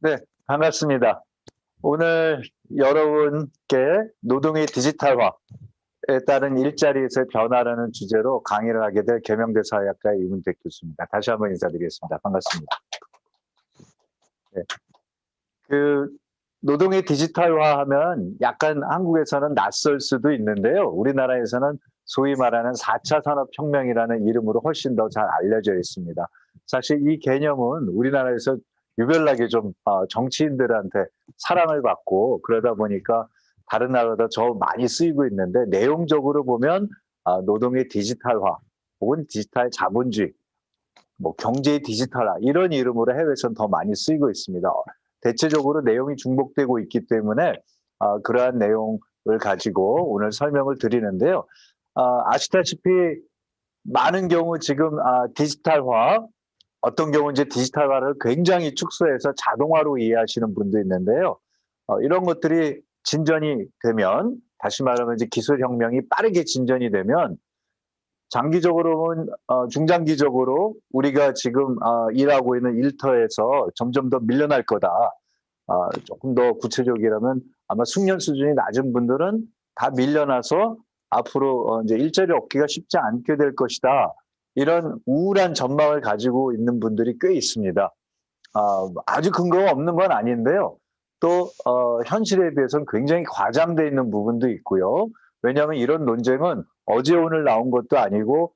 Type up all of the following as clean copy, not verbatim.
네, 반갑습니다. 오늘 여러분께 노동의 디지털화에 따른 일자리에서의 변화라는 주제로 강의를 하게 될 계명대 사회학과의 이문택 교수입니다. 다시 한번 인사드리겠습니다. 반갑습니다. 네, 그 노동의 디지털화하면 약간 한국에서는 낯설 수도 있는데요. 우리나라에서는 소위 말하는 4차 산업혁명이라는 이름으로 훨씬 더 잘 알려져 있습니다. 사실 이 개념은 우리나라에서 유별나게 좀 정치인들한테 사랑을 받고 그러다 보니까 다른 나라보다 더 많이 쓰이고 있는데, 내용적으로 보면 노동의 디지털화 혹은 디지털 자본주의, 뭐 경제의 디지털화 이런 이름으로 해외에서는 더 많이 쓰이고 있습니다. 대체적으로 내용이 중복되고 있기 때문에 그러한 내용을 가지고 오늘 설명을 드리는데요. 아시다시피 많은 경우 지금 디지털화, 어떤 경우 이제 디지털화를 굉장히 축소해서 자동화로 이해하시는 분도 있는데요. 이런 것들이 진전이 되면, 다시 말하면 이제 기술혁명이 빠르게 진전이 되면 장기적으로는 중장기적으로 우리가 지금 일하고 있는 일터에서 점점 더 밀려날 거다. 조금 더 구체적이라면 아마 숙련 수준이 낮은 분들은 다 밀려나서 앞으로 이제 일자리 얻기가 쉽지 않게 될 것이다. 이런 우울한 전망을 가지고 있는 분들이 꽤 있습니다. 아주 근거가 없는 건 아닌데요. 또 현실에 비해서는 굉장히 과장돼 있는 부분도 있고요. 왜냐하면 이런 논쟁은 어제 오늘 나온 것도 아니고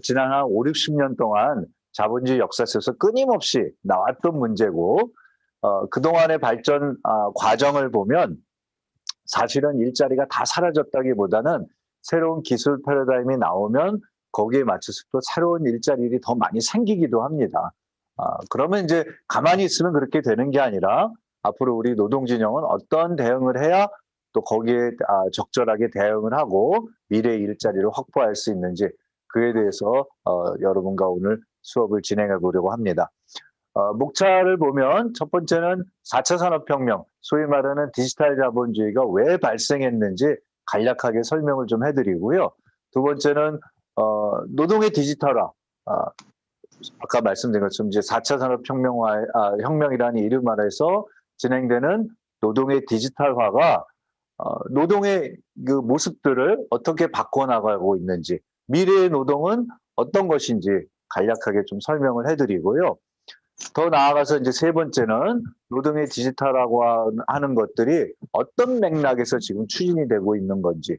지난 한 5, 60년 동안 자본주의 역사 속에서 끊임없이 나왔던 문제고, 그동안의 발전 과정을 보면 사실은 일자리가 다 사라졌다기보다는 새로운 기술 패러다임이 나오면 거기에 맞춰서 또 새로운 일자리들이 더 많이 생기기도 합니다. 그러면 이제 가만히 있으면 그렇게 되는 게 아니라 앞으로 우리 노동진영은 어떤 대응을 해야 또 거기에 적절하게 대응을 하고 미래의 일자리를 확보할 수 있는지, 그에 대해서 여러분과 오늘 수업을 진행해 보려고 합니다. 목차를 보면 첫 번째는 4차 산업혁명, 소위 말하는 디지털 자본주의가 왜 발생했는지 간략하게 설명을 좀 해드리고요. 두 번째는 노동의 디지털화, 아까 말씀드린 것처럼 이제 4차 혁명이라는 이름 아래서 진행되는 노동의 디지털화가 노동의 그 모습들을 어떻게 바꿔나가고 있는지, 미래의 노동은 어떤 것인지 간략하게 좀 설명을 해드리고요. 더 나아가서 이제 세 번째는 노동의 디지털화고 하는 것들이 어떤 맥락에서 지금 추진이 되고 있는 건지,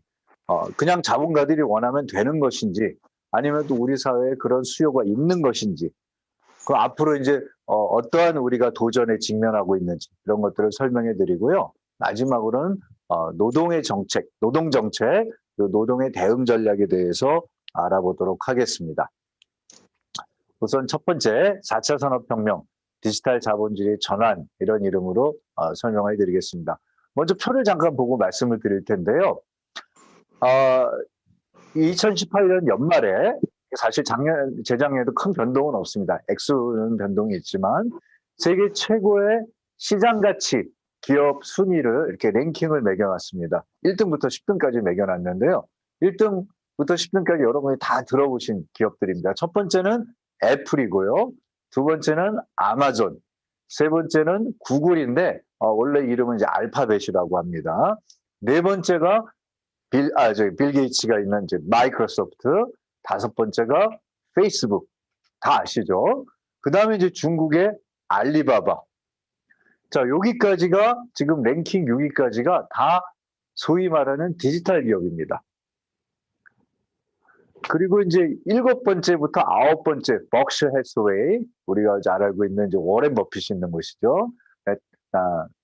그냥 자본가들이 원하면 되는 것인지, 아니면 또 우리 사회에 그런 수요가 있는 것인지, 그 앞으로 이제 어떠한 우리가 도전에 직면하고 있는지 이런 것들을 설명해 드리고요. 마지막으로는 노동의 정책, 노동 정책, 그리고 노동의 대응 전략에 대해서 알아보도록 하겠습니다. 우선 첫 번째 4차 산업혁명, 디지털 자본주의 전환, 이런 이름으로 설명을 드리겠습니다. 먼저 표를 잠깐 보고 말씀을 드릴 텐데요. 2018년 연말에, 사실 재작년에도 큰 변동은 없습니다. 액수는 변동이 있지만 세계 최고의 시장 가치 기업 순위를 이렇게 랭킹을 매겨놨습니다. 1등부터 10등까지 매겨놨는데요. 1등부터 10등까지 여러분이 다 들어보신 기업들입니다. 첫 번째는 애플이고요. 두 번째는 아마존, 세 번째는 구글인데 원래 이름은 이제 알파벳이라고 합니다. 네 번째가 빌 게이츠가 있는 이제 마이크로소프트, 다섯 번째가 페이스북, 다 아시죠? 그 다음에 이제 중국의 알리바바. 자, 여기까지가 지금 랭킹 6위까지가 다 소위 말하는 디지털 기업입니다. 그리고 이제 7번째부터 9번째, 벅셔 해스웨이, 우리가 잘 알고 있는 이제 워렌 버핏이 있는 곳이죠.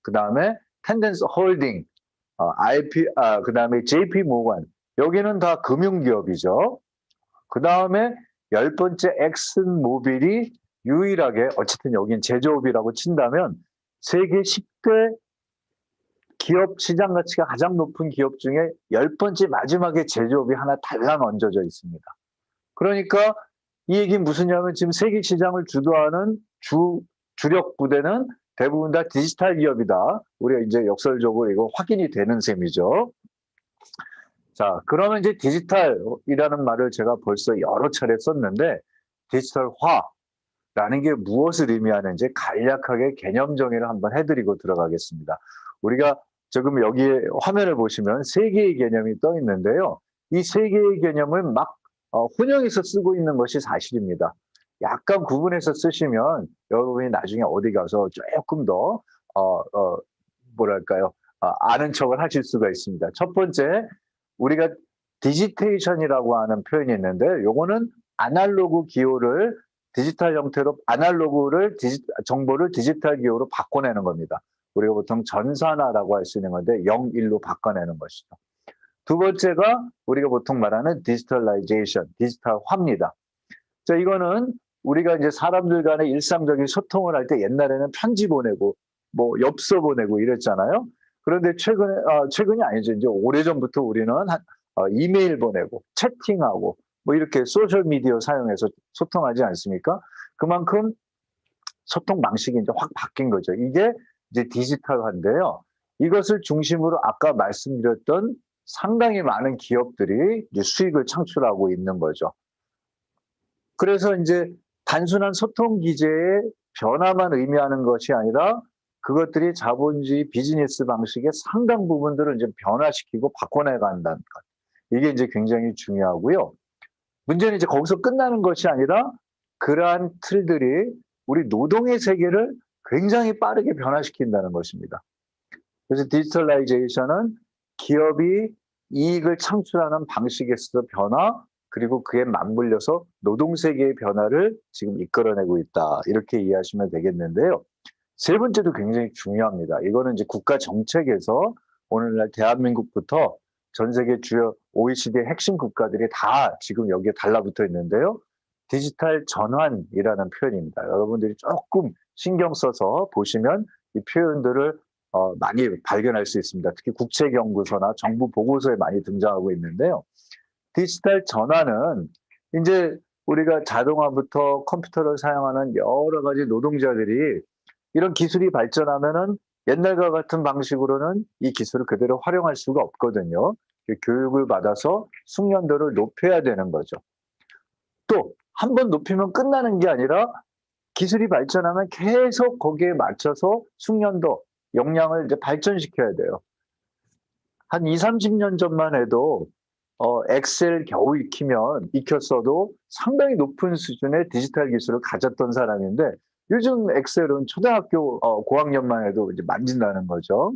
그 다음에 텐던스 홀딩, 그 다음에 JP 모건, 여기는 다 금융기업이죠. 그 다음에 10번째 엑슨 모빌이 유일하게, 어쨌든 여긴 제조업이라고 친다면 세계 10대 기업 시장 가치가 가장 높은 기업 중에 10번째 마지막에 제조업이 하나 달랑 얹어져 있습니다. 그러니까 이 얘기는 무슨냐면 지금 세계 시장을 주도하는 주력 부대는 대부분 다 디지털 기업이다. 우리가 이제 역설적으로 이거 확인이 되는 셈이죠. 자, 그러면 이제 디지털이라는 말을 제가 벌써 여러 차례 썼는데, 디지털화, 라는 게 무엇을 의미하는지 간략하게 개념 정의를 한번 해드리고 들어가겠습니다. 우리가 지금 여기에 화면을 보시면 세 개의 개념이 떠 있는데요. 이 세 개의 개념을 막 혼용해서 쓰고 있는 것이 사실입니다. 약간 구분해서 쓰시면 여러분이 나중에 어디 가서 조금 더 뭐랄까요? 아는 척을 하실 수가 있습니다. 첫 번째, 우리가 디지테이션이라고 하는 표현이 있는데 요거는 아날로그 기호를 디지털 형태로 정보를 디지털 기호로 바꿔내는 겁니다. 우리가 보통 전산화라고 할 수 있는 건데 0, 1로 바꿔내는 것이죠. 두 번째가 우리가 보통 말하는 디지털라이제이션, 디지털화입니다. 자, 이거는 우리가 이제 사람들 간의 일상적인 소통을 할 때 옛날에는 편지 보내고 뭐 엽서 보내고 이랬잖아요. 그런데 최근이 아니죠. 이제 오래전부터 우리는 이메일 보내고 채팅하고 뭐 이렇게 소셜 미디어 사용해서 소통하지 않습니까? 그만큼 소통 방식이 이제 확 바뀐 거죠. 이게 이제 디지털화인데요. 이것을 중심으로 아까 말씀드렸던 상당히 많은 기업들이 이제 수익을 창출하고 있는 거죠. 그래서 이제 단순한 소통 기제의 변화만 의미하는 것이 아니라 그것들이 자본주의 비즈니스 방식의 상당 부분들을 이제 변화시키고 바꿔내 간다는 것. 이게 이제 굉장히 중요하고요. 문제는 이제 거기서 끝나는 것이 아니라 그러한 틀들이 우리 노동의 세계를 굉장히 빠르게 변화시킨다는 것입니다. 그래서 디지털라이제이션은 기업이 이익을 창출하는 방식에 있어서 변화, 그리고 그에 맞물려서 노동세계의 변화를 지금 이끌어내고 있다. 이렇게 이해하시면 되겠는데요. 세 번째도 굉장히 중요합니다. 이거는 이제 국가 정책에서 오늘날 대한민국부터 전 세계 주요 OECD 핵심 국가들이 다 지금 여기에 달라붙어 있는데요. 디지털 전환이라는 표현입니다. 여러분들이 조금 신경 써서 보시면 이 표현들을 많이 발견할 수 있습니다. 특히 국책연구소나 정부 보고서에 많이 등장하고 있는데요. 디지털 전환은 이제 우리가 자동화부터 컴퓨터를 사용하는 여러 가지 노동자들이 이런 기술이 발전하면은 옛날과 같은 방식으로는 이 기술을 그대로 활용할 수가 없거든요. 교육을 받아서 숙련도를 높여야 되는 거죠. 또 한 번 높이면 끝나는 게 아니라 기술이 발전하면 계속 거기에 맞춰서 숙련도, 역량을 이제 발전시켜야 돼요. 한 20-30년 전만 해도 엑셀 겨우 익혔어도 상당히 높은 수준의 디지털 기술을 가졌던 사람인데 요즘 엑셀은 초등학교 고학년만 해도 이제 만진다는 거죠.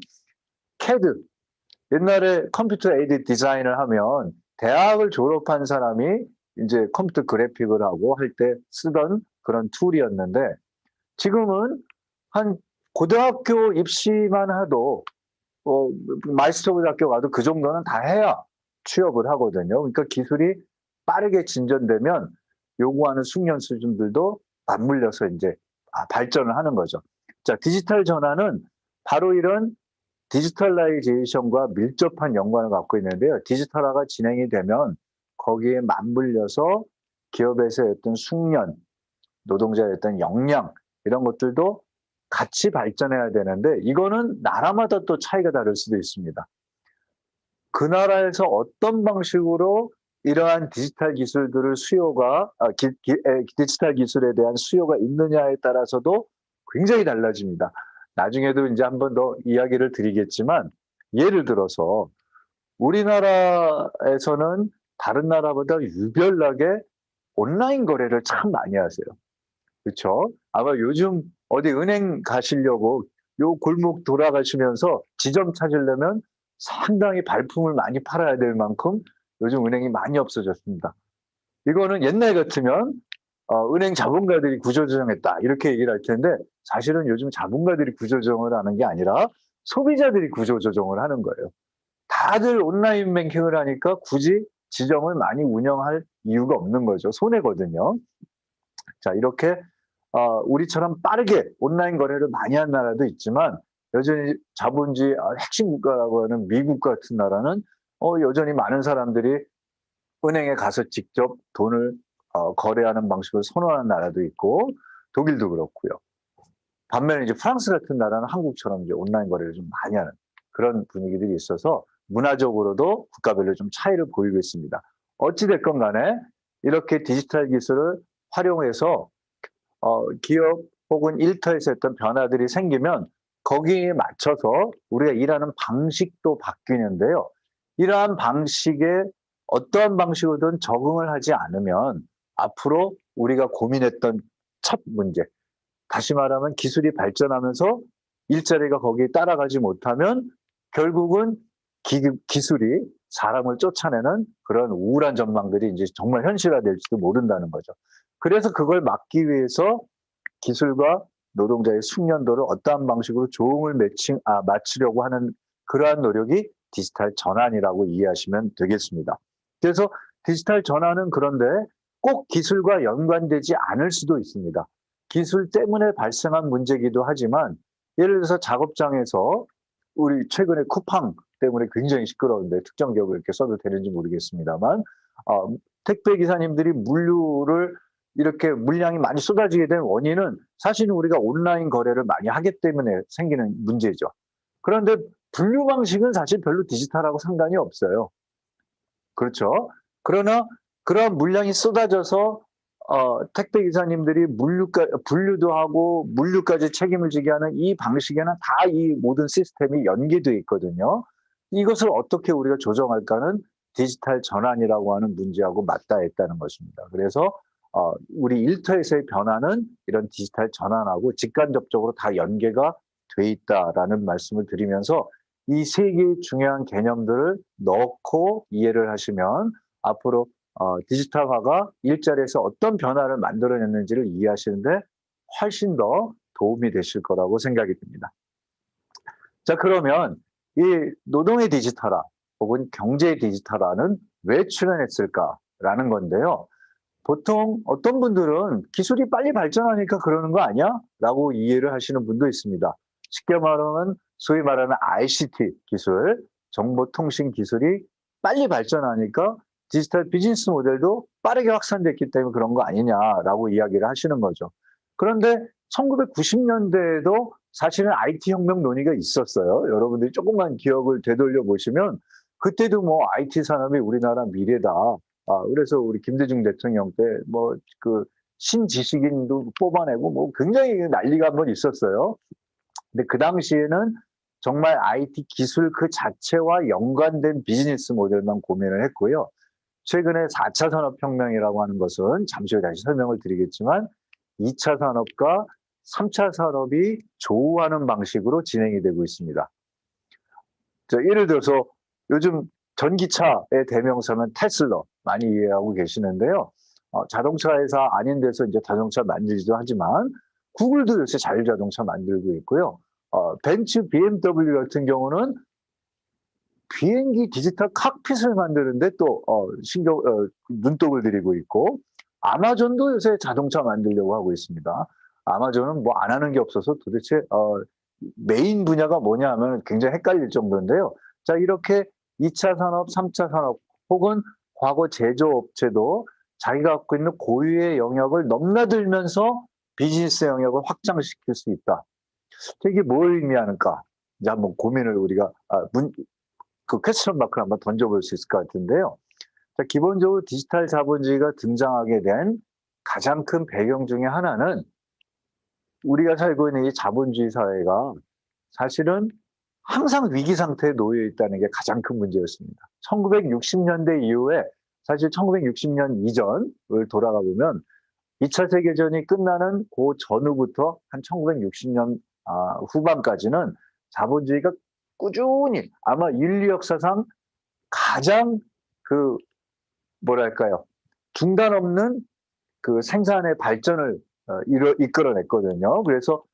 CAD, 옛날에 컴퓨터 에이드 디자인을 하면 대학을 졸업한 사람이 이제 컴퓨터 그래픽을 하고 할 때 쓰던 그런 툴이었는데 지금은 한 고등학교 입시만 해도 마이스터 대학교 가도 그 정도는 다 해야 취업을 하거든요. 그러니까 기술이 빠르게 진전되면 요구하는 숙련 수준들도 맞물려서 이제 발전을 하는 거죠. 자, 디지털 전환은 바로 이런 디지털라이제이션과 밀접한 연관을 갖고 있는데요. 디지털화가 진행이 되면 거기에 맞물려서 기업에서의 어떤 숙련, 노동자의 어떤 역량 이런 것들도 같이 발전해야 되는데 이거는 나라마다 또 차이가 다를 수도 있습니다. 그 나라에서 어떤 방식으로 이러한 디지털 기술들을 디지털 기술에 대한 수요가 있느냐에 따라서도 굉장히 달라집니다. 나중에도 이제 한 번 더 이야기를 드리겠지만 예를 들어서 우리나라에서는 다른 나라보다 유별나게 온라인 거래를 참 많이 하세요. 그렇죠? 아마 요즘 어디 은행 가시려고 요 골목 돌아가시면서 지점 찾으려면 상당히 발품을 많이 팔아야 될 만큼 요즘 은행이 많이 없어졌습니다. 이거는 옛날 같으면 은행 자본가들이 구조조정했다 이렇게 얘기를 할 텐데 사실은 요즘 자본가들이 구조조정을 하는 게 아니라 소비자들이 구조조정을 하는 거예요. 다들 온라인 뱅킹을 하니까 굳이 지점을 많이 운영할 이유가 없는 거죠. 손해거든요. 자, 이렇게 우리처럼 빠르게 온라인 거래를 많이 한 나라도 있지만 여전히 자본주의 핵심 국가라고 하는 미국 같은 나라는 여전히 많은 사람들이 은행에 가서 직접 돈을 거래하는 방식을 선호하는 나라도 있고 독일도 그렇고요. 반면에 이제 프랑스 같은 나라는 한국처럼 이제 온라인 거래를 좀 많이 하는 그런 분위기들이 있어서 문화적으로도 국가별로 좀 차이를 보이고 있습니다. 어찌 됐건 간에 이렇게 디지털 기술을 활용해서 기업 혹은 일터에서 했던 변화들이 생기면 거기에 맞춰서 우리가 일하는 방식도 바뀌는데요. 이러한 방식에 어떠한 방식으로든 적응을 하지 않으면 앞으로 우리가 고민했던 첫 문제, 다시 말하면 기술이 발전하면서 일자리가 거기에 따라가지 못하면 결국은 기술이 사람을 쫓아내는 그런 우울한 전망들이 이제 정말 현실화될지도 모른다는 거죠. 그래서 그걸 막기 위해서 기술과 노동자의 숙련도를 어떠한 방식으로 조응을 맞추려고 하는 그러한 노력이 디지털 전환이라고 이해하시면 되겠습니다. 그래서 디지털 전환은 그런데 꼭 기술과 연관되지 않을 수도 있습니다. 기술 때문에 발생한 문제이기도 하지만 예를 들어서 작업장에서 우리 최근에 쿠팡 때문에 굉장히 시끄러운데 특정 기업을 이렇게 써도 되는지 모르겠습니다만 택배 기사님들이 물류를 이렇게 물량이 많이 쏟아지게 된 원인은 사실은 우리가 온라인 거래를 많이 하기 때문에 생기는 문제죠. 그런데 분류 방식은 사실 별로 디지털하고 상관이 없어요. 그렇죠. 그러나 그런 물량이 쏟아져서 택배 기사님들이 분류도 하고 물류까지 책임을 지게 하는 이 방식에는 다 이 모든 시스템이 연계되어 있거든요. 이것을 어떻게 우리가 조정할까는 디지털 전환이라고 하는 문제하고 맞닿아 있다는 것입니다. 그래서 우리 일터에서의 변화는 이런 디지털 전환하고 직간접적으로 다 연계가 돼 있다라는 말씀을 드리면서 이 세 개의 중요한 개념들을 넣고 이해를 하시면 앞으로 디지털화가 일자리에서 어떤 변화를 만들어냈는지를 이해하시는데 훨씬 더 도움이 되실 거라고 생각이 듭니다. 자, 그러면 이 노동의 디지털화 혹은 경제의 디지털화는 왜 출현했을까라는 건데요. 보통 어떤 분들은 기술이 빨리 발전하니까 그러는 거 아니야? 라고 이해를 하시는 분도 있습니다. 쉽게 말하면 소위 말하는 ICT 기술, 정보통신 기술이 빨리 발전하니까 디지털 비즈니스 모델도 빠르게 확산됐기 때문에 그런 거 아니냐라고 이야기를 하시는 거죠. 그런데 1990년대에도 사실은 IT 혁명 논의가 있었어요. 여러분들이 조금만 기억을 되돌려 보시면 그때도 뭐 IT 산업이 우리나라 미래다. 그래서 우리 김대중 대통령 때 뭐 그 신지식인도 뽑아내고 뭐 굉장히 난리가 한번 있었어요. 근데 그 당시에는 정말 IT 기술 그 자체와 연관된 비즈니스 모델만 고민을 했고요. 최근에 4차 산업혁명이라고 하는 것은 잠시 후에 다시 설명을 드리겠지만 2차 산업과 3차 산업이 조우하는 방식으로 진행이 되고 있습니다. 예를 들어서 요즘 전기차의 대명사는 테슬라 많이 이해하고 계시는데요. 자동차 회사 아닌 데서 이제 자동차 만들기도 하지만 구글도 요새 자율자동차 만들고 있고요. 벤츠, BMW 같은 경우는 비행기 디지털 칵핏을 만드는데 또 눈독을 들이고 있고 아마존도 요새 자동차 만들려고 하고 있습니다. 아마존은 뭐 안 하는 게 없어서 도대체 메인 분야가 뭐냐 하면 굉장히 헷갈릴 정도인데요. 자, 이렇게 2차 산업, 3차 산업 혹은 과거 제조업체도 자기가 갖고 있는 고유의 영역을 넘나들면서 비즈니스 영역을 확장시킬 수 있다. 이게 뭘 의미하는가? 이제 한번 고민을 우리가 그 퀘스천 마크를 한번 던져볼 수 있을 것 같은데요. 자, 기본적으로 디지털 자본주의가 등장하게 된 가장 큰 배경 중에 하나는 우리가 살고 있는 이 자본주의 사회가 사실은 항상 위기 상태에 놓여 있다는 게 가장 큰 문제였습니다. 1960년대 이후에 사실 1960년 이전을 돌아가 보면 2차 세계전이 끝나는 그 전후부터 한 1960년 후반까지는 자본주의가 꾸준히 아마 인류 역사상 가장 뭐랄까요, 중단 없는 그 생산의 발전을 이끌어냈거든요. 그래서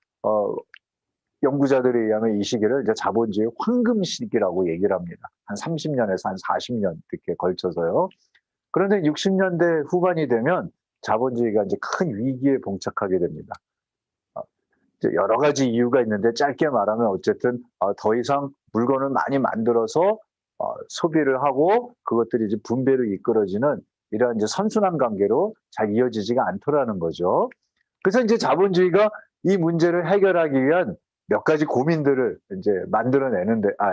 연구자들에 의하면 이 시기를 이제 자본주의 황금 시기라고 얘기를 합니다. 한 30년에서 한 40년 이렇게 걸쳐서요. 그런데 60년대 후반이 되면 자본주의가 이제 큰 위기에 봉착하게 됩니다. 여러 가지 이유가 있는데 짧게 말하면 어쨌든 더 이상 물건을 많이 만들어서 소비를 하고 그것들이 이제 분배로 이끌어지는 이러한 이제 선순환 관계로 잘 이어지지가 않더라는 거죠. 그래서 이제 자본주의가 이 문제를 해결하기 위한 몇 가지 고민들을 이제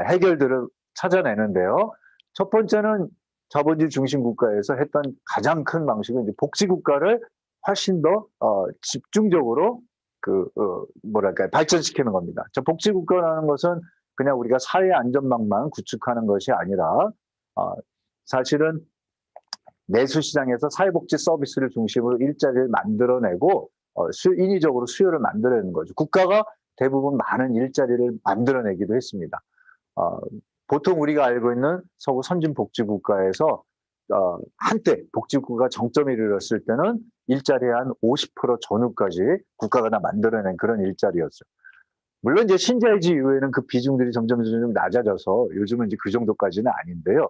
해결들을 찾아내는데요. 첫 번째는 자본주의 중심 국가에서 했던 가장 큰 방식은 이제 복지 국가를 훨씬 더 집중적으로 뭐랄까요, 발전시키는 겁니다. 복지국가라는 것은 그냥 우리가 사회 안전망만 구축하는 것이 아니라 사실은 내수시장에서 사회복지 서비스를 중심으로 일자리를 만들어내고 인위적으로 수요를 만들어내는 거죠. 국가가 대부분 많은 일자리를 만들어내기도 했습니다. 보통 우리가 알고 있는 서구 선진복지국가에서 한때 복지국가가 정점에 이르렀을 때는 일자리의 한 50% 전후까지 국가가 다 만들어낸 그런 일자리였죠. 물론 이제 신자유주의 이후에는 그 비중들이 점점 낮아져서 요즘은 이제 그 정도까지는 아닌데요.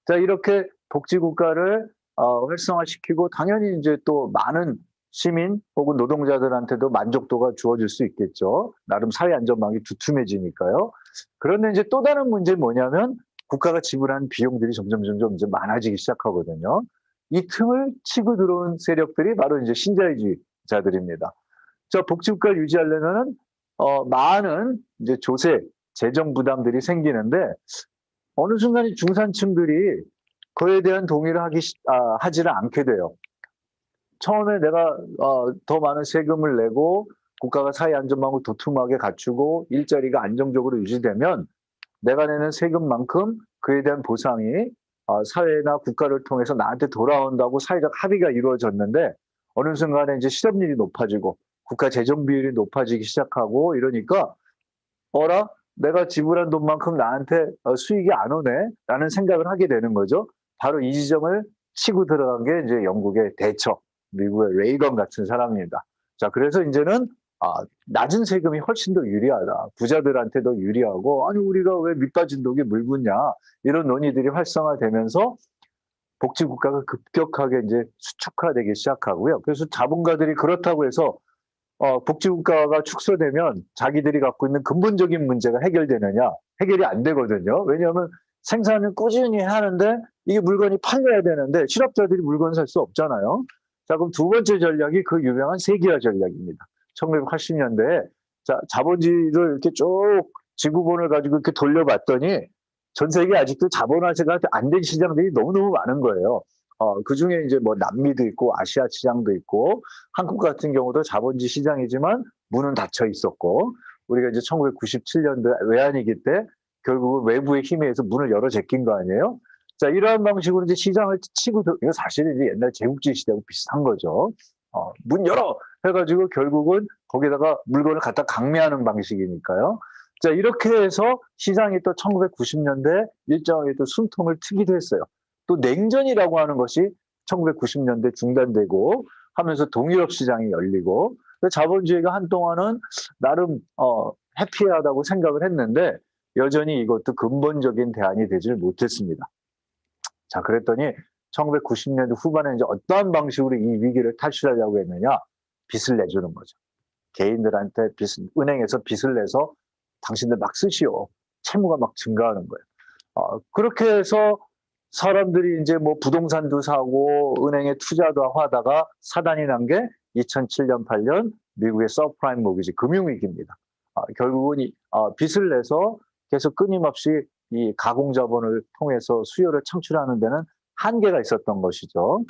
자, 이렇게 복지국가를 활성화시키고 당연히 이제 또 많은 시민 혹은 노동자들한테도 만족도가 주어질 수 있겠죠. 나름 사회 안전망이 두툼해지니까요. 그런데 이제 또 다른 문제는 뭐냐면 국가가 지불한 비용들이 점점 이제 많아지기 시작하거든요. 이 틈을 치고 들어온 세력들이 바로 이제 신자유주의자들입니다. 저 복지국가를 유지하려면은 많은 이제 조세, 재정 부담들이 생기는데 어느 순간 중산층들이 그에 대한 동의를 하지를 않게 돼요. 처음에 내가 더 많은 세금을 내고 국가가 사회 안전망을 도톰하게 갖추고 일자리가 안정적으로 유지되면 내가 내는 세금만큼 그에 대한 보상이 사회나 국가를 통해서 나한테 돌아온다고 사회적 합의가 이루어졌는데 어느 순간에 이제 실업률이 높아지고 국가 재정 비율이 높아지기 시작하고 이러니까 어라? 내가 지불한 돈만큼 나한테 수익이 안 오네? 라는 생각을 하게 되는 거죠. 바로 이 지점을 치고 들어간 게 이제 영국의 대처, 미국의 레이건 같은 사람입니다. 자, 그래서 이제는 낮은 세금이 훨씬 더 유리하다. 부자들한테 더 유리하고, 아니, 우리가 왜 밑빠진 독에 물 붓냐. 이런 논의들이 활성화되면서 복지국가가 급격하게 이제 수축화되기 시작하고요. 그래서 자본가들이 그렇다고 해서 복지국가가 축소되면 자기들이 갖고 있는 근본적인 문제가 해결되느냐? 해결이 안 되거든요. 왜냐하면 생산을 꾸준히 하는데 이게 물건이 팔려야 되는데 실업자들이 물건 살 수 없잖아요. 자, 그럼 두 번째 전략이 그 유명한 세계화 전략입니다. 1980년대에 자본주의를 이렇게 쭉 지구본을 가지고 이렇게 돌려봤더니 전 세계 아직도 자본화가 안 된 시장들이 너무너무 많은 거예요. 그 중에 이제 뭐 남미도 있고 아시아 시장도 있고 한국 같은 경우도 자본주의 시장이지만 문은 닫혀 있었고 우리가 이제 1997년도 외환위기 때 결국은 외부의 힘에 의해서 문을 열어 제낀 거 아니에요? 자, 이러한 방식으로 이제 시장을 치고 이거 사실은 이제 옛날 제국주의 시대하고 비슷한 거죠. 문 열어 해가지고 결국은 거기다가 물건을 갖다 강매하는 방식이니까요. 자, 이렇게 해서 시장이 또 1990년대 일정하게 또 숨통을 트기도 했어요. 또 냉전이라고 하는 것이 1990년대 중단되고 하면서 동유럽 시장이 열리고 자본주의가 한동안은 나름 해피하다고 생각을 했는데 여전히 이것도 근본적인 대안이 되질 못했습니다. 자, 그랬더니 1990년대 후반에 이제 어떠한 방식으로 이 위기를 탈출하려고 했느냐? 빚을 내주는 거죠. 개인들한테 은행에서 빚을 내서 당신들 막 쓰시오. 채무가 막 증가하는 거예요. 그렇게 해서 사람들이 이제 뭐 부동산도 사고 은행에 투자도 하다가 사단이 난 게 2007년, 8년 미국의 서프라임 모기지 금융위기입니다. 결국은 빚을 내서 계속 끊임없이 이 가공자본을 통해서 수요를 창출하는 데는 한계가 있었던 것이죠.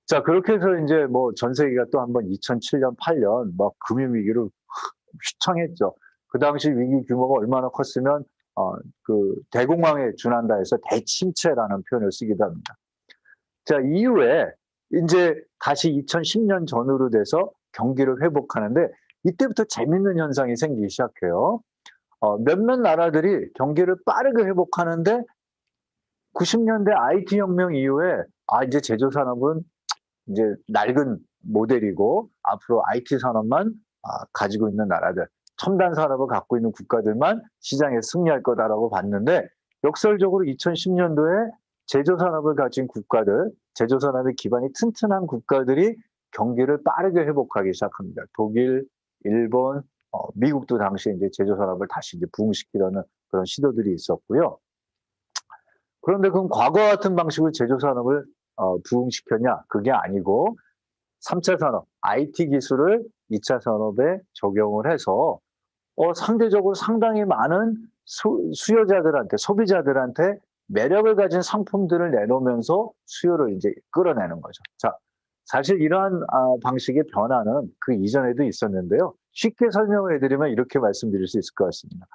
자, 그렇게 해서 이제 뭐 전 세계가 또 한번 2007년, 8년 막 금융위기를 휘청했죠. 그 당시 위기 규모가 얼마나 컸으면 그 대공황에 준한다 해서 대침체라는 표현을 쓰기도 합니다. 자, 이후에 이제 다시 2010년 전후로 돼서 경기를 회복하는데 이때부터 재밌는 현상이 생기기 시작해요. 몇몇 나라들이 경기를 빠르게 회복하는데 90년대 IT 혁명 이후에 이제 제조 산업은 이제 낡은 모델이고 앞으로 IT 산업만 가지고 있는 나라들, 첨단 산업을 갖고 있는 국가들만 시장에 승리할 거다라고 봤는데 역설적으로 2010년도에 제조 산업을 가진 국가들, 제조 산업의 기반이 튼튼한 국가들이 경기를 빠르게 회복하기 시작합니다. 독일, 일본, 미국도 당시에 이제 제조 산업을 다시 이제 부흥시키려는 그런 시도들이 있었고요. 그런데 그럼 과거 같은 방식으로 제조 산업을 부흥시켰냐? 그게 아니고 3차 산업, IT 기술을 2차 산업에 적용을 해서 상대적으로 상당히 많은 수요자들한테, 소비자들한테 매력을 가진 상품들을 내놓으면서 수요를 이제 끌어내는 거죠. 자, 사실 이러한 방식의 변화는 그 이전에도 있었는데요. 쉽게 설명을 해드리면 이렇게 말씀드릴 수 있을 것 같습니다.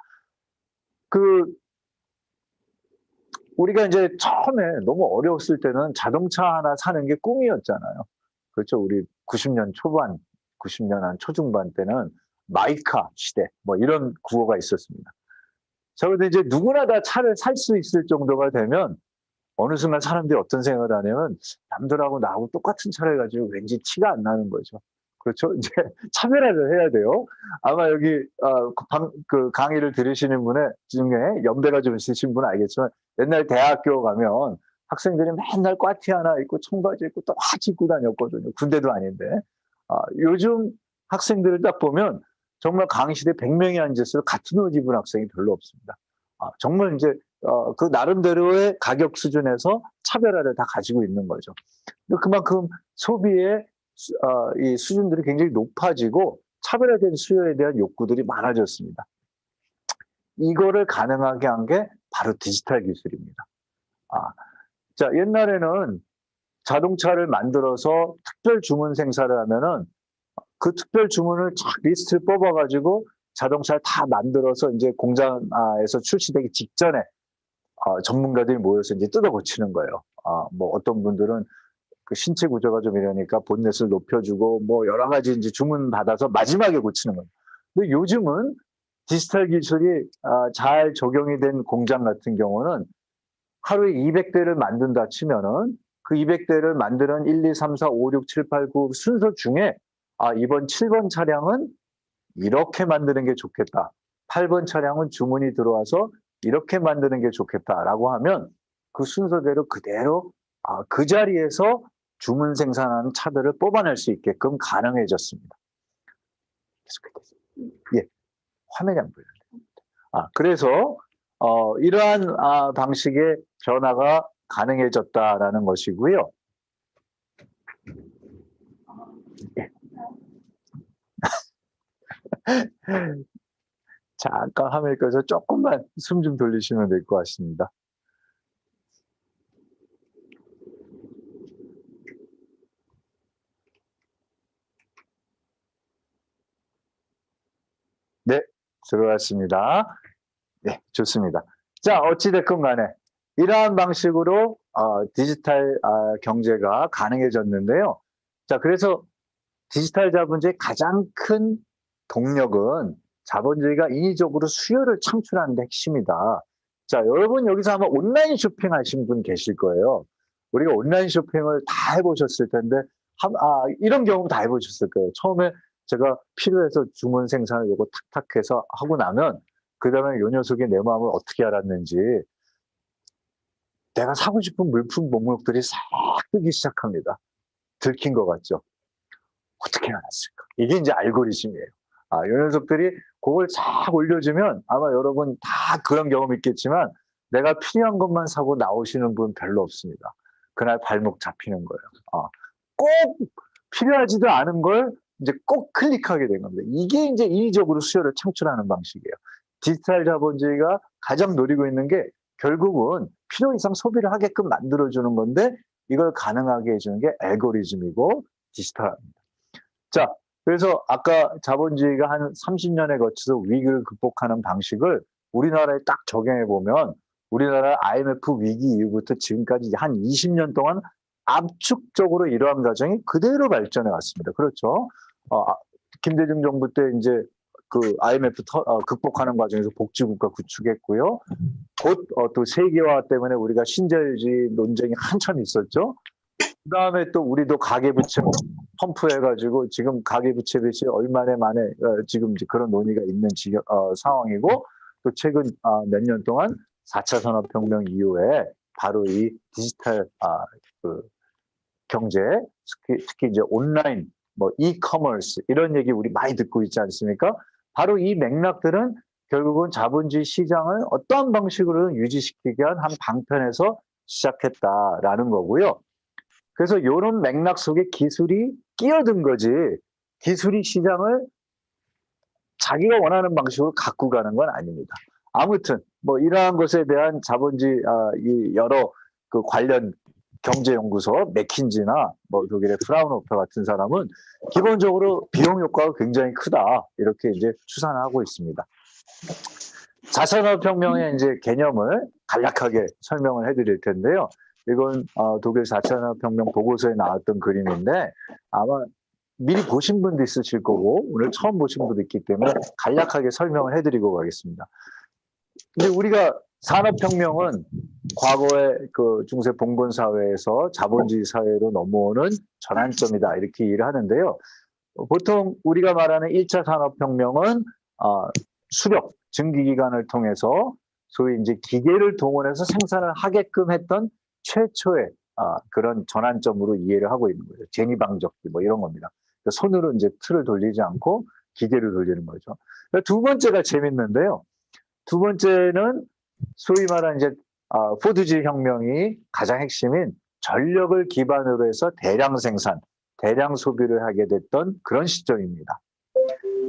우리가 이제 처음에 너무 어려웠을 때는 자동차 하나 사는 게 꿈이었잖아요. 그렇죠. 우리 90년 초반, 90년 한 초중반 때는 마이카 시대, 뭐 이런 구호가 있었습니다. 자, 근데 이제 누구나 다 차를 살 수 있을 정도가 되면 어느 순간 사람들이 어떤 생각을 하냐면 남들하고 나하고 똑같은 차를 가지고 왠지 티가 안 나는 거죠. 그렇죠. 이제 차별화를 해야 돼요. 아마 여기 그 강의를 들으시는 분의 중에 연배가 좀 있으신 분은 알겠지만 옛날 대학교 가면 학생들이 맨날 꽈티 하나 입고 청바지 입고 똑같이 입고 다녔거든요. 군대도 아닌데. 요즘 학생들을 딱 보면 정말 강의실에 100명이 앉았어도 같은 옷 입은 학생이 별로 없습니다. 정말 이제 그 나름대로의 가격 수준에서 차별화를 다 가지고 있는 거죠. 그만큼 소비의 이 수준들이 굉장히 높아지고 차별화된 수요에 대한 욕구들이 많아졌습니다. 이거를 가능하게 한 게 바로 디지털 기술입니다. 자, 옛날에는 자동차를 만들어서 특별 주문 생산을 하면은 그 특별 주문을 쫙 리스트를 뽑아가지고 자동차를 다 만들어서 이제 공장에서 출시되기 직전에 전문가들이 모여서 이제 뜯어 고치는 거예요. 뭐 어떤 분들은 그 신체 구조가 좀 이러니까 본넷을 높여주고 뭐 여러 가지 이제 주문 받아서 마지막에 고치는 거예요. 근데 요즘은 디지털 기술이 잘 적용이 된 공장 같은 경우는 하루에 200대를 만든다 치면은 그 200대를 만드는 1, 2, 3, 4, 5, 6, 7, 8, 9 순서 중에 이번 7번 차량은 이렇게 만드는 게 좋겠다. 8번 차량은 주문이 들어와서 이렇게 만드는 게 좋겠다라고 하면 그 순서대로 그대로 그 자리에서 주문 생산하는 차들을 뽑아낼 수 있게끔 가능해졌습니다. 예, 화면이 안 보여요. 그래서 이러한 방식의 변화가 가능해졌다라는 것이고요. 예. 잠깐 화면을 꺼서 조금만 숨 좀 돌리시면 될 것 같습니다. 네, 들어왔습니다. 네, 좋습니다. 자, 어찌됐건 간에 이러한 방식으로 디지털 경제가 가능해졌는데요. 자, 그래서 디지털 자본주의의 가장 큰 동력은 자본주의가 인위적으로 수요를 창출하는 데 핵심이다. 자, 여러분 여기서 아마 온라인 쇼핑 하신 분 계실 거예요. 우리가 온라인 쇼핑을 다 해보셨을 텐데 이런 경우 다 해보셨을 거예요. 처음에 제가 필요해서 주문 생산을 요거 탁탁 해서 하고 나면 그 다음에 요 녀석이 내 마음을 어떻게 알았는지 내가 사고 싶은 물품 목록들이 싹 뜨기 시작합니다. 들킨 것 같죠? 어떻게 알았을까? 이게 이제 알고리즘이에요. 요 녀석들이 그걸 싹 올려주면 아마 여러분 다 그런 경험 있겠지만 내가 필요한 것만 사고 나오시는 분 별로 없습니다. 그날 발목 잡히는 거예요. 꼭 필요하지도 않은 걸 이제 꼭 클릭하게 된 겁니다. 이게 이제 인위적으로 수요를 창출하는 방식이에요. 디지털 자본주의가 가장 노리고 있는 게 결국은 필요 이상 소비를 하게끔 만들어주는 건데 이걸 가능하게 해주는 게 알고리즘이고 디지털입니다. 자, 그래서 아까 자본주의가 한 30년에 거쳐서 위기를 극복하는 방식을 우리나라에 딱 적용해 보면 우리나라 IMF 위기 이후부터 지금까지 한 20년 동안 압축적으로 이러한 과정이 그대로 발전해 왔습니다. 그렇죠? 김대중 정부 때 이제 그 IMF 극복하는 과정에서 복지국가 구축했고요. 곧 또 세계화 때문에 우리가 신자유주의 논쟁이 한참 있었죠. 그 다음에 또 우리도 가계부채 펌프해가지고 지금 가계부채 빚이 얼마나 만에 지금 이제 그런 논의가 있는 상황이고 또 최근 몇 년 동안 4차 산업혁명 이후에 바로 이 디지털 그 경제 특히 이제 온라인 뭐 이커머스 이런 얘기 우리 많이 듣고 있지 않습니까? 바로 이 맥락들은 결국은 자본주의 시장을 어떠한 방식으로든 유지시키기 위한 한 방편에서 시작했다라는 거고요. 그래서 이런 맥락 속에 기술이 끼어든 거지 기술이 시장을 자기가 원하는 방식으로 갖고 가는 건 아닙니다. 아무튼 뭐 이러한 것에 대한 자본주의 이 여러 그 관련 경제연구소 맥킨지나 뭐 독일의 프라운호fer 같은 사람은 기본적으로 비용 효과가 굉장히 크다 이렇게 이제 추산하고 있습니다. 4산업혁명의 이제 개념을 간략하게 설명을 해드릴 텐데요. 이건 독일 4산업혁명 보고서에 나왔던 그림인데 아마 미리 보신 분도 있으실 거고 오늘 처음 보신 분도 있기 때문에 간략하게 설명을 해드리고 가겠습니다. 근데 우리가 산업혁명은 과거의 그 중세 봉건 사회에서 자본주의 사회로 넘어오는 전환점이다 이렇게 일을 하는데요. 보통 우리가 말하는 1차 산업혁명은 수력, 증기기관을 통해서 소위 이제 기계를 동원해서 생산을 하게끔 했던 최초의 그런 전환점으로 이해를 하고 있는 거죠. 제니방적기 뭐 이런 겁니다. 손으로 이제 틀을 돌리지 않고 기계를 돌리는 거죠. 두 번째가 재밌는데요. 두 번째는 소위 말하는 이제 포드지 혁명이 가장 핵심인 전력을 기반으로 해서 대량 생산, 대량 소비를 하게 됐던 그런 시점입니다.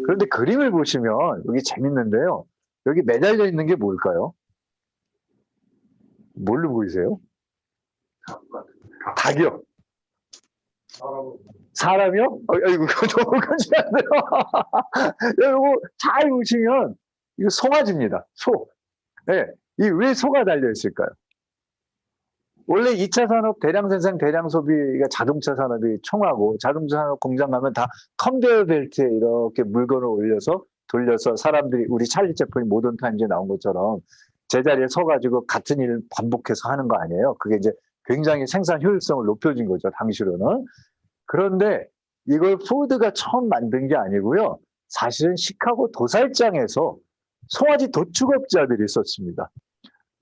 그런데 그림을 보시면 여기 재밌는데요. 여기 매달려 있는 게 뭘까요? 뭘로 보이세요? 닭이요. 사람이요? 이거 너무 가지 않네요. 이거 잘 보시면 이거 송아지입니다. 소. 네. 이 왜 소가 달려 있을까요? 원래 2차 산업 대량 생산 대량 소비가 자동차 산업이 총하고 자동차 산업 공장 가면 다 컨베이어 벨트에 이렇게 물건을 올려서 돌려서 사람들이 우리 찰리 채플린 모던 타임즈에 나온 것처럼 제자리에 서가지고 같은 일을 반복해서 하는 거 아니에요. 그게 이제 굉장히 생산 효율성을 높여준 거죠. 당시로는. 그런데 이걸 포드가 처음 만든 게 아니고요. 사실은 시카고 도살장에서 송아지 도축업자들이 있었습니다.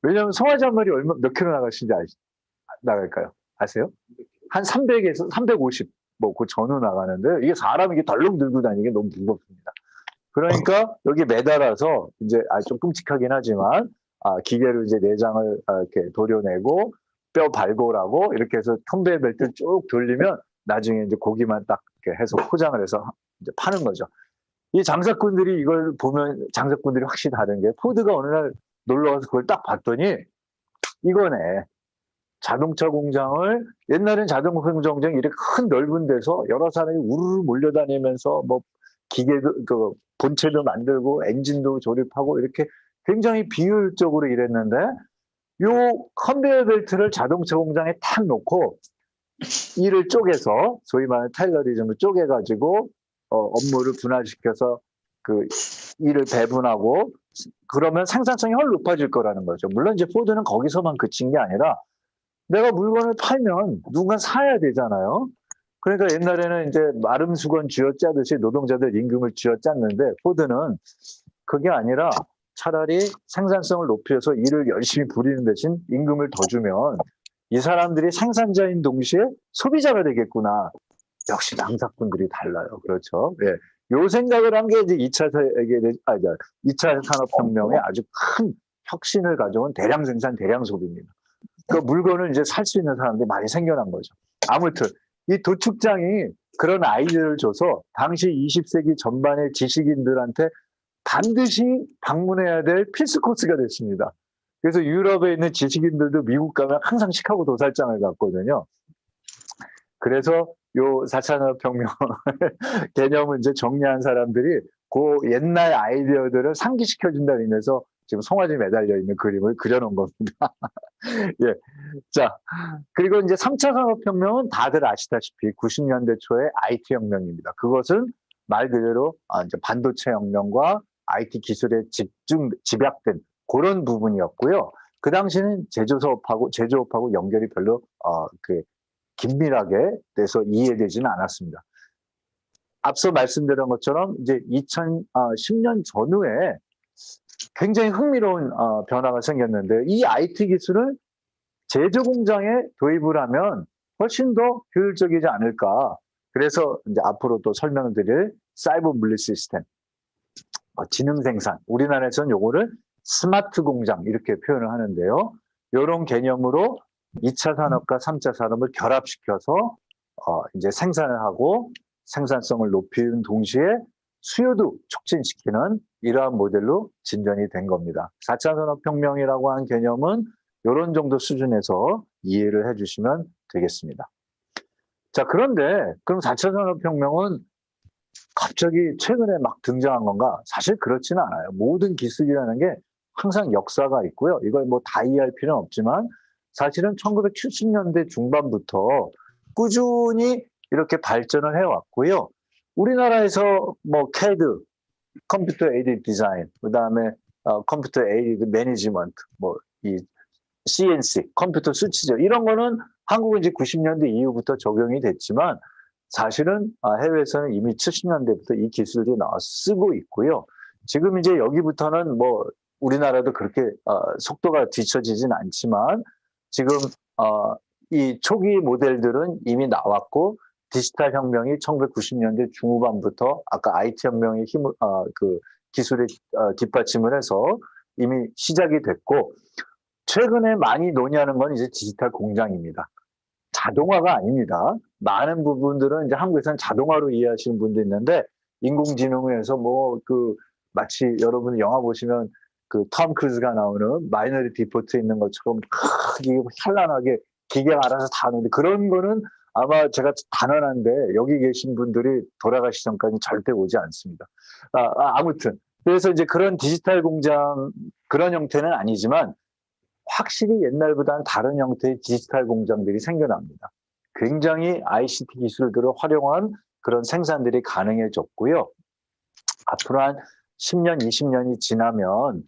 왜냐하면 송아지 한 마리 몇 킬로 나갈까요? 아세요? 한 300에서 350, 뭐 그 전후 나가는데 이게 사람이 덜렁 들고 다니기 너무 무겁습니다. 그러니까 여기 매달아서 이제 좀 끔찍하긴 하지만 기계로 이제 내장을 이렇게 도려내고 뼈 발골하고 이렇게 해서 컨베이어 벨트를 쭉 돌리면 나중에 이제 고기만 딱 이렇게 해서 포장을 해서 이제 파는 거죠. 이 장사꾼들이 이걸 보면 장사꾼들이 확실히 다른 게 포드가 어느 날 놀러 가서 그걸 딱 봤더니 이거네. 자동차 공장을 옛날엔 자동차 공장이 이렇게 큰 넓은 데서 여러 사람이 우르르 몰려다니면서 뭐 기계도 그 본체도 만들고 엔진도 조립하고 이렇게 굉장히 비효율적으로 일했는데 요 컨베이어 벨트를 자동차 공장에 탁 놓고 일을 쪼개서 소위 말하는 테일러리즘을 쪼개가지고 업무를 분할시켜서 그 일을 배분하고 그러면 생산성이 훨씬 높아질 거라는 거죠. 물론 이제 포드는 거기서만 그친 게 아니라 내가 물건을 팔면 누군가 사야 되잖아요. 그러니까 옛날에는 이제 마름수건 쥐어짜듯이 노동자들 임금을 쥐어짰는데 포드는 그게 아니라 차라리 생산성을 높여서 일을 열심히 부리는 대신 임금을 더 주면 이 사람들이 생산자인 동시에 소비자가 되겠구나. 역시 장사꾼들이 달라요. 그렇죠. 예. 요 생각을 한 게 이제 2차 산업혁명의 아주 큰 혁신을 가져온 대량 생산, 대량 소비입니다. 그 물건을 이제 살 수 있는 사람들이 많이 생겨난 거죠. 아무튼 이 도축장이 그런 아이디어를 줘서 당시 20세기 전반의 지식인들한테 반드시 방문해야 될 필수 코스가 됐습니다. 그래서 유럽에 있는 지식인들도 미국 가면 항상 시카고 도살장을 갔거든요. 그래서 요 4차 산업혁명 개념을 이제 정리한 사람들이 그 옛날 아이디어들을 상기시켜준다는 의미에서 지금 송아지 매달려 있는 그림을 그려놓은 겁니다. 예. 자, 그리고 이제 3차 산업혁명은 다들 아시다시피 90년대 초에 IT 혁명입니다. 그것은 말 그대로 이제 반도체 혁명과 IT 기술에 집약된 그런 부분이었고요. 그 당시는 제조업하고 연결이 별로 긴밀하게 돼서 이해되지는 않았습니다. 앞서 말씀드린 것처럼 이제 2010년 전후에 굉장히 흥미로운 변화가 생겼는데 이 IT 기술을 제조 공장에 도입을 하면 훨씬 더 효율적이지 않을까. 그래서 이제 앞으로 또 설명을 드릴 사이버 물리 시스템, 지능 생산. 우리나라에서는 요거를 스마트 공장 이렇게 표현을 하는데요. 이런 개념으로 2차 산업과 3차 산업을 결합시켜서 이제 생산을 하고 생산성을 높이는 동시에 수요도 촉진시키는 이러한 모델로 진전이 된 겁니다. 4차 산업혁명이라고 하는 개념은 이런 정도 수준에서 이해를 해주시면 되겠습니다. 자, 그런데 그럼 4차 산업혁명은 갑자기 최근에 막 등장한 건가? 사실 그렇지는 않아요. 모든 기술이라는 게 항상 역사가 있고요. 이걸 뭐 다 이해할 필요는 없지만 사실은 1970년대 중반부터 꾸준히 이렇게 발전을 해왔고요. 우리나라에서 뭐 CAD, 컴퓨터 에이디드 디자인, 그다음에 컴퓨터 에이디드 매니지먼트, 뭐 이 CNC, 컴퓨터 수치죠. 이런 거는 한국은 이제 90년대 이후부터 적용이 됐지만 사실은 해외에서는 이미 70년대부터 이 기술이 나와서 쓰고 있고요. 지금 이제 여기부터는 뭐 우리나라도 그렇게 속도가 뒤처지진 않지만 지금 이 초기 모델들은 이미 나왔고 디지털 혁명이 1990년대 중후반부터 아까 IT 혁명의 힘, 그 기술의 뒷받침을 해서 이미 시작이 됐고 최근에 많이 논의하는 건 이제 디지털 공장입니다. 자동화가 아닙니다. 많은 부분들은 이제 한국에서는 자동화로 이해하시는 분도 있는데 인공지능에서 뭐 그 마치 여러분 영화 보시면 그 톰 크루즈가 나오는 마이너리티 리포트에 있는 것처럼 크게 현란하게 기계가 알아서 다 하는데 그런 거는 아마 제가 단언한데 여기 계신 분들이 돌아가시 전까지 절대 오지 않습니다. 아무튼 그래서 이제 그런 디지털 공장 그런 형태는 아니지만 확실히 옛날보다는 다른 형태의 디지털 공장들이 생겨납니다. 굉장히 ICT 기술들을 활용한 그런 생산들이 가능해졌고요. 앞으로 한 10년, 20년이 지나면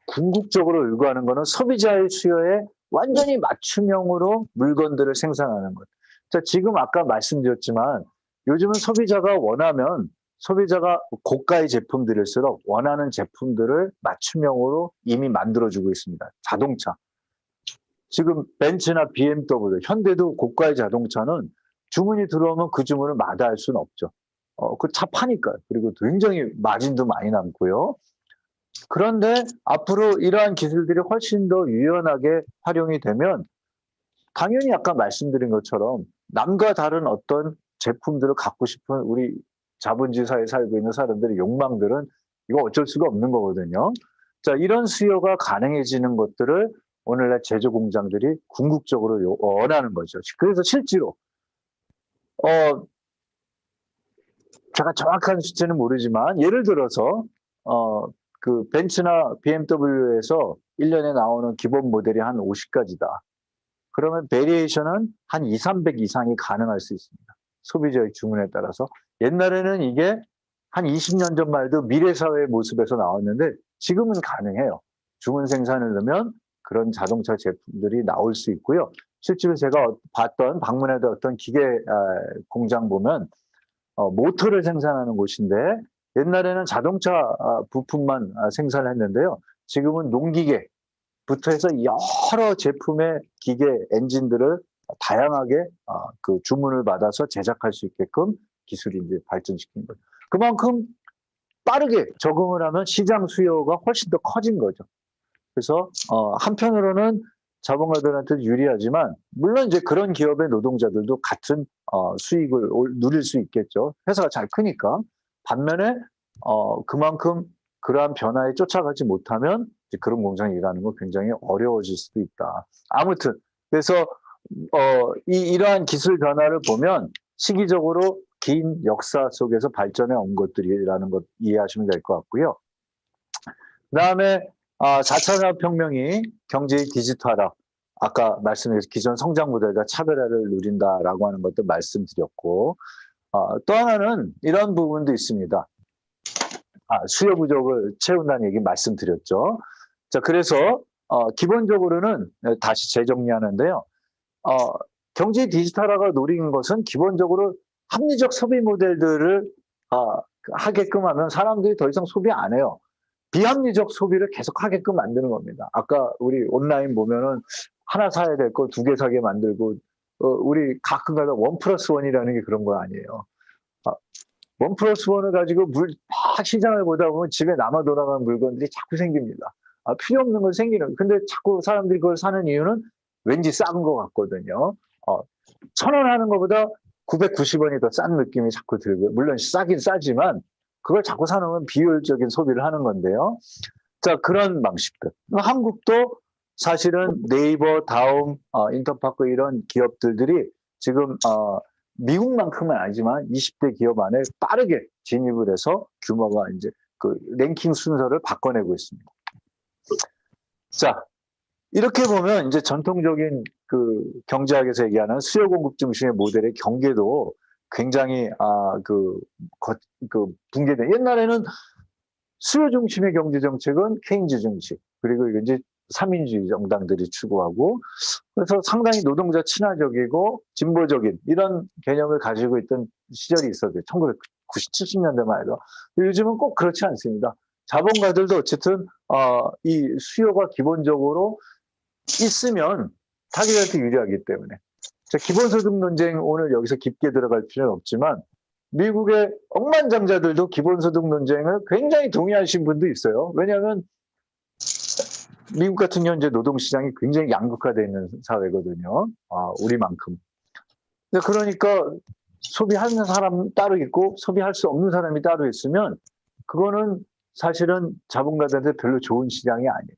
궁극적으로 요구하는 것은 소비자의 수요에 완전히 맞춤형으로 물건들을 생산하는 것. 자, 지금 아까 말씀드렸지만 요즘은 소비자가 원하면 소비자가 고가의 제품들일수록 원하는 제품들을 맞춤형으로 이미 만들어주고 있습니다. 자동차. 지금 벤츠나 BMW, 현대도 고가의 자동차는 주문이 들어오면 그 주문을 마다할 수는 없죠. 그 차 파니까요. 그리고 굉장히 마진도 많이 남고요. 그런데 앞으로 이러한 기술들이 훨씬 더 유연하게 활용이 되면 당연히 아까 말씀드린 것처럼 남과 다른 어떤 제품들을 갖고 싶은 우리 자본주의 사회에 살고 있는 사람들의 욕망들은 이거 어쩔 수가 없는 거거든요. 자, 이런 수요가 가능해지는 것들을 오늘날 제조 공장들이 궁극적으로 원하는 거죠. 그래서 실제로 제가 정확한 숫자는 모르지만 예를 들어서 그 벤츠나 BMW에서 1년에 나오는 기본 모델이 한 50가지다. 그러면 베리에이션은 한 2, 300 이상이 가능할 수 있습니다. 소비자의 주문에 따라서. 옛날에는 이게 한 20년 전만 해도 미래사회의 모습에서 나왔는데 지금은 가능해요. 주문 생산을 넣으면 그런 자동차 제품들이 나올 수 있고요. 실제로 제가 방문했던 어떤 기계 공장 보면 모터를 생산하는 곳인데 옛날에는 자동차 부품만 생산을 했는데요. 지금은 농기계부터 해서 여러 제품의 기계 엔진들을 다양하게 그 주문을 받아서 제작할 수 있게끔 기술이 이제 발전시킨 거죠. 그만큼 빠르게 적응을 하면 시장 수요가 훨씬 더 커진 거죠. 그래서 한편으로는 자본가들한테 유리하지만 물론 이제 그런 기업의 노동자들도 같은 수익을 누릴 수 있겠죠. 회사가 잘 크니까. 반면에 그만큼 그러한 변화에 쫓아가지 못하면 이제 그런 공장이 일하는 건 굉장히 어려워질 수도 있다. 아무튼 그래서 이러한 기술 변화를 보면 시기적으로 긴 역사 속에서 발전해 온 것들이라는 것 이해하시면 될 것 같고요. 그다음에 4차 산업혁명이 경제의 디지털화, 아까 말씀드린 기존 성장 모델과 차별화를 누린다라고 하는 것도 말씀드렸고 또 하나는 이런 부분도 있습니다. 수요 부족을 채운다는 얘기 말씀드렸죠. 자, 그래서 기본적으로는 다시 재정리하는데요. 경제 디지털화가 노린 것은 기본적으로 합리적 소비 모델들을 하게끔 하면 사람들이 더 이상 소비 안 해요. 비합리적 소비를 계속 하게끔 만드는 겁니다. 아까 우리 온라인 보면은 하나 사야 될 거 2개 사게 만들고 우리 가끔가다 1+1이라는 게 그런 거 아니에요. 1+1을 가지고 막 시장을 보다 보면 집에 남아 돌아가는 물건들이 자꾸 생깁니다. 필요 없는 건 생기는. 근데 자꾸 사람들이 그걸 사는 이유는 왠지 싼 것 같거든요. 1,000원 하는 것보다 990원이 더 싼 느낌이 자꾸 들고요. 물론 싸긴 싸지만 그걸 자꾸 사놓으면 비효율적인 소비를 하는 건데요. 자, 그런 방식들. 한국도 사실은 네이버, 다음, 인터파크 이런 기업들이 지금 미국만큼은 아니지만 20대 기업 안에 빠르게 진입을 해서 규모가 이제 그 랭킹 순서를 바꿔내고 있습니다. 자, 이렇게 보면 이제 전통적인 그 경제학에서 얘기하는 수요 공급 중심의 모델의 경계도 굉장히 그 붕괴돼. 옛날에는 수요 중심의 경제 정책은 케인즈 정책, 그리고 이제 삼인주의 정당들이 추구하고, 그래서 상당히 노동자 친화적이고 진보적인 이런 개념을 가지고 있던 시절이 있었어요. 1990, 70년대만 해도. 요즘은 꼭 그렇지 않습니다. 자본가들도 어쨌든 이 수요가 기본적으로 있으면 자기들한테 유리하기 때문에. 자, 기본소득 논쟁 오늘 여기서 깊게 들어갈 필요는 없지만 미국의 억만장자들도 기본소득 논쟁을 굉장히 동의하신 분도 있어요. 왜냐하면 미국 같은 경우는 이제 노동시장이 굉장히 양극화되어 있는 사회거든요. 우리만큼. 그러니까 소비하는 사람 따로 있고 소비할 수 없는 사람이 따로 있으면 그거는 사실은 자본가들한테 별로 좋은 시장이 아니에요.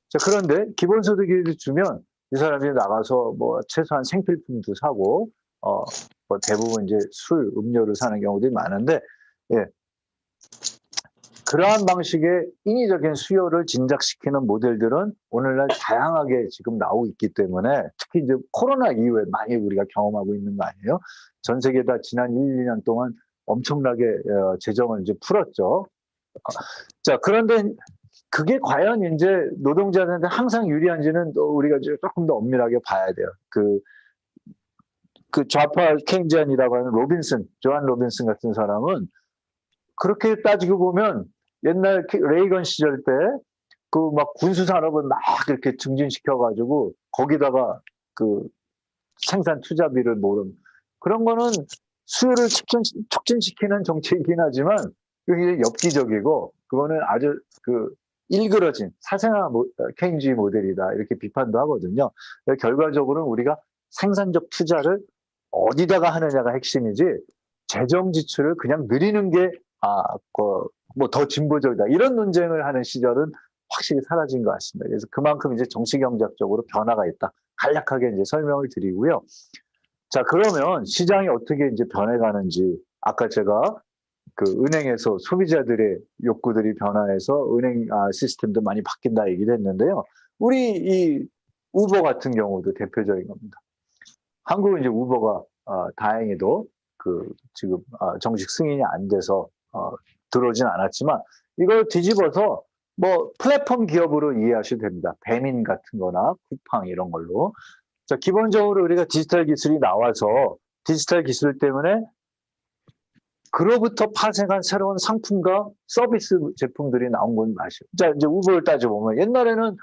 자, 그런데 기본소득을 주면 이 사람이 나가서 뭐 최소한 생필품도 사고 뭐 대부분 이제 술, 음료를 사는 경우들이 많은데, 예. 그러한 방식의 인위적인 수요를 진작시키는 모델들은 오늘날 다양하게 지금 나오고 있기 때문에 특히 이제 코로나 이후에 많이 우리가 경험하고 있는 거 아니에요? 전 세계 다 지난 1, 2년 동안 엄청나게 재정을 이제 풀었죠. 자, 그런데 그게 과연 이제 노동자들한테 항상 유리한지는 또 우리가 조금 더 엄밀하게 봐야 돼요. 그 좌파 케인지안이라고 하는 조한 로빈슨 같은 사람은 그렇게 따지고 보면 옛날 레이건 시절 때 그 막 군수 산업을 막 이렇게 증진시켜가지고 거기다가 그 생산 투자비를 모름 그런 거는 수요를 촉진시키는 정책이긴 하지만 그게 엽기적이고 그거는 아주 그 일그러진 사생아 케인주의 모델이다 이렇게 비판도 하거든요. 결과적으로는 우리가 생산적 투자를 어디다가 하느냐가 핵심이지 재정 지출을 그냥 늘리는 게 뭐 더 진보적이다 이런 논쟁을 하는 시절은 확실히 사라진 것 같습니다. 그래서 그만큼 이제 정치경제학적으로 변화가 있다. 간략하게 이제 설명을 드리고요. 자, 그러면 시장이 어떻게 이제 변해가는지 아까 제가 그 은행에서 소비자들의 욕구들이 변화해서 은행 시스템도 많이 바뀐다 얘기를 했는데요. 우리 이 우버 같은 경우도 대표적인 겁니다. 한국은 이제 우버가 다행히도 그 지금 정식 승인이 안 돼서 들어오진 않았지만 이걸 뒤집어서 뭐 플랫폼 기업으로 이해하셔도 됩니다. 배민 같은 거나 쿠팡 이런 걸로. 자, 기본적으로 우리가 디지털 기술이 나와서 디지털 기술 때문에 그로부터 파생한 새로운 상품과 서비스 제품들이 나온 건 맞아요. 자, 이제 우버를 따져보면 옛날에는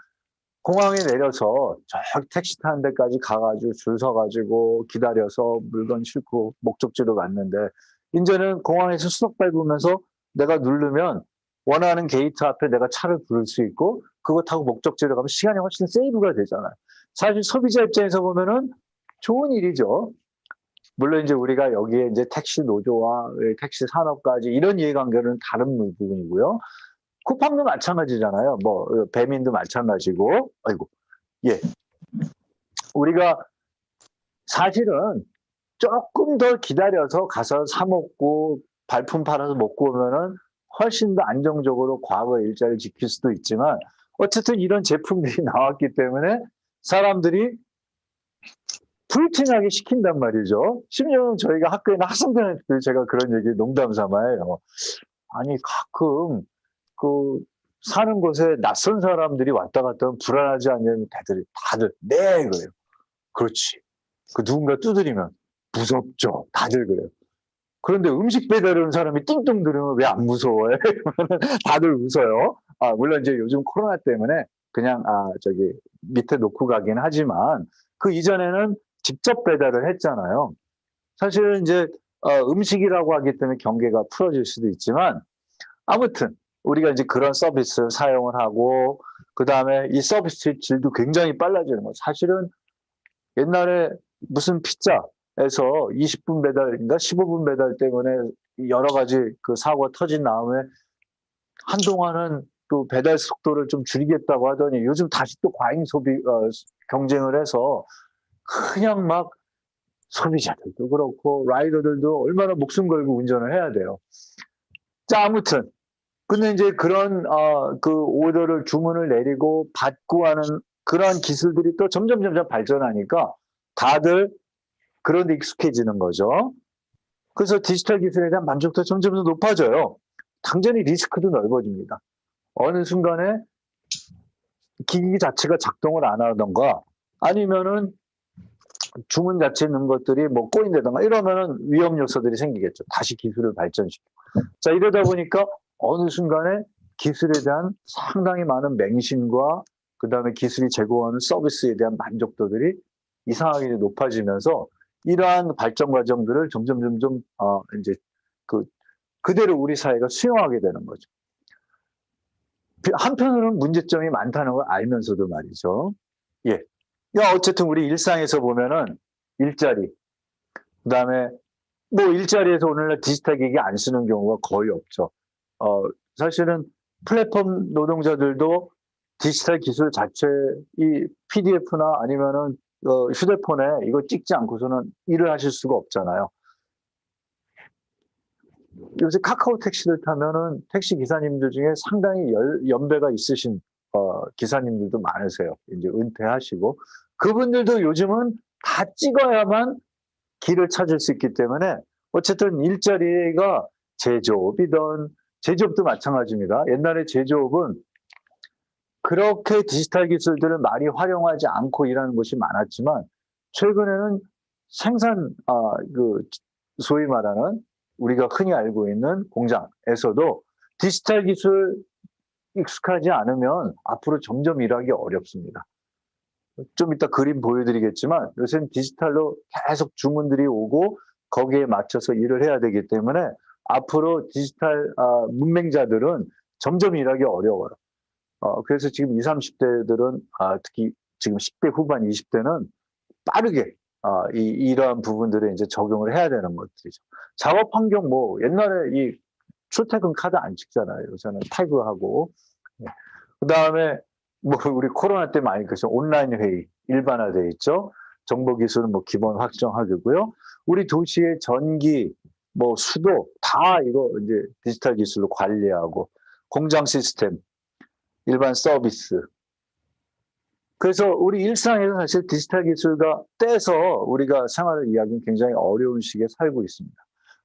공항에 내려서 저 택시 타는 데까지 가가지고 줄 서가지고 기다려서 물건 싣고 목적지로 갔는데 이제는 공항에서 수석 밟으면서 내가 누르면 원하는 게이트 앞에 내가 차를 부를 수 있고 그거 타고 목적지로 가면 시간이 훨씬 세이브가 되잖아요. 사실 소비자 입장에서 보면은 좋은 일이죠. 물론 이제 우리가 여기에 이제 택시 노조와 택시 산업까지 이런 이해관계는 다른 부분이고요. 쿠팡도 마찬가지잖아요. 뭐 배민도 마찬가지고. 아이고, 예. 우리가 사실은 조금 더 기다려서 가서 사 먹고 발품 팔아서 먹고 오면은 훨씬 더 안정적으로 과거 일자리를 지킬 수도 있지만 어쨌든 이런 제품들이 나왔기 때문에 사람들이 불티나게 시킨단 말이죠. 심지어 저희가 학교에는 학생들한테 제가 그런 얘기 농담 삼아요. 아니 가끔 그 사는 곳에 낯선 사람들이 왔다 갔다 하면 불안하지 않냐면 다들 네 그래요. 그렇지. 그 누군가 두드리면 무섭죠. 다들 그래요. 그런데 음식 배달 온 사람이 띵동 들으면 왜 안 무서워해? 다들 웃어요. 물론 이제 요즘 코로나 때문에 그냥 저기 밑에 놓고 가긴 하지만 그 이전에는 직접 배달을 했잖아요. 사실은 이제 음식이라고 하기 때문에 경계가 풀어질 수도 있지만 아무튼 우리가 이제 그런 서비스를 사용을 하고 그다음에 이 서비스의 질도 굉장히 빨라지는 거예요. 사실은 옛날에 무슨 피자에서 20분 배달인가 15분 배달 때문에 여러 가지 그 사고가 터진 다음에 한동안은 또 배달 속도를 좀 줄이겠다고 하더니 요즘 다시 또 과잉 소비 경쟁을 해서 그냥 막 소비자들도 그렇고 라이더들도 얼마나 목숨 걸고 운전을 해야 돼요. 자, 아무튼 근데 이제 그런 그 오더를 주문을 내리고 받고 하는 그러한 기술들이 또 점점 발전하니까 다들 그런 데 익숙해지는 거죠. 그래서 디지털 기술에 대한 만족도가 점점 더 높아져요. 당연히 리스크도 넓어집니다. 어느 순간에 기기 자체가 작동을 안 하던가 아니면은 주문 자체에 넣은 것들이 뭐 꼬인다던가 이러면은 위험 요소들이 생기겠죠. 다시 기술을 발전시키고. 자, 이러다 보니까 어느 순간에 기술에 대한 상당히 많은 맹신과 그다음에 기술이 제공하는 서비스에 대한 만족도들이 이상하게 높아지면서 이러한 발전 과정들을 점점 이제 그대로 우리 사회가 수용하게 되는 거죠. 한편으로는 문제점이 많다는 걸 알면서도 말이죠. 예. 야, 어쨌든 우리 일상에서 보면은 일자리, 그다음에 뭐 일자리에서 오늘날 디지털 기기 안 쓰는 경우가 거의 없죠. 사실은 플랫폼 노동자들도 디지털 기술 자체 이 PDF나 아니면은 휴대폰에 이거 찍지 않고서는 일을 하실 수가 없잖아요. 요새 카카오 택시를 타면은 택시 기사님들 중에 상당히 연배가 있으신 기사님들도 많으세요. 이제 은퇴하시고 그분들도 요즘은 다 찍어야만 길을 찾을 수 있기 때문에 어쨌든 일자리가 제조업도 마찬가지입니다. 옛날에 제조업은 그렇게 디지털 기술들을 많이 활용하지 않고 일하는 곳이 많았지만 최근에는 생산 소위 말하는 우리가 흔히 알고 있는 공장에서도 디지털 기술 익숙하지 않으면 앞으로 점점 일하기 어렵습니다. 좀 이따 그림 보여드리겠지만 요새는 디지털로 계속 주문들이 오고 거기에 맞춰서 일을 해야 되기 때문에 앞으로 디지털 문맹자들은 점점 일하기 어려워요. 그래서 지금 20, 30대들은 특히 지금 10대 후반 20대는 빠르게 이러한 부분들에 이제 적용을 해야 되는 것들이죠. 작업 환경 뭐 옛날에 이 출퇴근 카드 안 찍잖아요. 요새는 태그하고. 그다음에 뭐 우리 코로나 때 많이 그래서 온라인 회의 일반화돼 있죠. 정보 기술은 뭐 기본 확정하고요. 우리 도시의 전기, 뭐 수도 다 이거 이제 디지털 기술로 관리하고 공장 시스템, 일반 서비스. 그래서 우리 일상에서 사실 디지털 기술과 떼서 우리가 생활을 이해하기는 굉장히 어려운 시기에 살고 있습니다.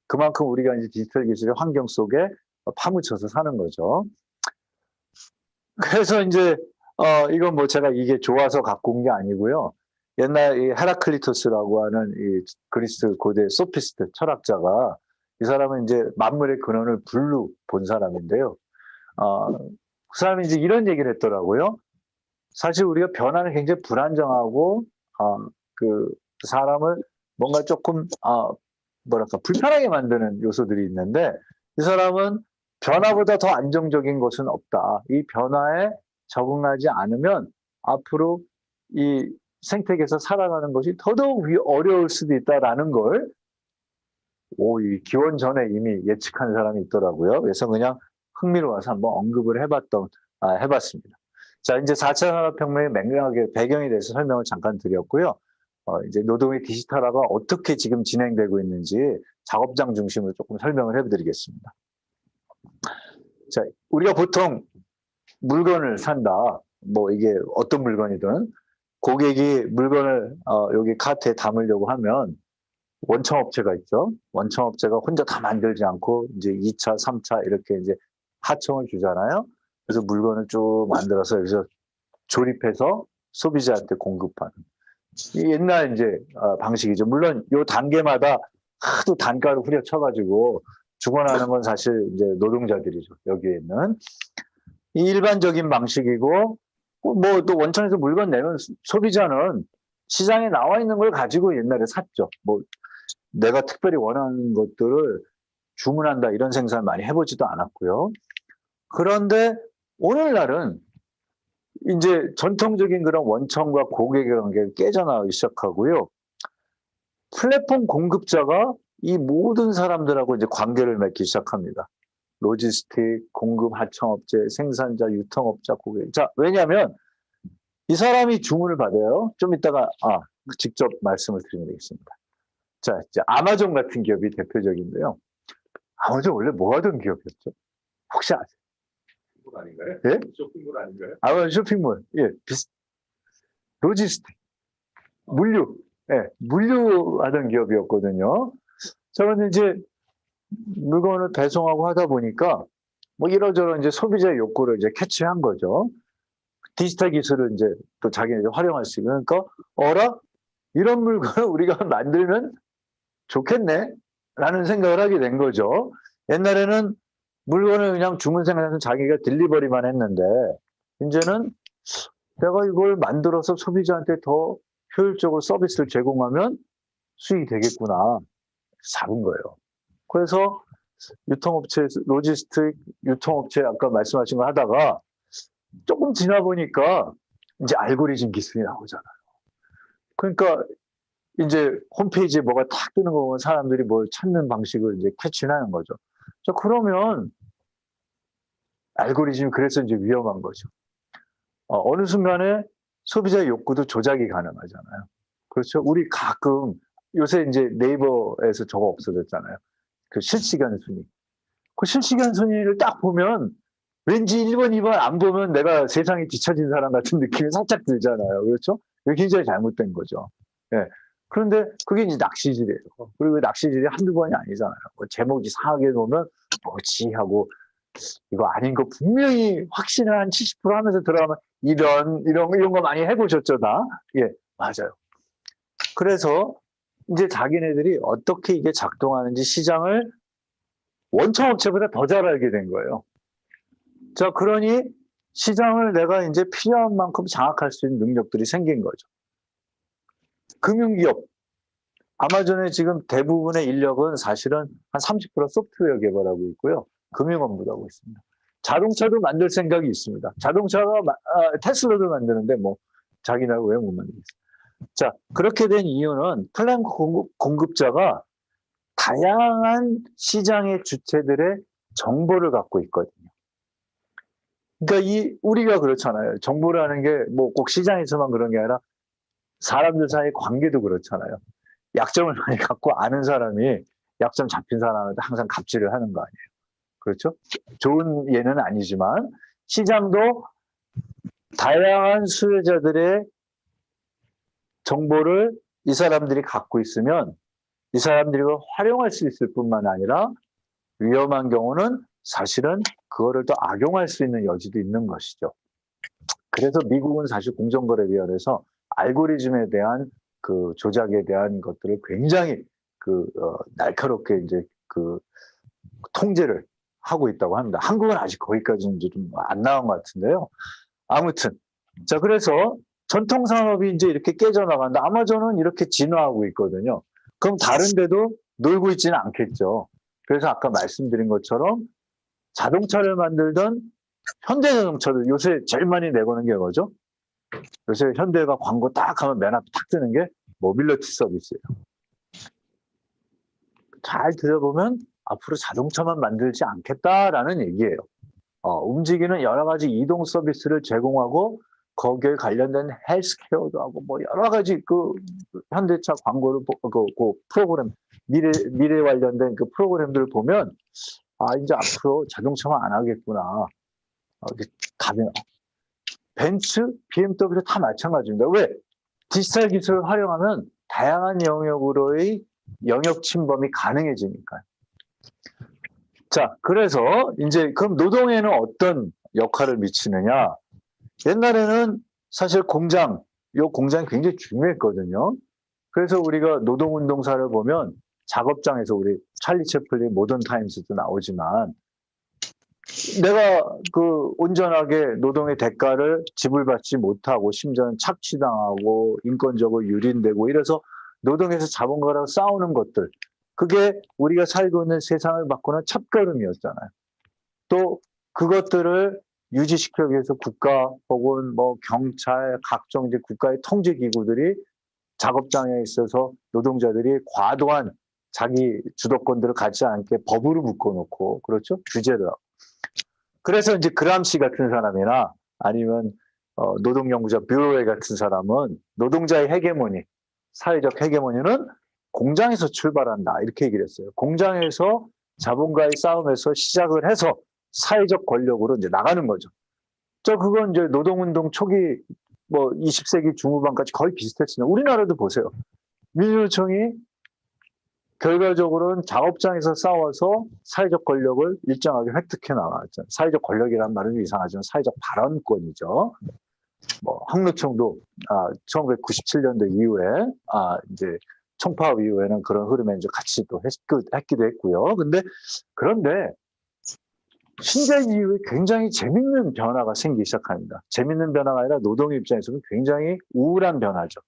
그만큼 우리가 이제 디지털 기술의 환경 속에 파묻혀서 사는 거죠. 그래서 이제 이건 뭐 제가 이게 좋아서 갖고 온 게 아니고요. 옛날 이 헤라클리토스라고 하는 이 그리스 고대 소피스트 철학자가 이 사람은 이제 만물의 근원을 불로 본 사람인데요. 그 사람이 이제 이런 얘기를 했더라고요. 사실 우리가 변화는 굉장히 불안정하고 그 사람을 뭔가 조금 뭐랄까 불편하게 만드는 요소들이 있는데 이 사람은 변화보다 더 안정적인 것은 없다. 이 변화에 적응하지 않으면 앞으로 이 생태계에서 살아가는 것이 더더욱 어려울 수도 있다라는 걸 이 기원 전에 이미 예측한 사람이 있더라고요. 그래서 그냥 흥미로워서 한번 언급을 해봤습니다. 자, 이제 4차 산업혁명의 맥락의 배경에 대해서 설명을 잠깐 드렸고요. 이제 노동의 디지털화가 어떻게 지금 진행되고 있는지 작업장 중심으로 조금 설명을 해드리겠습니다. 자, 우리가 보통 물건을 산다. 뭐 이게 어떤 물건이든 고객이 물건을 여기 카트에 담으려고 하면 원청업체가 있죠. 원청업체가 혼자 다 만들지 않고 이제 2차, 3차 이렇게 이제 하청을 주잖아요. 그래서 물건을 쭉 만들어서 여기서 조립해서 소비자한테 공급하는 이 옛날 이제 방식이죠. 물론 요 단계마다 하도 단가를 후려쳐가지고 죽어나는 건 사실 이제 노동자들이죠. 여기에 있는 이 일반적인 방식이고 뭐 또 원청에서 물건 내면 소비자는 시장에 나와 있는 걸 가지고 옛날에 샀죠. 뭐 내가 특별히 원하는 것들을 주문한다 이런 생산을 많이 해보지도 않았고요. 그런데 오늘날은 이제 전통적인 그런 원청과 고객의 관계가 깨져나가기 시작하고요. 플랫폼 공급자가 이 모든 사람들하고 이제 관계를 맺기 시작합니다. 로지스틱, 공급 하청업체, 생산자, 유통업자, 고객. 자, 왜냐하면 이 사람이 주문을 받아요. 좀 이따가 직접 말씀을 드리면 되겠습니다. 자, 이제 아마존 같은 기업이 대표적인데요. 아마존 원래 뭐 하던 기업이었죠? 혹시 아세요? 쇼핑몰 아닌가요? 예? 쇼핑몰 아닌가요? 아마존 쇼핑몰. 예, 로지스틱, 물류. 예, 물류 하던 기업이었거든요. 자, 근데 이제 물건을 배송하고 하다 보니까 뭐 이러저러 이제 소비자의 욕구를 이제 캐치한 거죠. 디지털 기술을 이제 또 자기네들 활용할 수 있는. 그러니까, 이런 물건을 우리가 만들면 좋겠네? 라는 생각을 하게 된 거죠. 옛날에는 물건을 그냥 주문 생산해서 자기가 딜리버리만 했는데, 이제는 내가 이걸 만들어서 소비자한테 더 효율적으로 서비스를 제공하면 수익이 되겠구나. 잡은 거예요. 그래서 유통업체, 로지스틱, 유통업체 아까 말씀하신 거 하다가 조금 지나 보니까 이제 알고리즘 기술이 나오잖아요. 그러니까 이제 홈페이지에 뭐가 탁 뜨는 거 보면 사람들이 뭘 찾는 방식을 이제 캐치하는 거죠. 자, 그러면 알고리즘이 그래서 이제 위험한 거죠. 어느 순간에 소비자의 욕구도 조작이 가능하잖아요. 그렇죠? 우리 가끔 요새 이제 네이버에서 저거 없어졌잖아요. 그 실시간 순위. 그 실시간 순위를 딱 보면 왠지 1번, 2번 안 보면 내가 세상에 뒤처진 사람 같은 느낌이 살짝 들잖아요. 그렇죠? 이게 굉장히 잘못된 거죠. 예. 그런데 그게 이제 낚시질이에요. 그리고 낚시질이 한두 번이 아니잖아요. 뭐 제목이 이상하게 놓으면 뭐지 하고 이거 아닌 거 분명히 확신을 한 70% 하면서 들어가면 이런 거 많이 해보셨죠, 다? 예, 맞아요. 그래서 이제 자기네들이 어떻게 이게 작동하는지 시장을 원청업체보다 더 잘 알게 된 거예요. 자, 그러니 시장을 내가 이제 필요한 만큼 장악할 수 있는 능력들이 생긴 거죠. 금융기업, 아마존의 지금 대부분의 인력은 사실은 한 30% 소프트웨어 개발하고 있고요. 금융업무도 하고 있습니다. 자동차도 만들 생각이 있습니다. 자동차가 테슬라도 만드는데 뭐 자기나라 왜 못 만들겠어요. 자, 그렇게 된 이유는 플랜 공급자가 다양한 시장의 주체들의 정보를 갖고 있거든요. 그러니까 우리가 그렇잖아요. 정보라는 게 뭐 꼭 시장에서만 그런 게 아니라 사람들 사이의 관계도 그렇잖아요. 약점을 많이 갖고 아는 사람이 약점 잡힌 사람한테 항상 갑질을 하는 거 아니에요. 그렇죠? 좋은 예는 아니지만 시장도 다양한 수요자들의 정보를 이 사람들이 갖고 있으면 이 사람들이 그걸 활용할 수 있을 뿐만 아니라 위험한 경우는 사실은 그거를 또 악용할 수 있는 여지도 있는 것이죠. 그래서 미국은 사실 공정거래위원회에서 알고리즘에 대한 그 조작에 대한 것들을 굉장히 날카롭게 이제 통제를 하고 있다고 합니다. 한국은 아직 거기까지는 좀 안 나온 것 같은데요. 아무튼 자, 그래서 전통 산업이 이제 이렇게 깨져나간다. 아마존은 이렇게 진화하고 있거든요. 그럼 다른 데도 놀고 있지는 않겠죠. 그래서 아까 말씀드린 것처럼 자동차를 만들던 현대자동차들 요새 제일 많이 내거는 게 뭐죠? 요새 현대가 광고 딱 하면 맨 앞에 탁 뜨는 게 모빌리티 서비스예요. 잘 들어보면 앞으로 자동차만 만들지 않겠다라는 얘기예요. 움직이는 여러 가지 이동 서비스를 제공하고 거기에 관련된 헬스케어도 하고 뭐 여러 가지 그 현대차 광고를 그 프로그램 미래 관련된 그 프로그램들을 보면 이제 앞으로 자동차만 안 하겠구나. 가면 벤츠, BMW 다 마찬가지입니다. 왜? 디지털 기술을 활용하면 다양한 영역으로의 영역 침범이 가능해지니까요. 자, 그래서 이제 그럼 노동에는 어떤 역할을 미치느냐? 옛날에는 사실 요 공장이 굉장히 중요했거든요. 그래서 우리가 노동운동사를 보면 작업장에서 우리 찰리 채플린 모던 타임스도 나오지만 내가 온전하게 노동의 대가를 지불받지 못하고 심지어는 착취당하고 인권적으로 유린되고 이래서 노동에서 자본가랑 싸우는 것들, 그게 우리가 살고 있는 세상을 바꾸는 첫걸음이었잖아요. 또 그것들을 유지시키기 위해서 국가 혹은 뭐 경찰, 각종 이제 국가의 통제 기구들이 작업장에 있어서 노동자들이 과도한 자기 주도권들을 갖지 않게 법으로 묶어놓고, 그렇죠? 규제를 하고. 그래서 이제 그람시 같은 사람이나 아니면 노동연구자 뷰로웨 같은 사람은 노동자의 헤게모니, 사회적 헤게모니는 공장에서 출발한다 이렇게 얘기를 했어요. 공장에서 자본가의 싸움에서 시작을 해서 사회적 권력으로 이제 나가는 거죠. 그건 이제 노동운동 초기 뭐 20세기 중후반까지 거의 비슷했습니다. 우리나라도 보세요. 민주노총이 결과적으로는 작업장에서 싸워서 사회적 권력을 일정하게 획득해 나갔죠. 사회적 권력이란 말은 이상하지만 사회적 발언권이죠. 뭐 항노총도 1997년도 이후에 이제 총파업 이후에는 그런 흐름에 이제 같이 또 했기도 했고요. 그런데 신자유 이후에 굉장히 재밌는 변화가 생기기 시작합니다. 재밌는 변화가 아니라 노동의 입장에서는 굉장히 우울한 변화죠.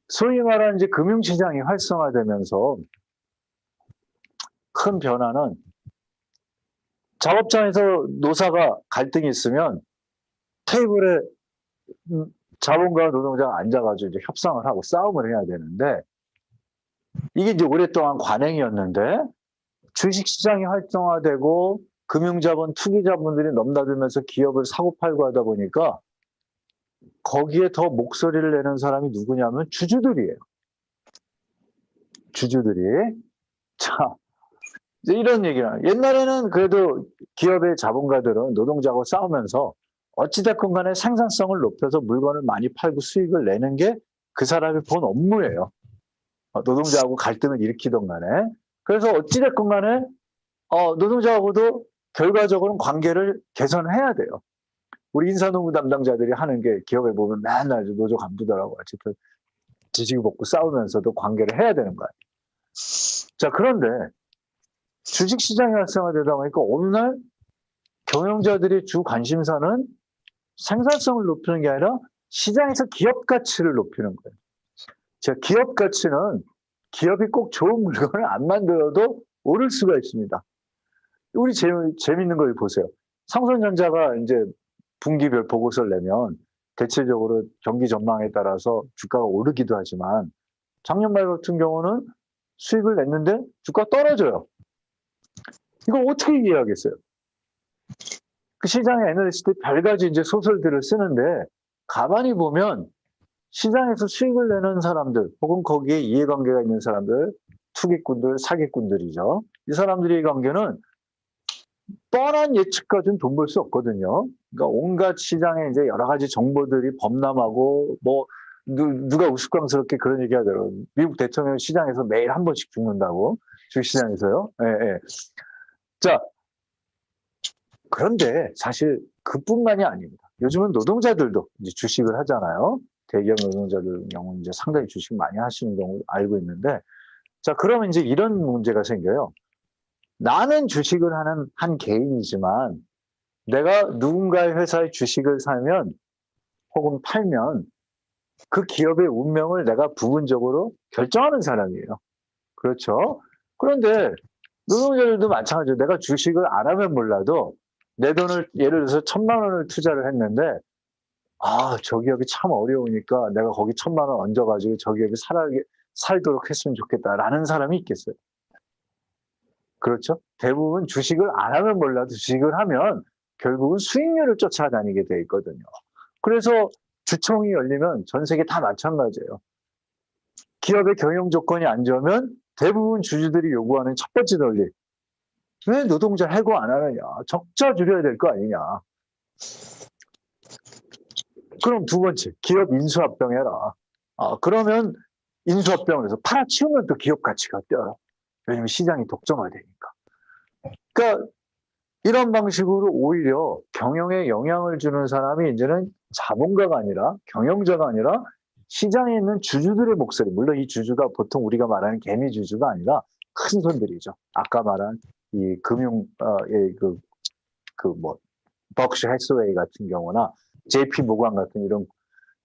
소위 말하는 이제 금융시장이 활성화되면서 큰 변화는 작업장에서 노사가 갈등이 있으면 테이블에 자본가와 노동자가 앉아가지고 이제 협상을 하고 싸움을 해야 되는데 이게 이제 오랫동안 관행이었는데 주식시장이 활성화되고 금융자본, 투기자본들이 넘나들면서 기업을 사고팔고 하다 보니까 거기에 더 목소리를 내는 사람이 누구냐면 주주들이에요. 주주들이. 자, 이제 이런 얘기를. 옛날에는 그래도 기업의 자본가들은 노동자하고 싸우면서 어찌됐건 간에 생산성을 높여서 물건을 많이 팔고 수익을 내는 게 그 사람이 본 업무예요. 노동자하고 갈등을 일으키던 간에. 그래서 어찌됐건 간에 노동자하고도 결과적으로는 관계를 개선해야 돼요. 우리 인사노무 담당자들이 하는 게 기업에 보면 맨날 노조 간부들하고 같이 지지고 볶고 싸우면서도 관계를 해야 되는 거예요. 자, 그런데 주식시장이 활성화되다 보니까 어느 날 경영자들의 주 관심사는 생산성을 높이는 게 아니라 시장에서 기업 가치를 높이는 거예요. 자, 기업 가치는 기업이 꼭 좋은 물건을 안 만들어도 오를 수가 있습니다. 우리 재밌는 걸 보세요. 삼성전자가 이제 분기별 보고서를 내면 대체적으로 경기 전망에 따라서 주가가 오르기도 하지만 작년 말 같은 경우는 수익을 냈는데 주가가 떨어져요. 이걸 어떻게 이해하겠어요? 그 시장의 애널리스트들이 별가지 이제 소설들을 쓰는데 가만히 보면 시장에서 수익을 내는 사람들 혹은 거기에 이해관계가 있는 사람들, 투기꾼들, 사기꾼들이죠. 이 사람들의 관계는 뻔한 예측 가지고는 돈 벌 수 없거든요. 그러니까 온갖 시장에 이제 여러 가지 정보들이 범람하고 뭐 누가 우스꽝스럽게 그런 얘기 하더라고요. 미국 대통령 시장에서 매일 한 번씩 죽는다고 주식시장에서요. 예, 예. 자, 그런데 사실 그뿐만이 아닙니다. 요즘은 노동자들도 이제 주식을 하잖아요. 대기업 노동자들 경우 이제 상당히 주식 많이 하시는 경우 알고 있는데, 자, 그러면 이제 이런 문제가 생겨요. 나는 주식을 하는 한 개인이지만 내가 누군가의 회사의 주식을 사면 혹은 팔면 그 기업의 운명을 내가 부분적으로 결정하는 사람이에요. 그렇죠? 그런데 노동자들도 마찬가지로 내가 주식을 안 하면 몰라도 내 돈을 예를 들어서 1,000만 원을 투자를 했는데 저 기업이 참 어려우니까 내가 거기 1,000만 원 얹어가지고 저 기업이 살도록 했으면 좋겠다라는 사람이 있겠어요. 그렇죠? 대부분 주식을 안 하면 몰라도 주식을 하면 결국은 수익률을 쫓아다니게 돼 있거든요. 그래서 주총이 열리면 전 세계 다 마찬가지예요. 기업의 경영 조건이 안 좋으면 대부분 주주들이 요구하는 첫 번째 논리. 왜 노동자 해고 안 하느냐? 적자 줄여야 될 거 아니냐? 그럼 두 번째, 기업 인수합병해라. 그러면 인수합병을 해서 팔아치우면 또 기업 가치가 뛰어요. 왜냐면 시장이 독점화되니까. 그러니까 이런 방식으로 오히려 경영에 영향을 주는 사람이 이제는 자본가가 아니라 경영자가 아니라 시장에 있는 주주들의 목소리. 물론 이 주주가 보통 우리가 말하는 개미 주주가 아니라 큰 손들이죠. 아까 말한 이 금융 버크셔 해스웨이 같은 경우나 JP 모건 같은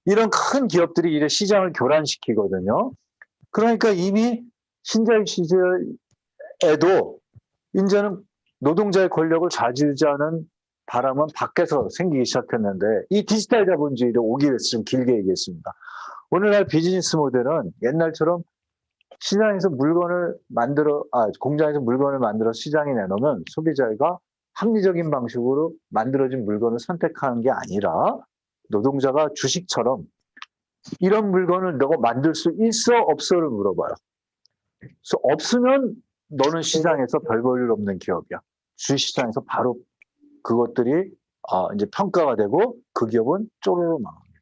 이런 큰 기업들이 이래 시장을 교란시키거든요. 그러니까 이미 신자유 시절에도 이제는 노동자의 권력을 좌지우지하는 바람은 밖에서 생기기 시작했는데 이 디지털 자본주의로 오기 위해서 좀 길게 얘기했습니다. 오늘날 비즈니스 모델은 옛날처럼 시장에서 공장에서 물건을 만들어 시장에 내놓으면 소비자가 합리적인 방식으로 만들어진 물건을 선택하는 게 아니라 노동자가 주식처럼 이런 물건을 너가 만들 수 있어 없어를 물어봐요. 그래서 없으면 너는 시장에서 별 볼 일 없는 기업이야. 주식시장에서 바로 그것들이 이제 평가가 되고 그 기업은 쪼르르 망합니다.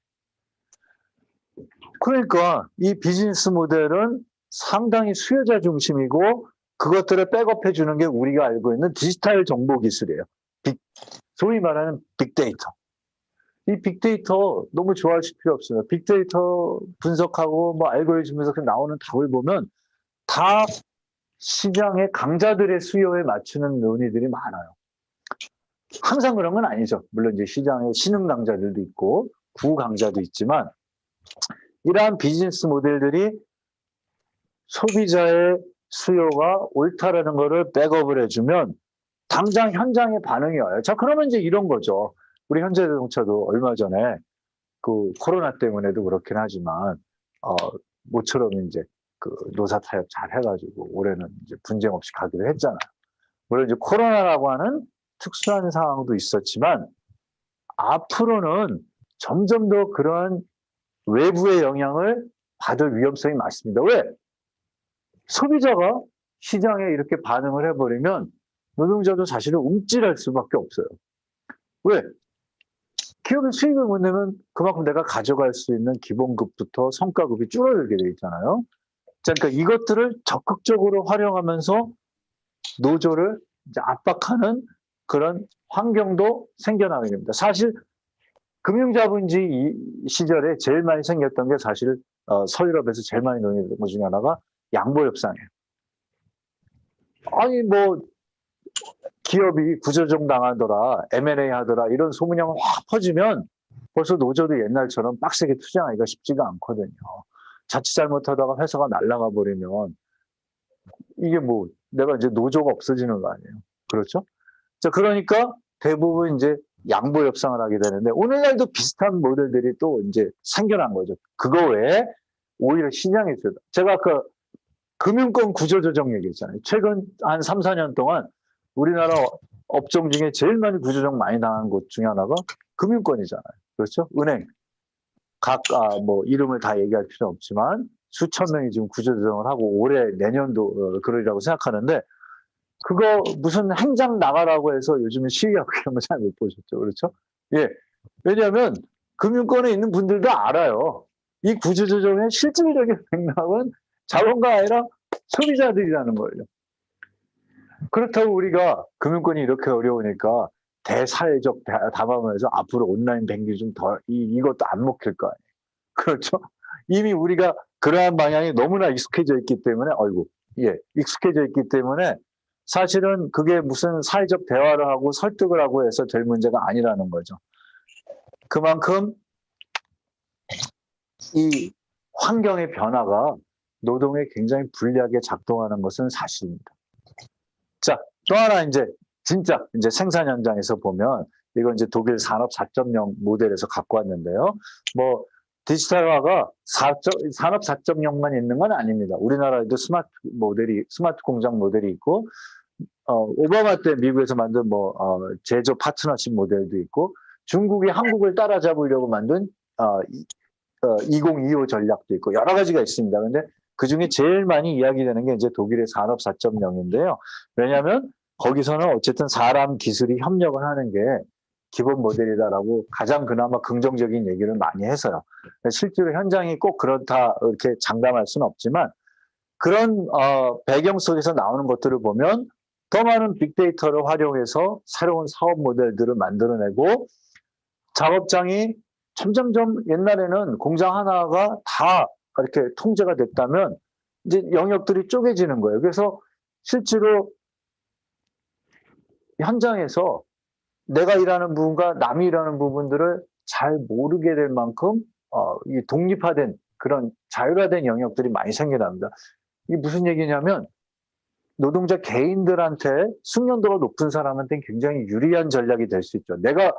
그러니까 이 비즈니스 모델은 상당히 수요자 중심이고 그것들을 백업해 주는 게 우리가 알고 있는 디지털 정보 기술이에요. 소위 말하는 빅데이터. 이 빅데이터 너무 좋아하실 필요 없어요. 빅데이터 분석하고 뭐 알고리즘 분석 나오는 답을 보면 다 시장의 강자들의 수요에 맞추는 논의들이 많아요. 항상 그런 건 아니죠. 물론 이제 시장에 신흥 강자들도 있고 구 강자도 있지만 이러한 비즈니스 모델들이 소비자의 수요가 옳다라는 거를 백업을 해주면 당장 현장에 반응이 와요. 자, 그러면 이제 이런 거죠. 우리 현대자동차도 얼마 전에 그 코로나 때문에도 그렇긴 하지만 모처럼 이제 그 노사 타협 잘 해가지고 올해는 이제 분쟁 없이 가기로 했잖아요. 물론 이제 코로나라고 하는 특수한 상황도 있었지만 앞으로는 점점 더 그러한 외부의 영향을 받을 위험성이 많습니다. 왜? 소비자가 시장에 이렇게 반응을 해버리면 노동자도 사실은 움찔할 수밖에 없어요. 왜? 기업이 수익을 못 내면 그만큼 내가 가져갈 수 있는 기본급부터 성과급이 줄어들게 돼 있잖아요. 그러니까 이것들을 적극적으로 활용하면서 노조를 이제 압박하는 그런 환경도 생겨나게 됩니다. 사실 금융자본주의 시절에 제일 많이 생겼던 게 사실 서유럽에서 제일 많이 논의된 것 중에 하나가 양보협상이에요. 아니 뭐 기업이 구조조정 당하더라, M&A 하더라 이런 소문이 확 퍼지면 벌써 노조도 옛날처럼 빡세게 투쟁하기가 쉽지가 않거든요. 자칫 잘못하다가 회사가 날아가 버리면 이게 뭐 내가 이제 노조가 없어지는 거 아니에요. 그렇죠? 자, 그러니까 대부분 이제 양보 협상을 하게 되는데 오늘날도 비슷한 모델들이 또 이제 생겨난 거죠. 그거 외에 오히려 시장에서 제가 아까 금융권 구조조정 얘기했잖아요. 최근 한 3, 4년 동안 우리나라 업종 중에 제일 많이 구조조정 많이 당한 곳 중에 하나가 금융권이잖아요. 그렇죠? 은행. 뭐 이름을 다 얘기할 필요는 없지만 수천 명이 지금 구조조정을 하고 올해 내년도 그러리라고 생각하는데 그거 무슨 행장 나가라고 해서 요즘에 시위하고 이런 거 잘 못 보셨죠. 그렇죠? 예. 왜냐하면 금융권에 있는 분들도 알아요. 이 구조조정의 실질적인 맥락은 자본가 아니라 소비자들이라는 거예요. 그렇다고 우리가 금융권이 이렇게 어려우니까 대사회적 담화문에서 앞으로 온라인 뱅킹 좀 더 이것도 안 먹힐 거 아니에요. 그렇죠? 이미 우리가 그러한 방향이 너무나 익숙해져 있기 때문에 익숙해져 있기 때문에 사실은 그게 무슨 사회적 대화를 하고 설득을 하고 해서 될 문제가 아니라는 거죠. 그만큼 이 환경의 변화가 노동에 굉장히 불리하게 작동하는 것은 사실입니다. 자, 또 하나 이제 진짜 이제 생산 현장에서 보면 이건 이제 독일 산업 4.0 모델에서 갖고 왔는데요. 뭐 디지털화가 산업 4.0만 있는 건 아닙니다. 우리나라에도 스마트 공장 모델이 있고 오바마 때 미국에서 만든 제조 파트너십 모델도 있고 중국이 한국을 따라잡으려고 만든 2025 전략도 있고 여러 가지가 있습니다. 근데 그 중에 제일 많이 이야기되는 게 이제 독일의 산업 4.0인데요. 왜냐하면 거기서는 어쨌든 사람 기술이 협력을 하는 게 기본 모델이다라고 가장 그나마 긍정적인 얘기를 많이 해서요. 실제로 현장이 꼭 그렇다 이렇게 장담할 수는 없지만 그런 배경 속에서 나오는 것들을 보면 더 많은 빅데이터를 활용해서 새로운 사업 모델들을 만들어내고 작업장이 점점점 옛날에는 공장 하나가 다 이렇게 통제가 됐다면 이제 영역들이 쪼개지는 거예요. 그래서 실제로 현장에서 내가 일하는 부분과 남이 일하는 부분들을 잘 모르게 될 만큼 이 독립화된 그런 자율화된 영역들이 많이 생겨납니다. 이게 무슨 얘기냐면 노동자 개인들한테 숙련도가 높은 사람한테는 굉장히 유리한 전략이 될 수 있죠. 내가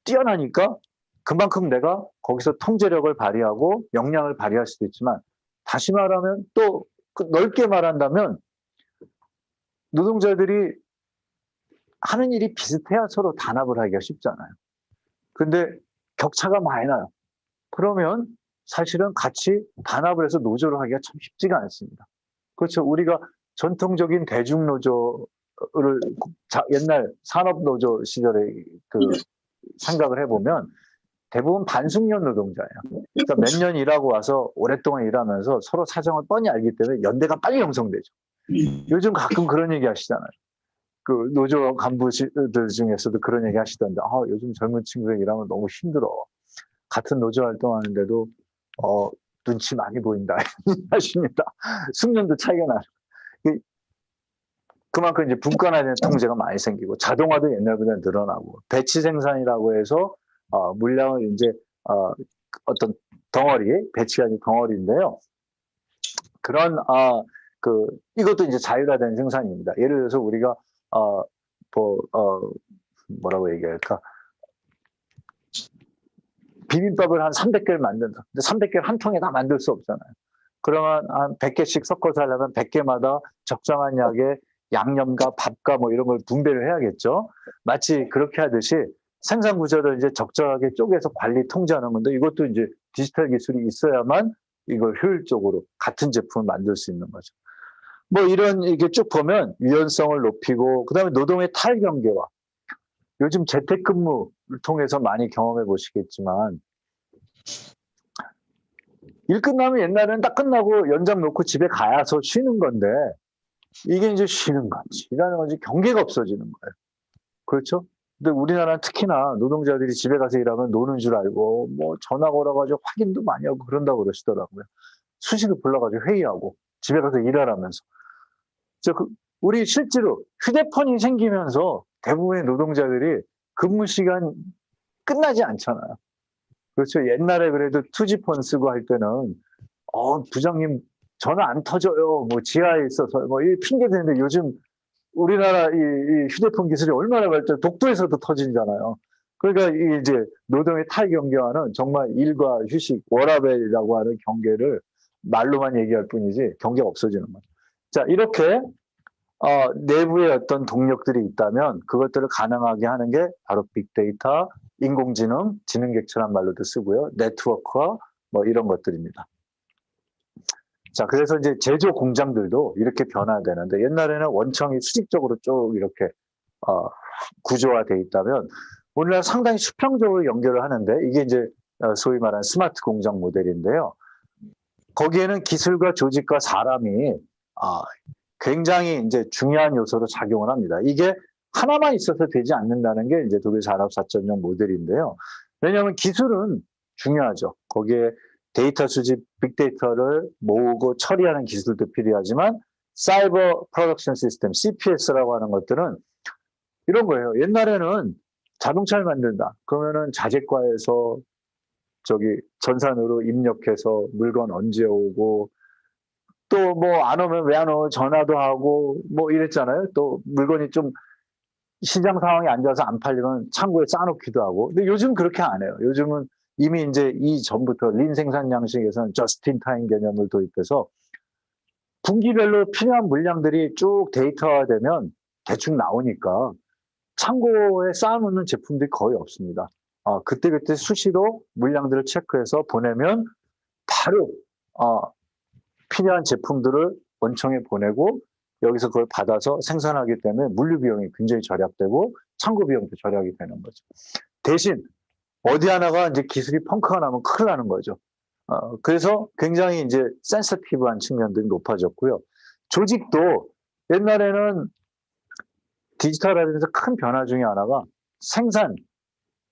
뛰어나니까 그만큼 내가 거기서 통제력을 발휘하고 역량을 발휘할 수도 있지만 다시 말하면 또 넓게 말한다면 노동자들이 하는 일이 비슷해야 서로 단합을 하기가 쉽잖아요. 근데 격차가 많이 나요. 그러면 사실은 같이 단합을 해서 노조를 하기가 참 쉽지가 않습니다. 그렇죠. 우리가 전통적인 대중노조를 옛날 산업노조 시절에 그 생각을 해보면 대부분 반숙련 노동자예요. 그러니까 몇 년 일하고 와서 오랫동안 일하면서 서로 사정을 뻔히 알기 때문에 연대가 빨리 형성되죠. 요즘 가끔 그런 얘기 하시잖아요. 그 노조 간부들 중에서도 그런 얘기 하시던데, 요즘 젊은 친구들 일하면 너무 힘들어. 같은 노조 활동하는데도 눈치 많이 보인다 하십니다. 숙련도 차이가 나요. 그만큼 이제 분간화된 통제가 많이 생기고 자동화도 옛날보다 늘어나고 배치 생산이라고 해서 물량을 이제 어떤 덩어리, 배치가 아닌 덩어리인데요. 그런 이것도 이제 자율화된 생산입니다. 예를 들어서 우리가 뭐라고 얘기할까? 비빔밥을 한 300개를 만든다. 근데 300개를 한 통에 다 만들 수 없잖아요. 그러면 한 100개씩 섞어서 하려면 100개마다 적정한 양의 양념과 밥과 뭐 이런 걸 분배를 해야겠죠. 마치 그렇게 하듯이 생산 구조를 이제 적절하게 쪼개서 관리 통제하는 건데 이것도 이제 디지털 기술이 있어야만 이걸 효율적으로 같은 제품을 만들 수 있는 거죠. 뭐 이게 쭉 보면 유연성을 높이고 그다음에 노동의 탈경계화. 요즘 재택근무를 통해서 많이 경험해 보시겠지만 일 끝나면 옛날에는 딱 끝나고 연장 놓고 집에 가야서 쉬는 건데 이게 이제 쉬는 건지 일하는 건지 경계가 없어지는 거예요. 그렇죠? 근데 우리나라는 특히나 노동자들이 집에 가서 일하면 노는 줄 알고 뭐 전화 걸어가지고 확인도 많이 하고 그런다고 그러시더라고요. 수시로 불러가지고 회의하고 집에 가서 일하라면서. 우리 실제로 휴대폰이 생기면서 대부분의 노동자들이 근무 시간 끝나지 않잖아요. 그렇죠. 옛날에 그래도 투지폰 쓰고 할 때는 부장님 전화 안 터져요. 뭐 지하에 있어서 뭐 이 핑계 대는데 요즘 우리나라 이 휴대폰 기술이 얼마나 발전, 독도에서도 터지잖아요. 그러니까 이제 노동의 탈경계화는 정말 일과 휴식, 워라밸이라고 하는 경계를 말로만 얘기할 뿐이지 경계가 없어지는 거예요. 자, 이렇게 내부에 어떤 동력들이 있다면 그것들을 가능하게 하는 게 바로 빅데이터, 인공지능, 지능객체란 말로도 쓰고요. 네트워크와 뭐 이런 것들입니다. 자, 그래서 이제 제조 공장들도 이렇게 변화되는데 옛날에는 원청이 수직적으로 쭉 이렇게 구조화돼 있다면 오늘날 상당히 수평적으로 연결을 하는데 이게 이제 소위 말하는 스마트 공장 모델인데요. 거기에는 기술과 조직과 사람이 굉장히 이제 중요한 요소로 작용을 합니다. 이게 하나만 있어서 되지 않는다는 게 이제 독일 산업 4.0 모델인데요. 왜냐하면 기술은 중요하죠. 거기에 데이터 수집, 빅데이터를 모으고 처리하는 기술도 필요하지만 사이버 프로덕션 시스템, CPS라고 하는 것들은 이런 거예요. 옛날에는 자동차를 만든다. 그러면은 자재과에서 전산으로 입력해서 물건 언제 오고 또 뭐 안 오면 왜 안 오면 전화도 하고 뭐 이랬잖아요. 또 물건이 좀 시장 상황이 안 좋아서 안 팔리면 창고에 쌓아놓기도 하고. 근데 요즘 그렇게 안 해요. 요즘은 이미 이제 이전부터 린 생산 양식에서는 저스틴 타임 개념을 도입해서 분기별로 필요한 물량들이 쭉 데이터화되면 대충 나오니까 창고에 쌓아놓는 제품들이 거의 없습니다. 그때그때 수시로 물량들을 체크해서 보내면 바로 필요한 제품들을 원청에 보내고 여기서 그걸 받아서 생산하기 때문에 물류 비용이 굉장히 절약되고 창고 비용도 절약이 되는 거죠. 대신 어디 하나가 이제 기술이 펑크가 나면 큰일 나는 거죠. 그래서 굉장히 이제 센서티브한 측면들이 높아졌고요. 조직도 옛날에는 디지털화되면서 큰 변화 중에 하나가 생산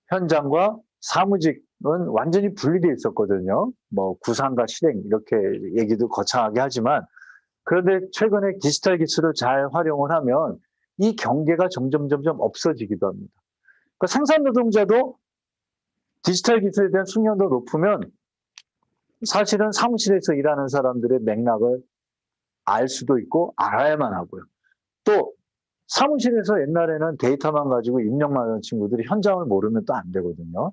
현장과 사무직은 완전히 분리되어 있었거든요. 뭐 구상과 실행 이렇게 얘기도 거창하게 하지만 그런데 최근에 디지털 기술을 잘 활용을 하면 이 경계가 점점 없어지기도 합니다. 그러니까 생산 노동자도 디지털 기술에 대한 숙련도 높으면 사실은 사무실에서 일하는 사람들의 맥락을 알 수도 있고 알아야만 하고요. 또 사무실에서 옛날에는 데이터만 가지고 입력만 하는 친구들이 현장을 모르면 또 안 되거든요.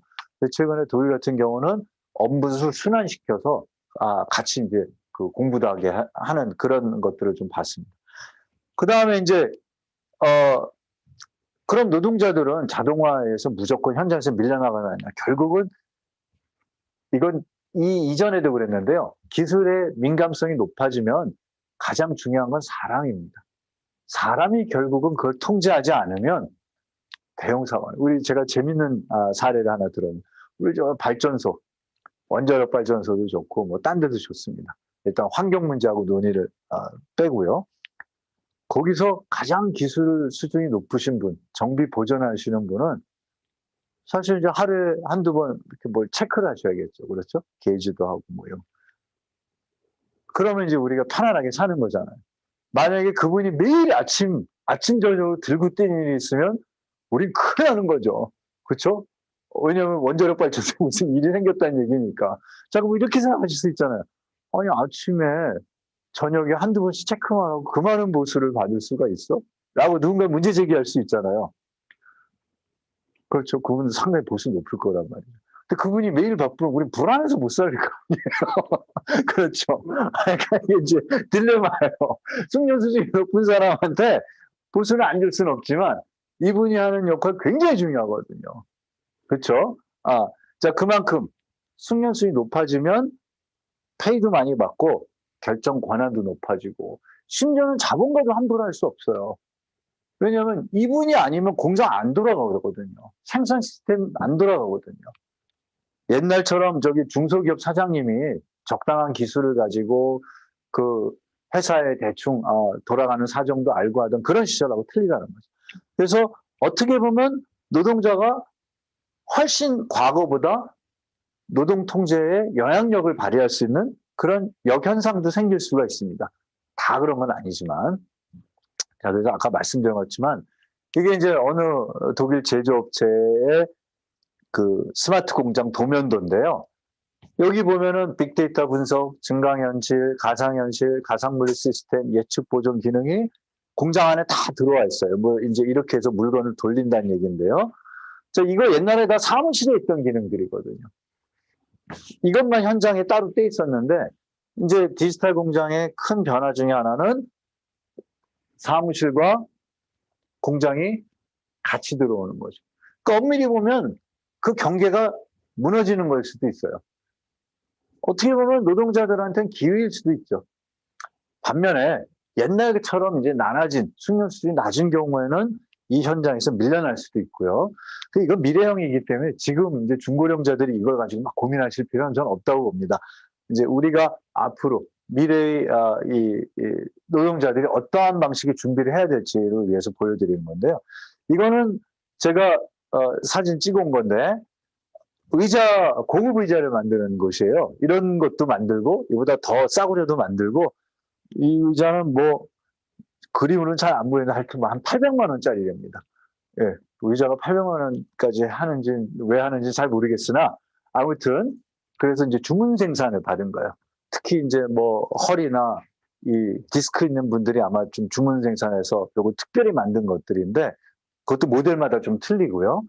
최근에 독일 같은 경우는 업무를 순환시켜서 같이 이제 그 공부도 하게 하는 그런 것들을 좀 봤습니다. 그 다음에 이제 그럼 노동자들은 자동화에서 무조건 현장에서 밀려나가는 아니야. 결국은 이건 이전에도 그랬는데요. 기술의 민감성이 높아지면 가장 중요한 건 사람입니다. 사람이 결국은 그걸 통제하지 않으면 대형 사고. 제가 재밌는 사례를 하나 들었는데, 우리 저 발전소, 원자력 발전소도 좋고 뭐 딴 데도 좋습니다. 일단 환경 문제하고 논의를 빼고요. 거기서 가장 기술 수준이 높으신 분, 정비 보존하시는 분은 사실 이제 하루에 한두 번 이렇게 뭘 체크를 하셔야겠죠. 그렇죠? 게이지도 하고 뭐요. 그러면 이제 우리가 편안하게 사는 거잖아요. 만약에 그분이 매일 아침 저녁으로 들고 뛰는 일이 있으면 우린 큰일 나는 거죠. 그렇죠? 왜냐하면 원자력 발전소에 무슨 일이 생겼다는 얘기니까. 자, 그럼 이렇게 생각하실 수 있잖아요. 아니, 아침에 저녁에 한두 번씩 체크만 하고 그 많은 보수를 받을 수가 있어? 라고 누군가 문제 제기할 수 있잖아요. 그렇죠. 그분은 상당히 보수 높을 거란 말이에요. 근데 그분이 매일 바쁘면 우리 불안해서 못 살 거 아니에요. 그렇죠. 그러니까 이게 이제 딜레마예요. 숙련 수준이 높은 사람한테 보수는 안 줄 수는 없지만 이분이 하는 역할 굉장히 중요하거든요. 그렇죠? 자, 그만큼 숙련 수준이 높아지면 페이도 많이 받고 결정 권한도 높아지고 심지어는 자본가도 함부로 할 수 없어요. 왜냐하면 이분이 아니면 공장 안 돌아가거든요. 생산 시스템 안 돌아가거든요. 옛날처럼 저기 중소기업 사장님이 적당한 기술을 가지고 그 회사에 대충 돌아가는 사정도 알고 하던 그런 시절하고 틀리다는 거죠. 그래서 어떻게 보면 노동자가 훨씬 과거보다 노동 통제에 영향력을 발휘할 수 있는 그런 역현상도 생길 수가 있습니다. 다 그런 건 아니지만. 자, 그래서 아까 말씀드렸지만 이게 이제 어느 독일 제조업체의 그 스마트 공장 도면도인데요. 여기 보면은 빅데이터 분석, 증강현실, 가상현실, 가상물리 시스템, 예측 보존 기능이 공장 안에 다 들어와 있어요. 뭐 이제 이렇게 해서 물건을 돌린다는 얘기인데요. 자, 이거 옛날에 다 사무실에 있던 기능들이거든요. 이것만 현장에 따로 떼 있었는데 이제 디지털 공장의 큰 변화 중에 하나는 사무실과 공장이 같이 들어오는 거죠. 그러니까 엄밀히 보면 그 경계가 무너지는 걸 수도 있어요. 어떻게 보면 노동자들한테는 기회일 수도 있죠. 반면에 옛날처럼 이제 나눠진 숙련 수준이 낮은 경우에는 이 현장에서 밀려날 수도 있고요. 이건 미래형이기 때문에 지금 이제 중고령자들이 이걸 가지고 막 고민하실 필요는 저는 없다고 봅니다. 이제 우리가 앞으로 미래의 이 노동자들이 어떠한 방식의 준비를 해야 될지를 위해서 보여드리는 건데요. 이거는 제가 사진 찍어온 건데 의자, 고급 의자를 만드는 곳이에요. 이런 것도 만들고 이보다 더 싸구려도 만들고 이 의자는 뭐 그림으로는 잘 안 보이는데 하여튼 한 800만 원짜리랍니다. 예, 의자가 800만 원까지 하는지 왜 하는지 잘 모르겠으나 아무튼 그래서 이제 주문 생산을 받은 거예요. 특히 이제 뭐 허리나 이 디스크 있는 분들이 아마 좀 주문 생산해서 요거 특별히 만든 것들인데 그것도 모델마다 좀 틀리고요.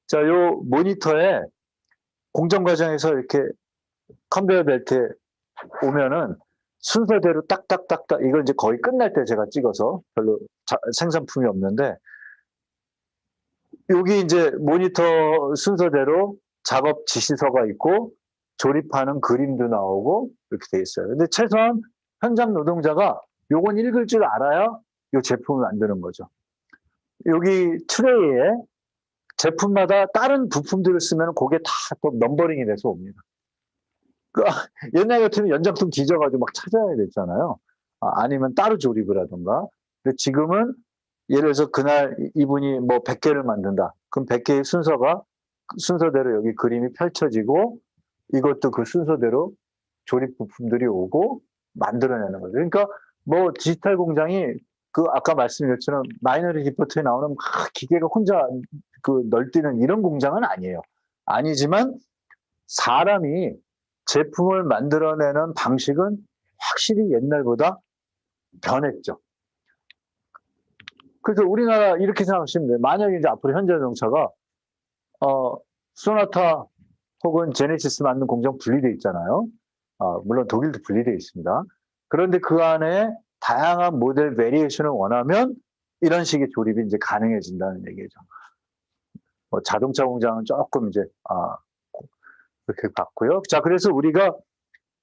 자, 요 모니터에 공정 과정에서 이렇게 컨베이어 벨트에 오면은 순서대로 딱딱딱딱 이걸 이제 거의 끝날 때 제가 찍어서 별로 생산품이 없는데 여기 이제 모니터 순서대로 작업 지시서가 있고 조립하는 그림도 나오고 이렇게 돼 있어요. 근데 최소한 현장 노동자가 요건 읽을 줄 알아야 이 제품을 만드는 거죠. 여기 트레이에 제품마다 다른 부품들을 쓰면 그게 다 또 넘버링이 돼서 옵니다. 옛날 같으면 연장통 뒤져가지고 막 찾아야 됐잖아요. 아니면 따로 조립을 하던가. 근데 지금은 예를 들어서 그날 이분이 뭐 100개를 만든다. 그럼 100개의 순서대로 여기 그림이 펼쳐지고 이것도 그 순서대로 조립 부품들이 오고 만들어내는 거죠. 그러니까 뭐 디지털 공장이 그 아까 말씀드린 것처럼 마이너리 리포트에 나오는 막 기계가 혼자 그 널뛰는 이런 공장은 아니에요. 아니지만 사람이 제품을 만들어내는 방식은 확실히 옛날보다 변했죠. 그래서 우리나라 이렇게 생각하시면 돼요. 만약에 이제 앞으로 현대자동차가 소나타 혹은 제네시스 만든 공장 분리돼 있잖아요. 물론 독일도 분리되어 있습니다. 그런데 그 안에 다양한 모델 베리에이션을 원하면 이런 식의 조립이 이제 가능해진다는 얘기죠. 자동차 공장은 조금 이제 그렇게 봤고요. 자, 그래서 우리가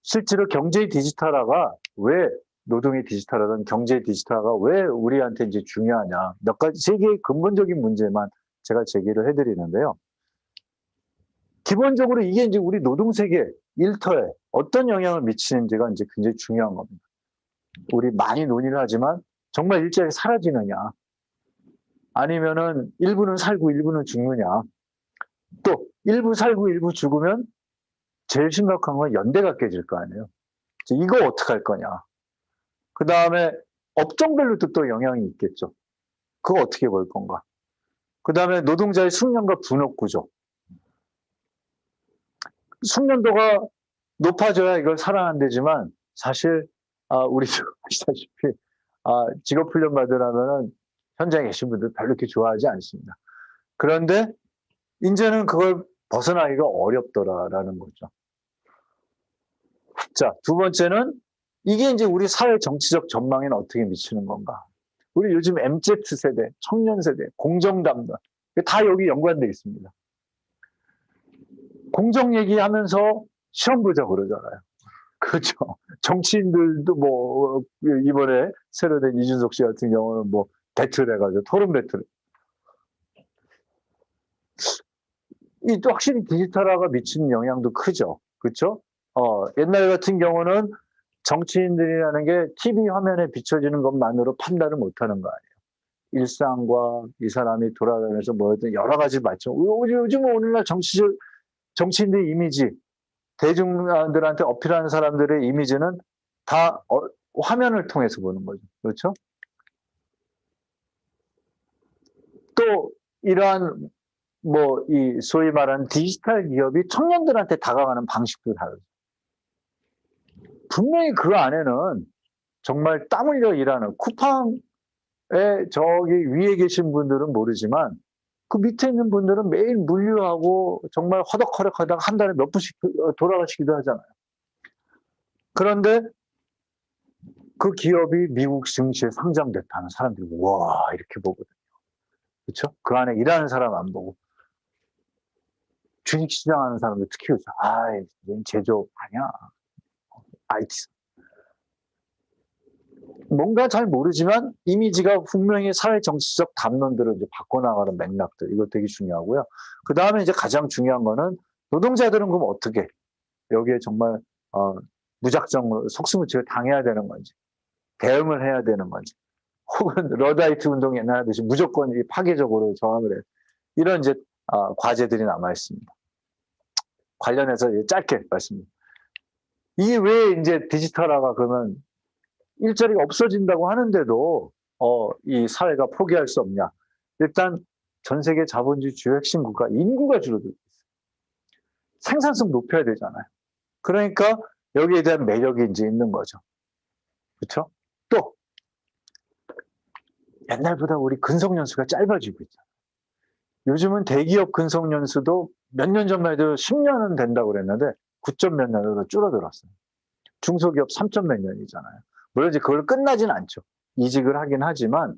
실제로 경제의 디지털화가 왜 노동의 디지털화든 경제의 디지털화가 왜 우리한테 이제 중요하냐. 몇 가지 세 개의 근본적인 문제만 제가 제기를 해드리는데요. 기본적으로 이게 이제 우리 노동 세계 일터에 어떤 영향을 미치는지가 이제 굉장히 중요한 겁니다. 우리 많이 논의를 하지만 정말 일자리 사라지느냐, 아니면은 일부는 살고 일부는 죽느냐, 또 일부 살고 일부 죽으면 제일 심각한 건 연대가 깨질 거 아니에요. 이거 어떻게 할 거냐. 그 다음에 업종별로도 또 영향이 있겠죠. 그거 어떻게 볼 건가. 그 다음에 노동자의 숙련과 분업 구조. 숙련도가 높아져야 이걸 살아난다지만 사실 우리도 아시다시피 직업훈련 받으려면 현장에 계신 분들 별로 이렇게 좋아하지 않습니다. 그런데 이제는 그걸 벗어나기가 어렵더라라는 거죠. 자, 두 번째는 이게 이제 우리 사회 정치적 전망에는 어떻게 미치는 건가. 우리 요즘 MZ세대, 청년세대, 공정담론 다 여기 연관되어 있습니다. 공정 얘기하면서 시험 보자 그러잖아요. 그렇죠. 정치인들도 뭐 이번에 새로 된 이준석 씨 같은 경우는 뭐 배틀 해가지고 토론 배틀. 이 또 확실히 디지털화가 미치는 영향도 크죠. 그렇죠? 옛날 같은 경우는 정치인들이라는 게 TV 화면에 비춰지는 것만으로 판단을 못하는 거 아니에요. 일상과 이 사람이 돌아다니면서 뭐든 여러 가지 맞죠. 요즘은 오늘날 정치인들 이미지, 대중들한테 어필하는 사람들의 이미지는 다 화면을 통해서 보는 거죠. 그렇죠? 또 이러한 이 소위 말하는 디지털 기업이 청년들한테 다가가는 방식도 다르죠. 분명히 그 안에는 정말 땀 흘려 일하는 쿠팡에 저기 위에 계신 분들은 모르지만 그 밑에 있는 분들은 매일 물류하고 정말 허덕허덕하다가 한 달에 몇 분씩 돌아가시기도 하잖아요. 그런데 그 기업이 미국 증시에 상장됐다는 사람들이 와 이렇게 보거든요. 그렇죠? 그 안에 일하는 사람 안 보고 주식시장 하는 사람들 특히 그렇죠. 제조업 아니야. IT. 뭔가 잘 모르지만 이미지가 분명히 사회 정치적 담론들을 이제 바꿔나가는 맥락들, 이거 되게 중요하고요. 그 다음에 이제 가장 중요한 거는 노동자들은 그럼 어떻게 여기에 정말 무작정으로 속수무책을 당해야 되는 건지, 대응을 해야 되는 건지, 혹은 러다이트 운동 옛날 하듯이 무조건 파괴적으로 저항을 해요. 이런 이제 과제들이 남아 있습니다. 관련해서 짧게 말씀드립니다. 이게 왜 이제 디지털화가 그러면 일자리가 없어진다고 하는데도 이 사회가 포기할 수 없냐. 일단 전 세계 자본주의 주요 핵심 국가 인구가 줄어들고 있어요. 생산성 높여야 되잖아요. 그러니까 여기에 대한 매력이 이제 있는 거죠. 그렇죠? 또 옛날보다 우리 근속연수가 짧아지고 있잖아요. 요즘은 대기업 근속연수도 몇 년 전만 해도 10년은 된다고 그랬는데 9점 몇 년으로 줄어들었어요. 중소기업 3점 몇 년이잖아요. 물론 이제 그걸 끝나진 않죠. 이직을 하긴 하지만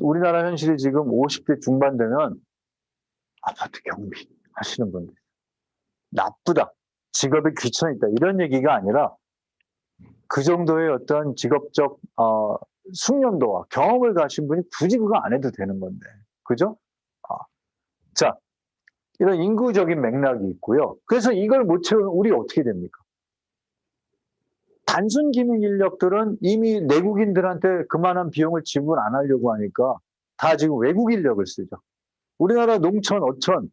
우리나라 현실이 지금 50대 중반 되면 아파트 경비 하시는 분들 나쁘다, 직업이 귀천있다 이런 얘기가 아니라 그 정도의 어떤 직업적 숙련도와 경험을 가신 분이 굳이 그거 안 해도 되는 건데, 그죠? 자, 이런 인구적인 맥락이 있고요. 그래서 이걸 못 채우면 우리 어떻게 됩니까? 단순 기능 인력들은 이미 내국인들한테 그만한 비용을 지불 안 하려고 하니까 다 지금 외국 인력을 쓰죠. 우리나라 농촌, 어촌,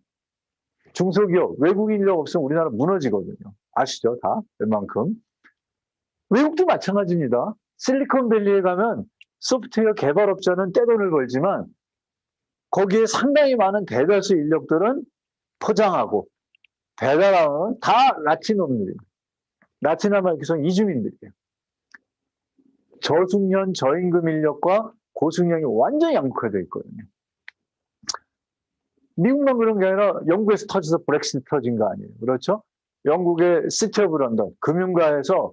중소기업, 외국 인력 없으면 우리나라 무너지거든요. 아시죠? 다? 웬만큼. 외국도 마찬가지입니다. 실리콘밸리에 가면 소프트웨어 개발업자는 떼돈을 벌지만 거기에 상당히 많은 대다수 인력들은 포장하고 배달하는 다 라틴어입니다. 라틴 아메리카에서 이주민들이에요. 저숙련, 저임금 인력과 고숙련이 완전히 양극화되어 있거든요. 미국만 그런 게 아니라 영국에서 터져서 브렉시트 터진 거 아니에요. 그렇죠? 영국의 시티 오브 런던 금융가에서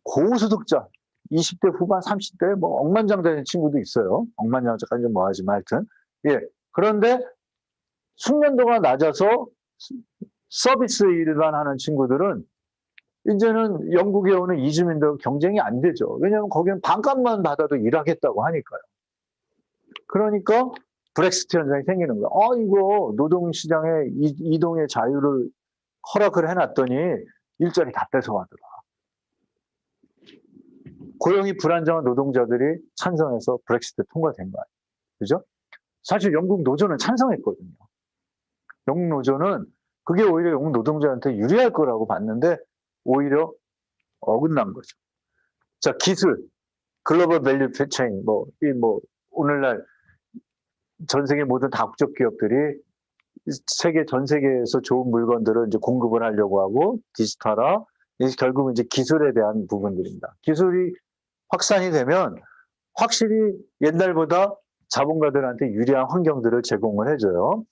고소득자 20대 후반 30대 뭐 억만장자인 친구도 있어요. 억만장자까지 뭐 하지만 하여튼 예. 그런데 숙련도가 낮아서 서비스 일만 하는 친구들은 이제는 영국에 오는 이주민들 경쟁이 안 되죠. 왜냐하면 거기는 반값만 받아도 일하겠다고 하니까요. 그러니까 브렉시트 현상이 생기는 거예요. 이거 노동시장의 이동의 자유를 허락을 해놨더니 일자리 다 뺏어가더라. 고용이 불안정한 노동자들이 찬성해서 브렉시트 통과된 거예요. 그죠? 사실 영국 노조는 찬성했거든요. 영국 노조는 그게 오히려 영국 노동자한테 유리할 거라고 봤는데 오히려 어긋난 거죠. 자, 기술, 글로벌 밸류 체인, 오늘날 전 세계 모든 다국적 기업들이 전 세계에서 좋은 물건들을 이제 공급을 하려고 하고 디지털화, 결국은 이제 기술에 대한 부분들입니다. 기술이 확산이 되면 확실히 옛날보다 자본가들한테 유리한 환경들을 제공을 해줘요.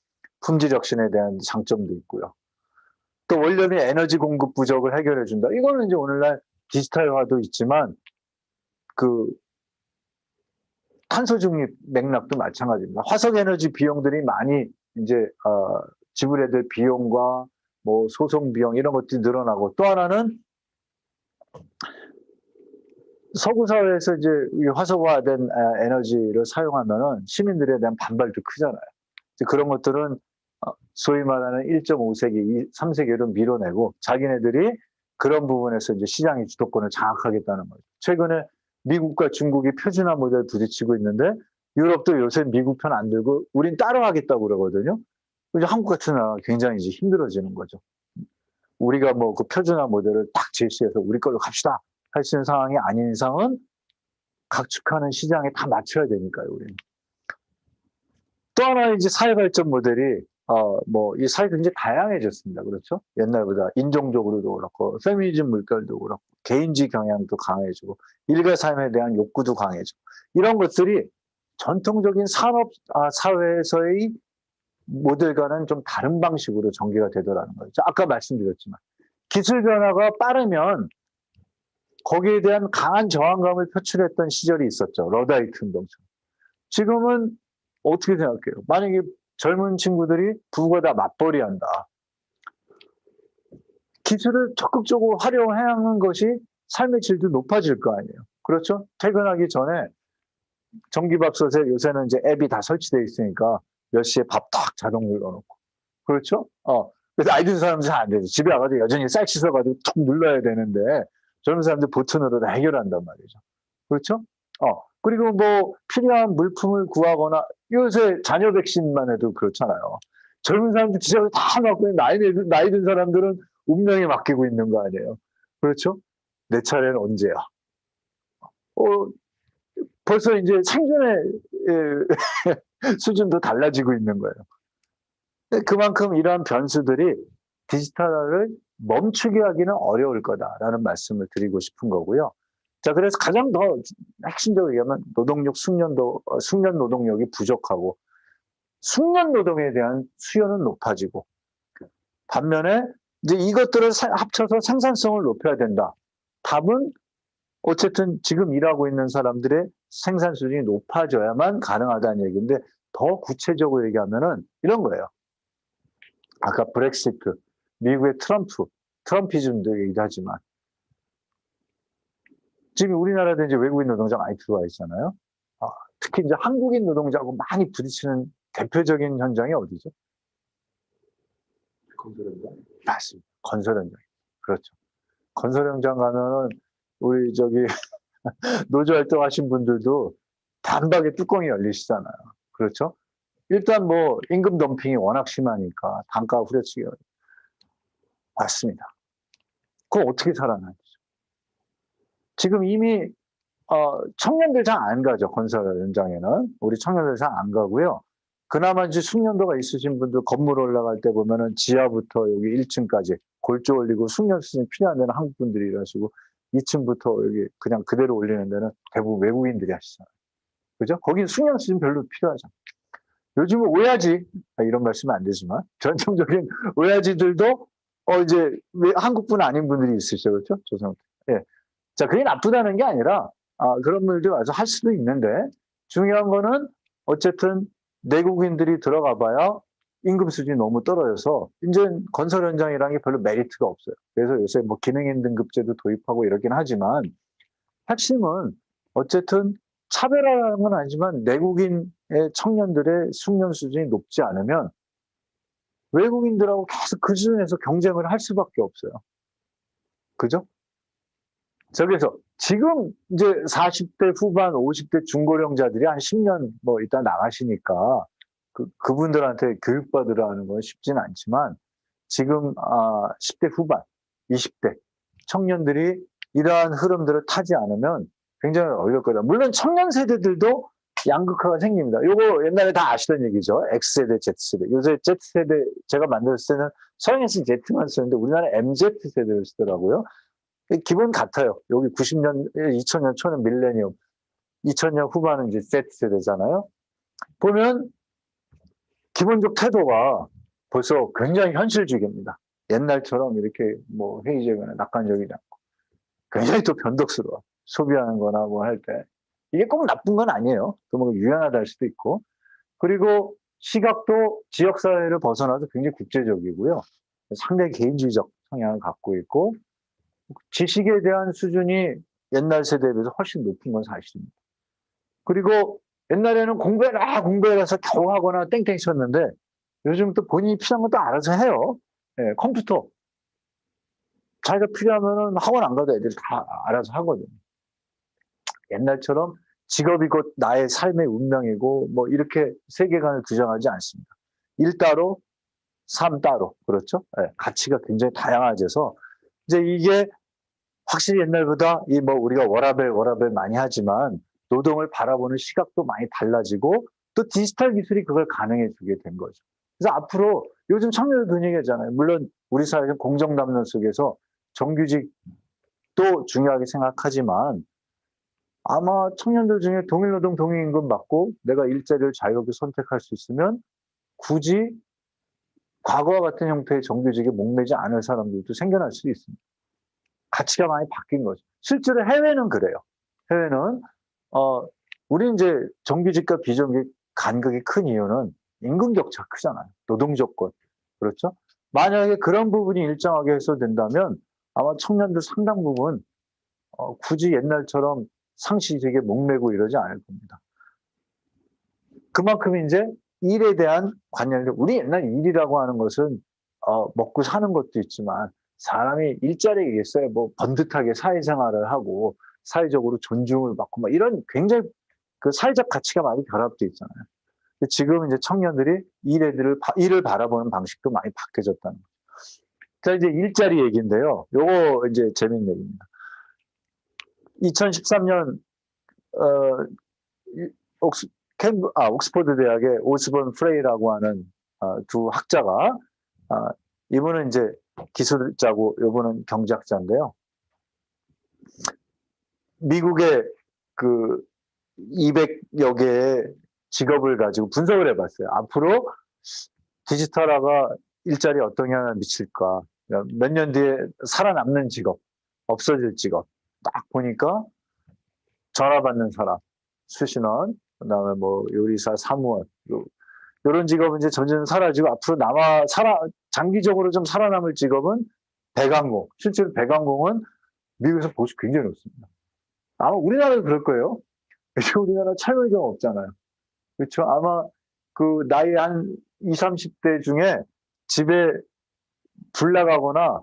품질 혁신에 대한 장점도 있고요. 또 원료의 에너지 공급 부족을 해결해 준다. 이거는 이제 오늘날 디지털화도 있지만 그 탄소 중립 맥락도 마찬가지입니다. 화석 에너지 비용들이 많이 이제 지불해야 될 비용과 뭐 소송 비용 이런 것들이 늘어나고 또 하나는 서구 사회에서 이제 화석화된 에너지를 사용하면은 시민들에 대한 반발도 크잖아요. 그런 것들은 소위 말하는 1.5세기, 3세기를 밀어내고 자기네들이 그런 부분에서 이제 시장의 주도권을 장악하겠다는 거죠. 최근에 미국과 중국이 표준화 모델 부딪히고 있는데 유럽도 요새 미국 편 안 들고 우린 따라하겠다고 그러거든요. 이제 한국 같은 나라가 굉장히 이제 힘들어지는 거죠. 우리가 뭐 그 표준화 모델을 딱 제시해서 우리 걸로 갑시다 할 수 있는 상황이 아닌 이상은 각축하는 시장에 다 맞춰야 되니까요, 우리는. 또 하나 이제 사회 발전 모델이 이 사회가 굉장히 다양해졌습니다. 그렇죠? 옛날보다 인종적으로도 그렇고 페미니즘 물결도 그렇고 개인주의 경향도 강해지고 일가 삶에 대한 욕구도 강해지고 이런 것들이 전통적인 산업 사회에서의 모델과는 좀 다른 방식으로 전개가 되더라는 거죠. 아까 말씀드렸지만 기술 변화가 빠르면 거기에 대한 강한 저항감을 표출했던 시절이 있었죠. 러다이트 운동처럼. 지금은 어떻게 생각해요? 만약에 젊은 친구들이 부부가 다 맞벌이 한다. 기술을 적극적으로 활용하는 것이 삶의 질도 높아질 거 아니에요. 그렇죠? 퇴근하기 전에 전기밥솥에 요새는 이제 앱이 다 설치되어 있으니까 몇 시에 밥 딱 자동 눌러놓고. 그렇죠? 그래서 아이 든 사람은 잘 안 되죠. 집에 와가지고 여전히 쌀 씻어가지고 툭 눌러야 되는데 젊은 사람들 버튼으로 다 해결한단 말이죠. 그렇죠? 그리고 뭐 필요한 물품을 구하거나 요새 자녀 백신만 해도 그렇잖아요. 젊은 사람들 진짜 다 맞고 나이 든 사람들은 운명에 맡기고 있는 거 아니에요. 그렇죠? 내 차례는 언제야? 벌써 이제 생존의 수준도 달라지고 있는 거예요. 그만큼 이러한 변수들이 디지털화를 멈추게 하기는 어려울 거다라는 말씀을 드리고 싶은 거고요. 자, 그래서 가장 더 핵심적으로 얘기하면 숙련 노동력이 부족하고 숙련 노동에 대한 수요는 높아지고 반면에 이제 이것들을 합쳐서 생산성을 높여야 된다. 답은 어쨌든 지금 일하고 있는 사람들의 생산 수준이 높아져야만 가능하다는 얘기인데 더 구체적으로 얘기하면은 이런 거예요. 아까 브렉시트, 미국의 트럼피즘도 얘기하지만 지금 우리나라도 이제 외국인 노동자 많이 들어와 있잖아요. 특히 이제 한국인 노동자하고 많이 부딪히는 대표적인 현장이 어디죠? 건설 현장? 맞습니다. 건설 현장. 그렇죠. 건설 현장 가면은 우리 노조 활동하신 분들도 단박에 뚜껑이 열리시잖아요. 그렇죠? 일단 뭐 임금 덤핑이 워낙 심하니까 단가 후려치기가 맞습니다. 그거 어떻게 살아나죠? 지금 이미 청년들 잘 안 가죠. 건설 현장에는. 우리 청년들 잘 안 가고요. 그나마 이제 숙련도가 있으신 분들 건물 올라갈 때 보면은 지하부터 여기 1층까지 골조 올리고 숙련 수준이 필요한 데는 한국 분들이 일하시고 2층부터 여기 그냥 그대로 올리는 데는 대부분 외국인들이 하시잖아요. 그죠? 거긴 숙련 수준 별로 필요하죠. 요즘은 오야지, 이런 말씀은 안 되지만 전통적인 오야지들도 이제 왜 한국분 아닌 분들이 있으시죠, 그렇죠? 조선. 예. 자, 그게 나쁘다는 게 아니라 그런 분들이 와서 할 수도 있는데 중요한 거는 어쨌든 내국인들이 들어가봐야 임금 수준이 너무 떨어져서 이제 건설 현장이라는 게 별로 메리트가 없어요. 그래서 요새 뭐 기능인 등급제도 도입하고 이러긴 하지만 핵심은 어쨌든 차별화라는 건 아니지만 내국인의 청년들의 숙련 수준이 높지 않으면 외국인들하고 계속 그 수준에서 경쟁을 할 수밖에 없어요. 그죠? 자, 그래서 지금 이제 40대 후반, 50대 중고령자들이 한 10년 뭐 일단 나가시니까 그분들한테 교육받으라는 건 쉽지는 않지만 지금 10대 후반, 20대 청년들이 이러한 흐름들을 타지 않으면 굉장히 어려울 거다. 물론 청년 세대들도 양극화가 생깁니다. 요거 옛날에 다 아시던 얘기죠. X세대, Z세대. 요새 Z세대 제가 만들었을 때는 서양에서 Z만 쓰는데 우리나라 MZ세대를 쓰더라고요. 기본 같아요. 여기 90년, 2000년 초는 밀레니엄, 2000년 후반은 이제 Z세대잖아요. 보면 기본적 태도가 벌써 굉장히 현실주의입니다. 옛날처럼 이렇게 뭐 회의적이나 낙관적이지 않고 굉장히 또 변덕스러워. 소비하는 거나 뭐 할 때. 이게 꼭 나쁜 건 아니에요. 또 뭐 유연하다 할 수도 있고. 그리고 시각도 지역사회를 벗어나서 굉장히 국제적이고요. 상당히 개인주의적 성향을 갖고 있고 지식에 대한 수준이 옛날 세대에 비해서 훨씬 높은 건 사실입니다. 그리고 옛날에는 공부해라 해서 겨우 하거나 땡땡 쳤는데 요즘 또 본인이 필요한 것도 알아서 해요. 예, 컴퓨터. 자기가 필요하면 학원 안 가도 애들이 다 알아서 하거든요. 옛날처럼 직업이 곧 나의 삶의 운명이고 뭐 이렇게 세계관을 규정하지 않습니다. 일 따로, 삶 따로. 그렇죠? 예, 가치가 굉장히 다양해져서 이제 이게 확실히 옛날보다 이 뭐 우리가 워라밸 많이 하지만 노동을 바라보는 시각도 많이 달라지고 또 디지털 기술이 그걸 가능해 주게 된 거죠. 그래서 앞으로 요즘 청년들 그런 얘기하잖아요. 물론 우리 사회는 공정담론 속에서 정규직도 중요하게 생각하지만 아마 청년들 중에 동일노동 동일임금 받고 내가 일자리를 자유롭게 선택할 수 있으면 굳이 과거와 같은 형태의 정규직에 목매지 않을 사람들도 생겨날 수 있습니다. 가치가 많이 바뀐 거죠. 실제로 해외는 그래요. 해외는 우리 이제 정규직과 비정규직 간극이 큰 이유는 임금 격차 크잖아요. 노동 조건. 그렇죠? 만약에 그런 부분이 일정하게 해소된다면 아마 청년들 상당 부분 굳이 옛날처럼 상시직에 목매고 이러지 않을 겁니다. 그만큼 이제 일에 대한 관념이 우리 옛날 일이라고 하는 것은 먹고 사는 것도 있지만 사람이 일자리에 있어야 뭐 번듯하게 사회생활을 하고 사회적으로 존중을 받고 막 이런 굉장히 그 사회적 가치가 많이 결합돼 있잖아요. 지금 이제 청년들이 일을 바라보는 방식도 많이 바뀌어졌다는 거죠. 자, 이제 일자리 얘기인데요. 요거 이제 재밌는 얘기입니다. 2013년 옥스퍼드 대학의 오스본 프레이라고 하는 두 학자가 이분은 이제 기술자고 이분은 경제학자인데요. 미국의 그 200여 개의 직업을 가지고 분석을 해봤어요. 앞으로 디지털화가 일자리에 어떤 영향을 미칠까? 몇 년 뒤에 살아남는 직업, 없어질 직업. 딱 보니까 전화 받는 사람, 수신원, 그다음에 뭐 요리사, 사무원, 이런 직업은 이제 점점 사라지고 앞으로 장기적으로 좀 살아남을 직업은 배관공. 실제로 배관공은 미국에서 보수 굉장히 높습니다. 아마 우리나라도 그럴 거예요. 우리나라 철물점 없잖아요. 그렇죠? 아마 그 나이 한 20, 30대 중에 집에 불 나가거나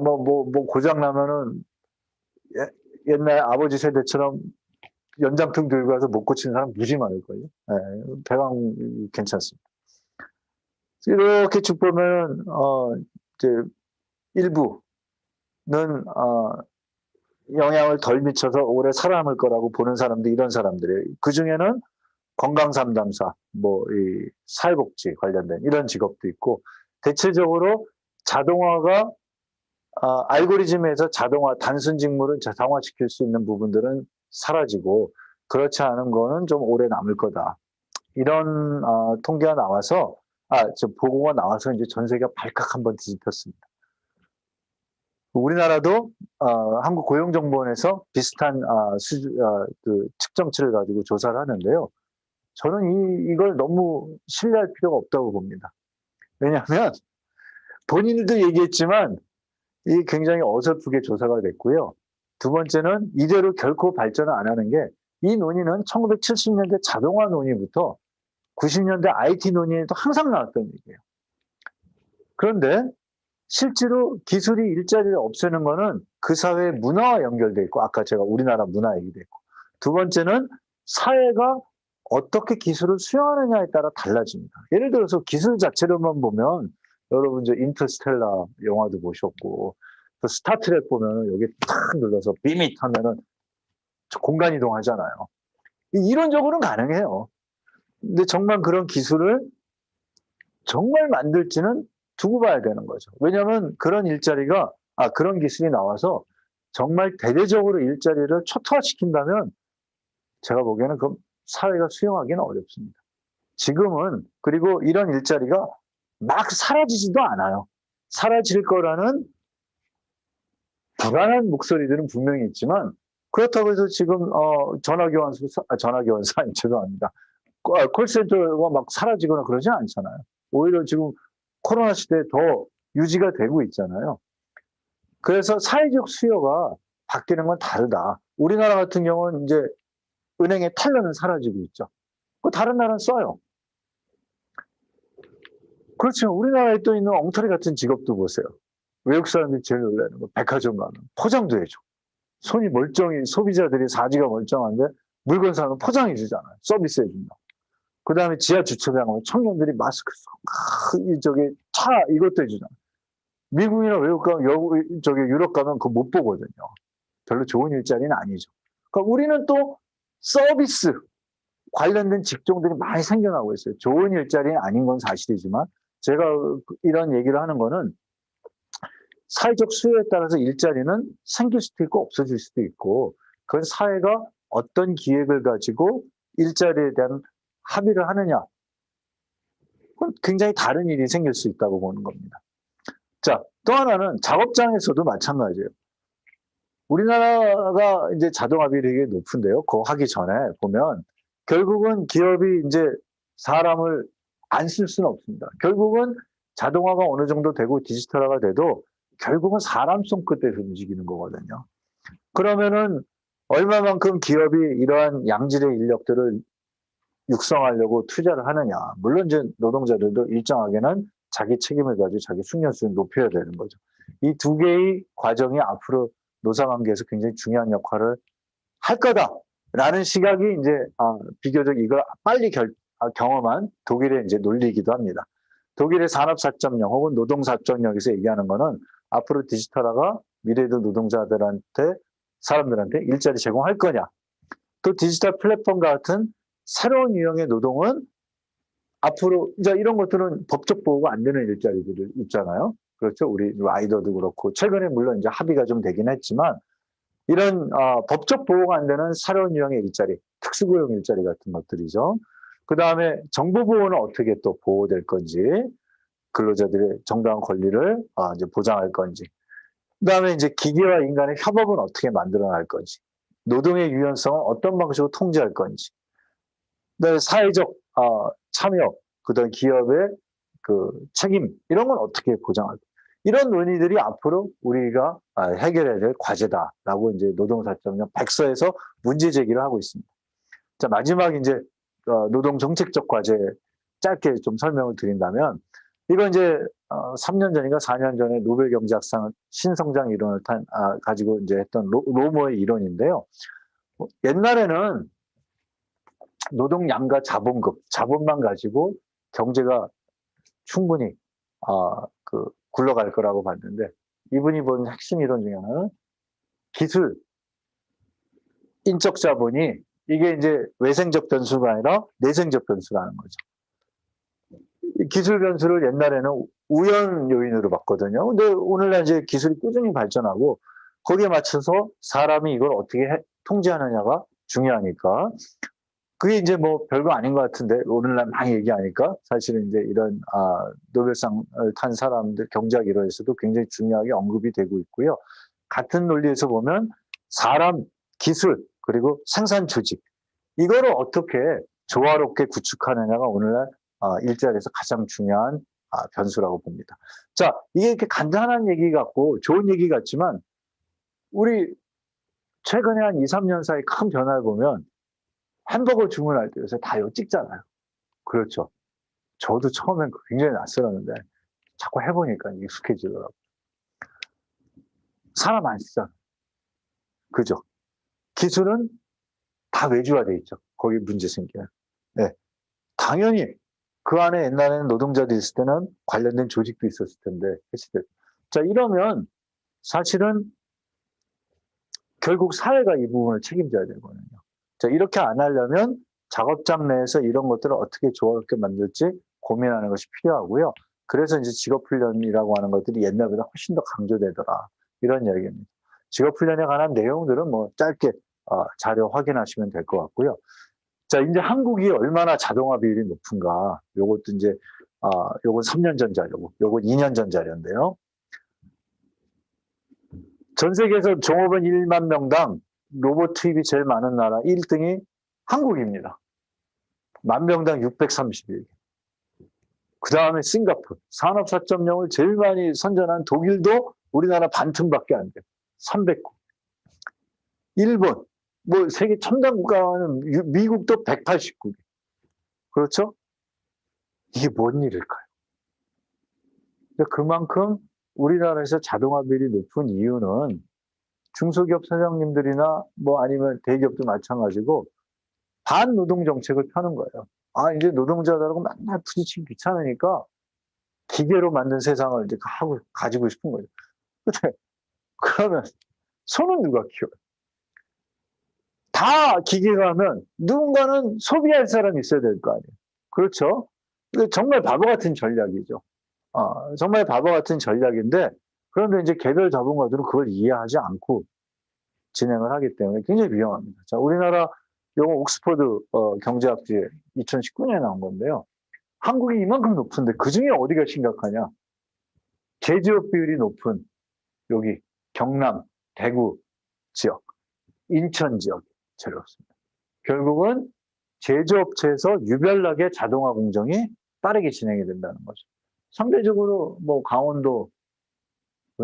뭐 고장 나면은 옛날 아버지 세대처럼 연장통 들고 가서 못 고치는 사람 무지 많을걸요. 네, 배관 괜찮습니다. 이렇게 쭉 보면 이제 일부는 영향을 덜 미쳐서 오래 살아남을 거라고 보는 사람들 이런 사람들이에요. 그 중에는 건강상담사, 뭐 이 사회복지 관련된 이런 직업도 있고 대체적으로 자동화가 알고리즘에서 단순 직무를 자동화시킬 수 있는 부분들은 사라지고 그렇지 않은 거는 좀 오래 남을 거다. 이런 통계가 나와서 보고가 나와서 이제 전 세계가 발칵 한번 뒤집혔습니다. 우리나라도 한국고용정보원에서 비슷한 그 측정치를 가지고 조사를 하는데요. 저는 이걸 너무 신뢰할 필요가 없다고 봅니다. 왜냐하면 본인들도 얘기했지만 이 굉장히 어설프게 조사가 됐고요. 두 번째는 이대로 결코 발전을 안 하는 게 이 논의는 1970년대 자동화 논의부터 90년대 IT 논의에도 항상 나왔던 얘기예요. 그런데 실제로 기술이 일자리를 없애는 거는 그 사회의 문화와 연결돼 있고 아까 제가 우리나라 문화 얘기도 했고 두 번째는 사회가 어떻게 기술을 수용하느냐에 따라 달라집니다. 예를 들어서 기술 자체로만 보면 여러분 이제 인터스텔라 영화도 보셨고 또 스타트랙 보면 여기 탁 눌러서 비밋 하면은 공간 이동하잖아요. 이론적으로는 가능해요. 근데 정말 그런 기술을 정말 만들지는 두고 봐야 되는 거죠. 왜냐하면 그런 일자리가 그런 기술이 나와서 정말 대대적으로 일자리를 초토화시킨다면 제가 보기에는 그 사회가 수용하기는 어렵습니다. 지금은 그리고 이런 일자리가 막 사라지지도 않아요. 사라질 거라는 불안한 목소리들은 분명히 있지만 그렇다고 해서 지금 전화교환사 아니 죄송합니다. 콜센터가 막 사라지거나 그러진 않잖아요. 오히려 지금 코로나 시대에 더 유지가 되고 있잖아요. 그래서 사회적 수요가 바뀌는 건 다르다. 우리나라 같은 경우는 이제 은행의 텔러는 사라지고 있죠. 그 다른 나라는 써요. 그렇지만 우리나라에 또 있는 엉터리 같은 직업도 보세요. 외국 사람들이 제일 놀라는 거 백화점 가면 포장도 해줘. 손이 멀쩡히 소비자들이 사지가 멀쩡한데 물건 사면 포장해 주잖아요. 서비스 해준다. 그 다음에 지하 주차장 가면 청년들이 마스크 저기 차 이것도 해주잖아요. 미국이나 외국 가면 저기 유럽 가면 그거 못 보거든요. 별로 좋은 일자리는 아니죠. 그러니까 우리는 또 서비스 관련된 직종들이 많이 생겨나고 있어요. 좋은 일자리는 아닌 건 사실이지만 제가 이런 얘기를 하는 거는 사회적 수요에 따라서 일자리는 생길 수도 있고 없어질 수도 있고 그건 사회가 어떤 기획을 가지고 일자리에 대한 합의를 하느냐 그건 굉장히 다른 일이 생길 수 있다고 보는 겁니다. 자, 또 하나는 작업장에서도 마찬가지예요. 우리나라가 이제 자동화 비율이 높은데요. 그거 하기 전에 보면 결국은 기업이 이제 사람을 안 쓸 수는 없습니다. 결국은 자동화가 어느 정도 되고 디지털화가 돼도 결국은 사람 손끝에서 움직이는 거거든요. 그러면은 얼마만큼 기업이 이러한 양질의 인력들을 육성하려고 투자를 하느냐. 물론 이제 노동자들도 일정하게는 자기 책임을 가지고 자기 숙련수를 높여야 되는 거죠. 이 두 개의 과정이 앞으로 노사관계에서 굉장히 중요한 역할을 할 거다라는 시각이 이제 비교적 이걸 빨리 경험한 독일의 이제 논리이기도 합니다. 독일의 산업 4.0 혹은 노동 4.0에서 얘기하는 거는 앞으로 디지털화가 미래의 노동자들한테 사람들한테 일자리 제공할 거냐. 또 디지털 플랫폼과 같은 새로운 유형의 노동은 앞으로 이제 이런 것들은 법적 보호가 안 되는 일자리들이 있잖아요. 그렇죠. 우리 라이더도 그렇고 최근에 물론 이제 합의가 좀 되긴 했지만 이런 법적 보호가 안 되는 새로운 유형의 일자리, 특수고용 일자리 같은 것들이죠. 그 다음에 정보 보호는 어떻게 또 보호될 건지, 근로자들의 정당한 권리를 이제 보장할 건지, 그 다음에 이제 기계와 인간의 협업은 어떻게 만들어낼 건지, 노동의 유연성은 어떤 방식으로 통제할 건지, 그다음에 사회적 참여, 그다음 기업의 그 책임 이런 건 어떻게 보장할 건지. 이런 논의들이 앞으로 우리가 해결해야 될 과제다라고 이제 노동 4.0 백서에서 문제 제기를 하고 있습니다. 자, 마지막 이제 노동 정책적 과제 짧게 좀 설명을 드린다면 이건 이제 3년 전인가 4년 전에 노벨 경제학상 신성장 이론을 가지고 이제 했던 로머의 이론인데요. 옛날에는 노동 양과 자본급, 자본만 가지고 경제가 충분히 굴러갈 거라고 봤는데 이분이 본 핵심 이론 중에 하나는 기술, 인적 자본이 이게 이제 외생적 변수가 아니라 내생적 변수라는 거죠. 기술 변수를 옛날에는 우연 요인으로 봤거든요. 근데 오늘날 이제 기술이 꾸준히 발전하고 거기에 맞춰서 사람이 이걸 어떻게 통제하느냐가 중요하니까 그게 이제 뭐 별거 아닌 것 같은데 오늘날 많이 얘기하니까 사실은 이제 이런 노벨상을 탄 사람들 경제학 이론에서도 굉장히 중요하게 언급이 되고 있고요. 같은 논리에서 보면 사람, 기술 그리고 생산 조직 이거를 어떻게 조화롭게 구축하느냐가 오늘날 일자리에서 가장 중요한 변수라고 봅니다. 자, 이게 이렇게 간단한 얘기 같고 좋은 얘기 같지만 우리 최근에 한 2, 3년 사이 큰 변화를 보면 햄버거 주문할 때 요새 다 이거 찍잖아요. 그렇죠. 저도 처음엔 굉장히 낯설었는데 자꾸 해보니까 익숙해지더라고요. 사람 안 쓰잖아요. 그죠? 기술은 다 외주화돼 있죠. 거기 문제 생겨요. 네. 당연히 그 안에 옛날에는 노동자들이 있을 때는 관련된 조직도 있었을 텐데 해치들. 자, 이러면 사실은 결국 사회가 이 부분을 책임져야 되거든요. 자, 이렇게 안 하려면 작업장 내에서 이런 것들을 어떻게 조화롭게 만들지 고민하는 것이 필요하고요. 그래서 이제 직업훈련이라고 하는 것들이 옛날보다 훨씬 더 강조되더라. 이런 이야기입니다. 직업훈련에 관한 내용들은 뭐 짧게 자료 확인하시면 될 것 같고요. 자, 이제 한국이 얼마나 자동화 비율이 높은가. 요것도 이제, 요건 3년 전 자료고, 요건 2년 전 자료인데요. 전 세계에서 종업원 1만 명당 로봇 투입이 제일 많은 나라 1등이 한국입니다. 만 명당 631개. 그 다음에 싱가포르, 산업 4.0을 제일 많이 선전한 독일도 우리나라 반틈밖에 안 돼요. 309. 일본, 뭐 세계 첨단 국가는 미국도 189개. 그렇죠? 이게 뭔 일일까요? 그만큼 우리나라에서 자동화 비율이 높은 이유는 중소기업 사장님들이나 뭐 아니면 대기업도 마찬가지고 반노동 정책을 펴는 거예요. 이제 노동자들하고 맨날 부딪히기 귀찮으니까 기계로 만든 세상을 이제 가지고 싶은 거죠. 근데 그러면 손은 누가 키워요? 다 기계가 하면 누군가는 소비할 사람이 있어야 될 거 아니에요. 그렇죠? 근데 정말 바보 같은 전략이죠. 정말 바보 같은 전략인데 그런데 이제 개별 자본가들은 그걸 이해하지 않고 진행을 하기 때문에 굉장히 위험합니다. 자, 우리나라 요거 옥스퍼드 경제학지에 2019년에 나온 건데요. 한국이 이만큼 높은데 그중에 어디가 심각하냐? 제조업 비율이 높은 여기 경남, 대구 지역, 인천 지역이 제일 높습니다. 결국은 제조업체에서 유별나게 자동화 공정이 빠르게 진행이 된다는 거죠. 상대적으로 뭐 강원도,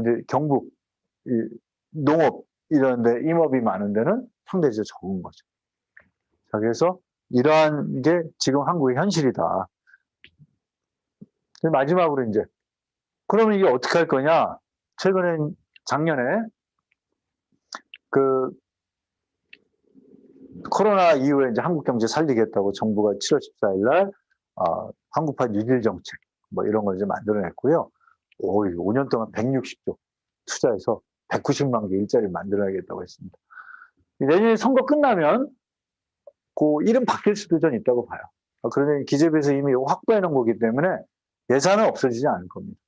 이제 경북, 농업 이런 데 임업이 많은 데는 상대적으로 적은 거죠. 자, 그래서 이러한 게 지금 한국의 현실이다. 마지막으로 이제 그러면 이게 어떻게 할 거냐? 최근에 작년에 그 코로나 이후에 이제 한국 경제 살리겠다고 정부가 7월 14일 날 한국판 뉴딜 정책 뭐 이런 걸 이제 만들어냈고요. 5년 동안 160조 투자해서 190만 개 일자리를 만들어야겠다고 했습니다. 내년에 선거 끝나면 그 이름 바뀔 수도 좀 있다고 봐요. 그런데 기재부에서 이미 확보해 놓은 거기 때문에 예산은 없어지지 않을 겁니다.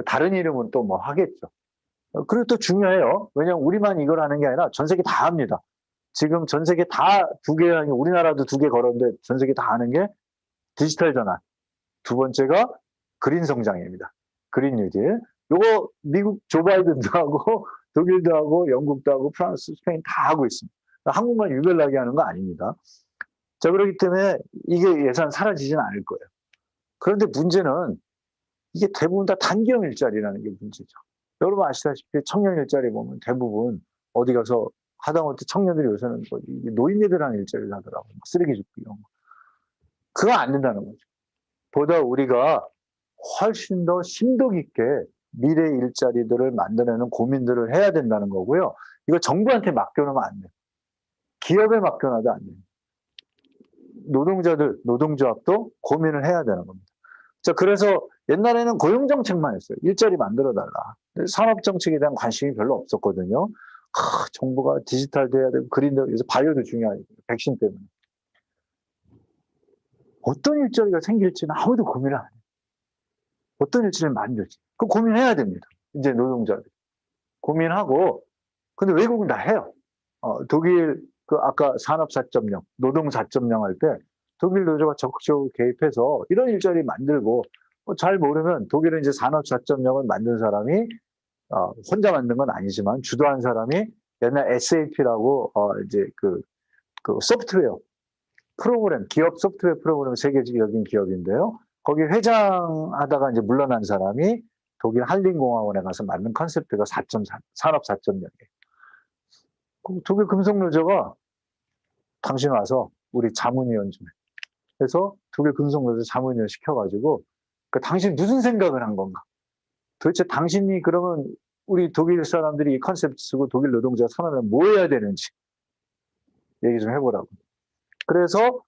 다른 이름은 또 뭐 하겠죠. 그리고 또 중요해요. 왜냐하면 우리만 이걸 하는 게 아니라 전 세계 다 합니다. 지금 전 세계 다 두 개, 우리나라도 2개 걸었는데 전 세계 다 하는 게 디지털 전환. 두 번째가 그린 성장입니다. 그린 뉴딜. 요거 미국 조 바이든도 하고 독일도 하고 영국도 하고 프랑스, 스페인 다 하고 있습니다. 한국만 유별나게 하는 거 아닙니다. 자, 그렇기 때문에 이게 예산 사라지진 않을 거예요. 그런데 문제는 이게 대부분 다 단기형 일자리라는 게 문제죠. 여러분 아시다시피 청년 일자리 보면 대부분 어디 가서 하다못해 청년들이 요새는 노인네들 하는 일자리를 하더라고요. 쓰레기 줍기 이런 거. 그거 안 된다는 거죠. 보다 우리가 훨씬 더 심도 깊게 미래 일자리들을 만들어내는 고민들을 해야 된다는 거고요. 이거 정부한테 맡겨놓으면 안 돼요. 기업에 맡겨놔도 안 돼요. 노동자들, 노동조합도 고민을 해야 되는 겁니다. 자, 그래서 옛날에는 고용정책만 했어요. 일자리 만들어달라. 산업정책에 대한 관심이 별로 없었거든요. 정부가 디지털 돼야 되고, 그린도, 그래서 바이오도 중요하니까, 백신 때문에. 어떤 일자리가 생길지는 아무도 고민을 안 해요. 어떤 일자리를 만들지. 그 고민해야 됩니다. 이제 노동자들. 고민하고, 근데 외국은 다 해요. 독일, 그 아까 산업 4.0, 노동 4.0 할 때 독일 노조가 적극적으로 개입해서 이런 일자리 만들고 잘 모르면 독일은 이제 산업 4.0을 만든 사람이 혼자 만든 건 아니지만 주도한 사람이 옛날 SAP라고 이제 그 소프트웨어 프로그램 기업 소프트웨어 프로그램 세계적인 기업인데요. 거기 회장하다가 이제 물러난 사람이 독일 한림공학원에 가서 만든 컨셉트가 4.4 산업 4.0이에요. 독일 금속노조가 당신 와서 우리 자문위원 좀 해. 그래서 독일 금속노조 자문위원 시켜가지고 당신 무슨 생각을 한 건가? 도대체 당신이 그러면 우리 독일 사람들이 이 컨셉트 쓰고 독일 노동자가 살아나면 뭐 해야 되는지 얘기 좀 해보라고. 그래서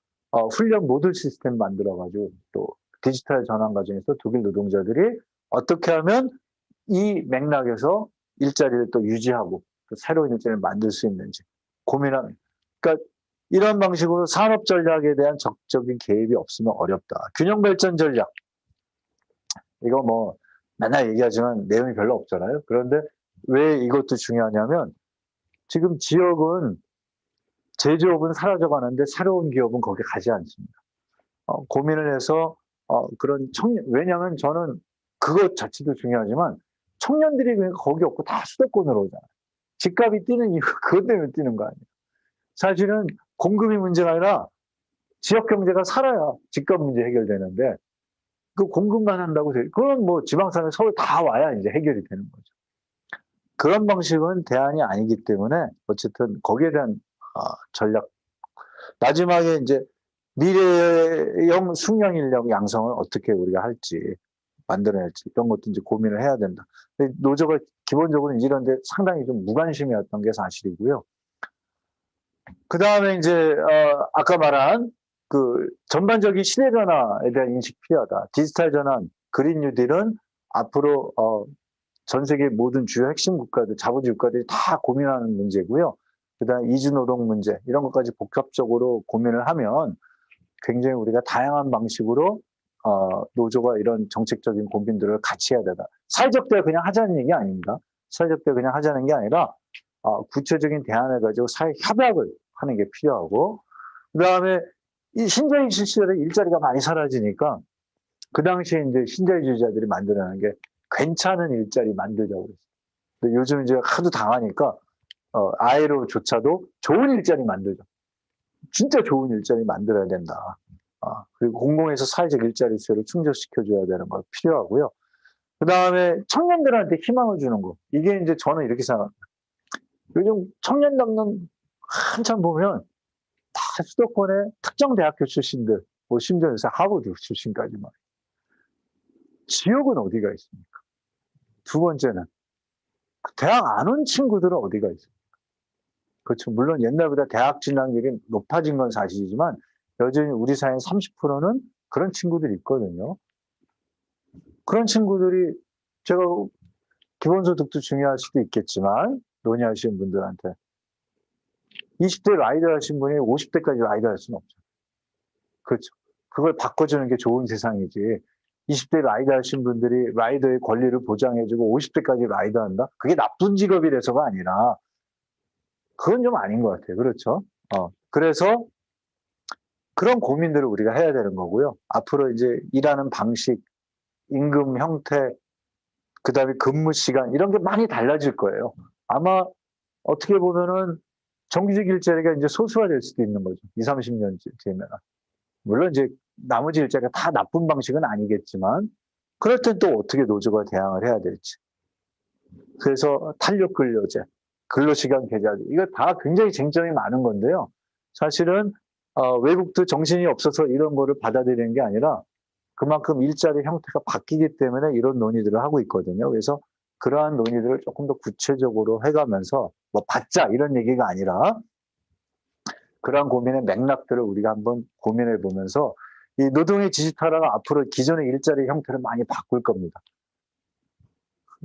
훈련 모듈 시스템 만들어가지고 또 디지털 전환 과정에서 독일 노동자들이 어떻게 하면 이 맥락에서 일자리를 또 유지하고 또 새로운 일자리를 만들 수 있는지 고민하는. 그러니까 이런 방식으로 산업 전략에 대한 적극적인 개입이 없으면 어렵다. 균형 발전 전략. 이거 뭐 맨날 얘기하지만 내용이 별로 없잖아요. 그런데 왜 이것도 중요하냐면 지금 지역은 제조업은 사라져가는데 새로운 기업은 거기 가지 않습니다. 고민을 해서 그런 청년, 왜냐하면 저는 그것 자체도 중요하지만 청년들이 그러니까 거기 없고 다 수도권으로 오잖아요. 집값이 뛰는 이유 그것 때문에 뛰는 거 아니에요. 사실은 공급이 문제가 아니라 지역 경제가 살아야 집값 문제 해결되는데 그 공급만 한다고 그건 뭐 지방산에 서울 다 와야 이제 해결이 되는 거죠. 그런 방식은 대안이 아니기 때문에 어쨌든 거기에 대한 전략. 마지막에 이제 미래형 숙련 인력 양성을 어떻게 우리가 할지 만들어낼지 이런 것도 이제 고민을 해야 된다. 근데 노조가 기본적으로 이런 데 상당히 좀 무관심이었던 게 사실이고요. 그 다음에 이제 아까 말한 그 전반적인 시대 변화에 대한 인식 필요하다. 디지털 전환, 그린 뉴딜은 앞으로 전 세계 모든 주요 핵심 국가들, 자본주의 국가들이 다 고민하는 문제고요. 그다음 이주 노동 문제 이런 것까지 복합적으로 고민을 하면 굉장히 우리가 다양한 방식으로 노조가 이런 정책적인 고민들을 같이 해야 되다. 사회적 대화 그냥 하자는 얘기 아닙니다. 사회적 대화 그냥 하자는 게 아니라 구체적인 대안을 가지고 사회 협약을 하는 게 필요하고 그다음에 이 신자유주의 시절에 일자리가 많이 사라지니까 그 당시에 이제 신자유주의자들이 만들어내는 게 괜찮은 일자리 만들자고 그랬어요. 요즘 이제 하도 당하니까 아이로조차도 좋은 일자리 만들자. 진짜 좋은 일자리 만들어야 된다. 그리고 공공에서 사회적 일자리 수요를 충족시켜줘야 되는 거 필요하고요. 그 다음에 청년들한테 희망을 주는 거. 이게 이제 저는 이렇게 생각합니다. 요즘 청년 남는 한참 보면 다 수도권의 특정 대학교 출신들, 뭐 심지어 요새 하버드 출신까지 막. 지역은 어디가 있습니까? 두 번째는 대학 안 온 친구들은 어디가 있습니까? 그렇죠. 물론 옛날보다 대학 진학률이 높아진 건 사실이지만 여전히 우리 사회 30%는 그런 친구들이 있거든요. 그런 친구들이 제가 기본소득도 중요할 수도 있겠지만 논의하시는 분들한테 20대 라이더 하신 분이 50대까지 라이더 할 수는 없죠. 그렇죠. 그걸 바꿔주는 게 좋은 세상이지. 20대 라이더 하신 분들이 라이더의 권리를 보장해주고 50대까지 라이더 한다? 그게 나쁜 직업이라서가 아니라 그건 좀 아닌 것 같아요. 그렇죠. 그래서 그런 고민들을 우리가 해야 되는 거고요. 앞으로 이제 일하는 방식, 임금 형태, 그 다음에 근무 시간, 이런 게 많이 달라질 거예요. 아마 어떻게 보면은 정규직 일자리가 이제 소수화될 수도 있는 거죠. 20, 30년 뒤에는. 물론 이제 나머지 일자리가 다 나쁜 방식은 아니겠지만, 그럴 땐 또 어떻게 노조가 대응을 해야 될지. 그래서 탄력 근로제, 근로시간 계좌제, 이거 다 굉장히 쟁점이 많은 건데요. 사실은 외국도 정신이 없어서 이런 거를 받아들이는 게 아니라 그만큼 일자리 형태가 바뀌기 때문에 이런 논의들을 하고 있거든요. 그래서 그러한 논의들을 조금 더 구체적으로 해가면서 뭐 받자 이런 얘기가 아니라 그러한 고민의 맥락들을 우리가 한번 고민해 보면서 이 노동의 디지털화가 앞으로 기존의 일자리 형태를 많이 바꿀 겁니다.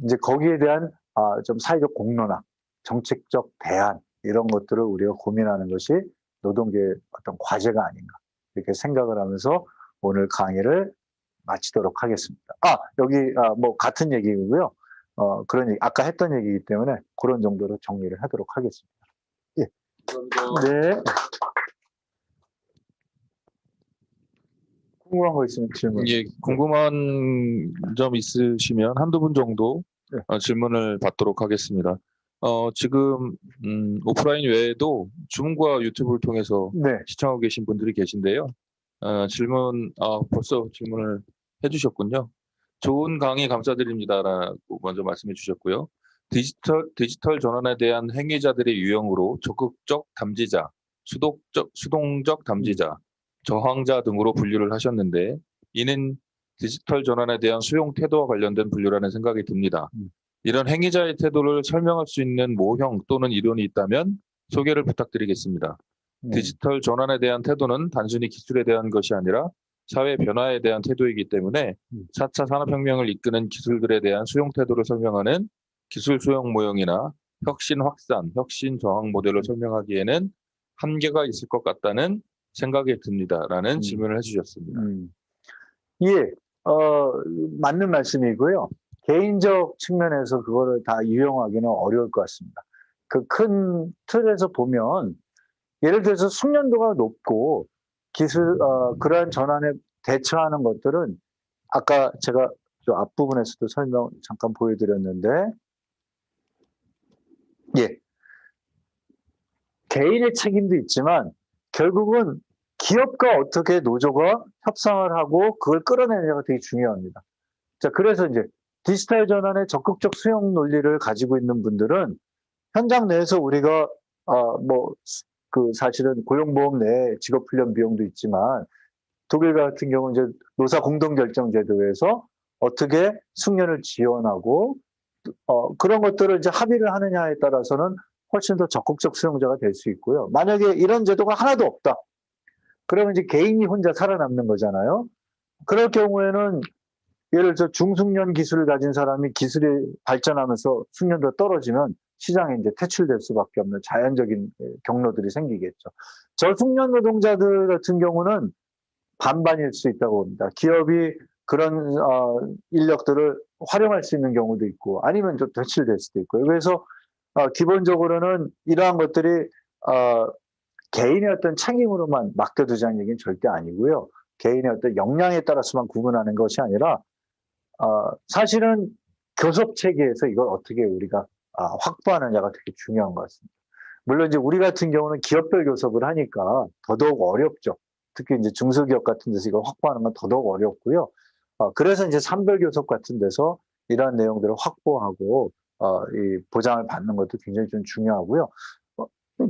이제 거기에 대한 좀 사회적 공론화, 정책적 대안 이런 것들을 우리가 고민하는 것이 노동계의 어떤 과제가 아닌가 이렇게 생각을 하면서 오늘 강의를 마치도록 하겠습니다. 여기 뭐 같은 얘기고요. 그런 얘기, 아까 했던 얘기이기 때문에 그런 정도로 정리를 하도록 하겠습니다. 예. 네. 궁금한 거 있으면 질문. 예, 궁금한 점 있으시면 한두 분 정도 네. 질문을 받도록 하겠습니다. 지금 오프라인 외에도 줌과 유튜브를 통해서 네. 시청하고 계신 분들이 계신데요. 벌써 질문을 해주셨군요. 좋은 강의 감사드립니다라고 먼저 말씀해 주셨고요. 디지털 전환에 대한 행위자들의 유형으로 적극적 담지자, 수동적 담지자, 저항자 등으로 분류를 하셨는데 이는 디지털 전환에 대한 수용 태도와 관련된 분류라는 생각이 듭니다. 이런 행위자의 태도를 설명할 수 있는 모형 또는 이론이 있다면 소개를 부탁드리겠습니다. 디지털 전환에 대한 태도는 단순히 기술에 대한 것이 아니라 사회 변화에 대한 태도이기 때문에 4차 산업혁명을 이끄는 기술들에 대한 수용 태도를 설명하는 기술 수용 모형이나 혁신 확산, 혁신 저항 모델을 설명하기에는 한계가 있을 것 같다는 생각이 듭니다라는 질문을 해주셨습니다. 예, 맞는 말씀이고요. 개인적 측면에서 그거를 다 유용하기는 어려울 것 같습니다. 그 큰 틀에서 보면 예를 들어서 숙련도가 높고 그러한 전환에 대처하는 것들은 아까 제가 저 앞부분에서도 설명 잠깐 보여드렸는데, 예, 개인의 책임도 있지만 결국은 기업과 어떻게 노조가 협상을 하고 그걸 끌어내느냐가 되게 중요합니다. 자, 그래서 이제 디지털 전환의 적극적 수용 논리를 가지고 있는 분들은 현장 내에서 우리가 사실은 고용보험 내에 직업훈련 비용도 있지만 독일 같은 경우는 이제 노사 공동결정제도에서 어떻게 숙련을 지원하고 그런 것들을 이제 합의를 하느냐에 따라서는 훨씬 더 적극적 수용자가 될 수 있고요. 만약에 이런 제도가 하나도 없다. 그러면 이제 개인이 혼자 살아남는 거잖아요. 그럴 경우에는 예를 들어 중숙련 기술을 가진 사람이 기술이 발전하면서 숙련도가 떨어지면 시장에 이제 퇴출될 수밖에 없는 자연적인 경로들이 생기겠죠. 저숙련 노동자들 같은 경우는 반반일 수 있다고 봅니다. 기업이 그런 인력들을 활용할 수 있는 경우도 있고 아니면 좀 퇴출될 수도 있고요. 그래서 기본적으로는 이러한 것들이 개인의 어떤 책임으로만 맡겨두자는 얘기는 절대 아니고요. 개인의 어떤 역량에 따라서만 구분하는 것이 아니라 사실은 교섭 체계에서 이걸 어떻게 우리가 확보하느냐가 되게 중요한 것 같습니다. 물론 이제 우리 같은 경우는 기업별 교섭을 하니까 더더욱 어렵죠. 특히 이제 중소기업 같은 데서 이걸 확보하는 건 더더욱 어렵고요. 그래서 이제 산별 교섭 같은 데서 이러한 내용들을 확보하고 이 보장을 받는 것도 굉장히 좀 중요하고요.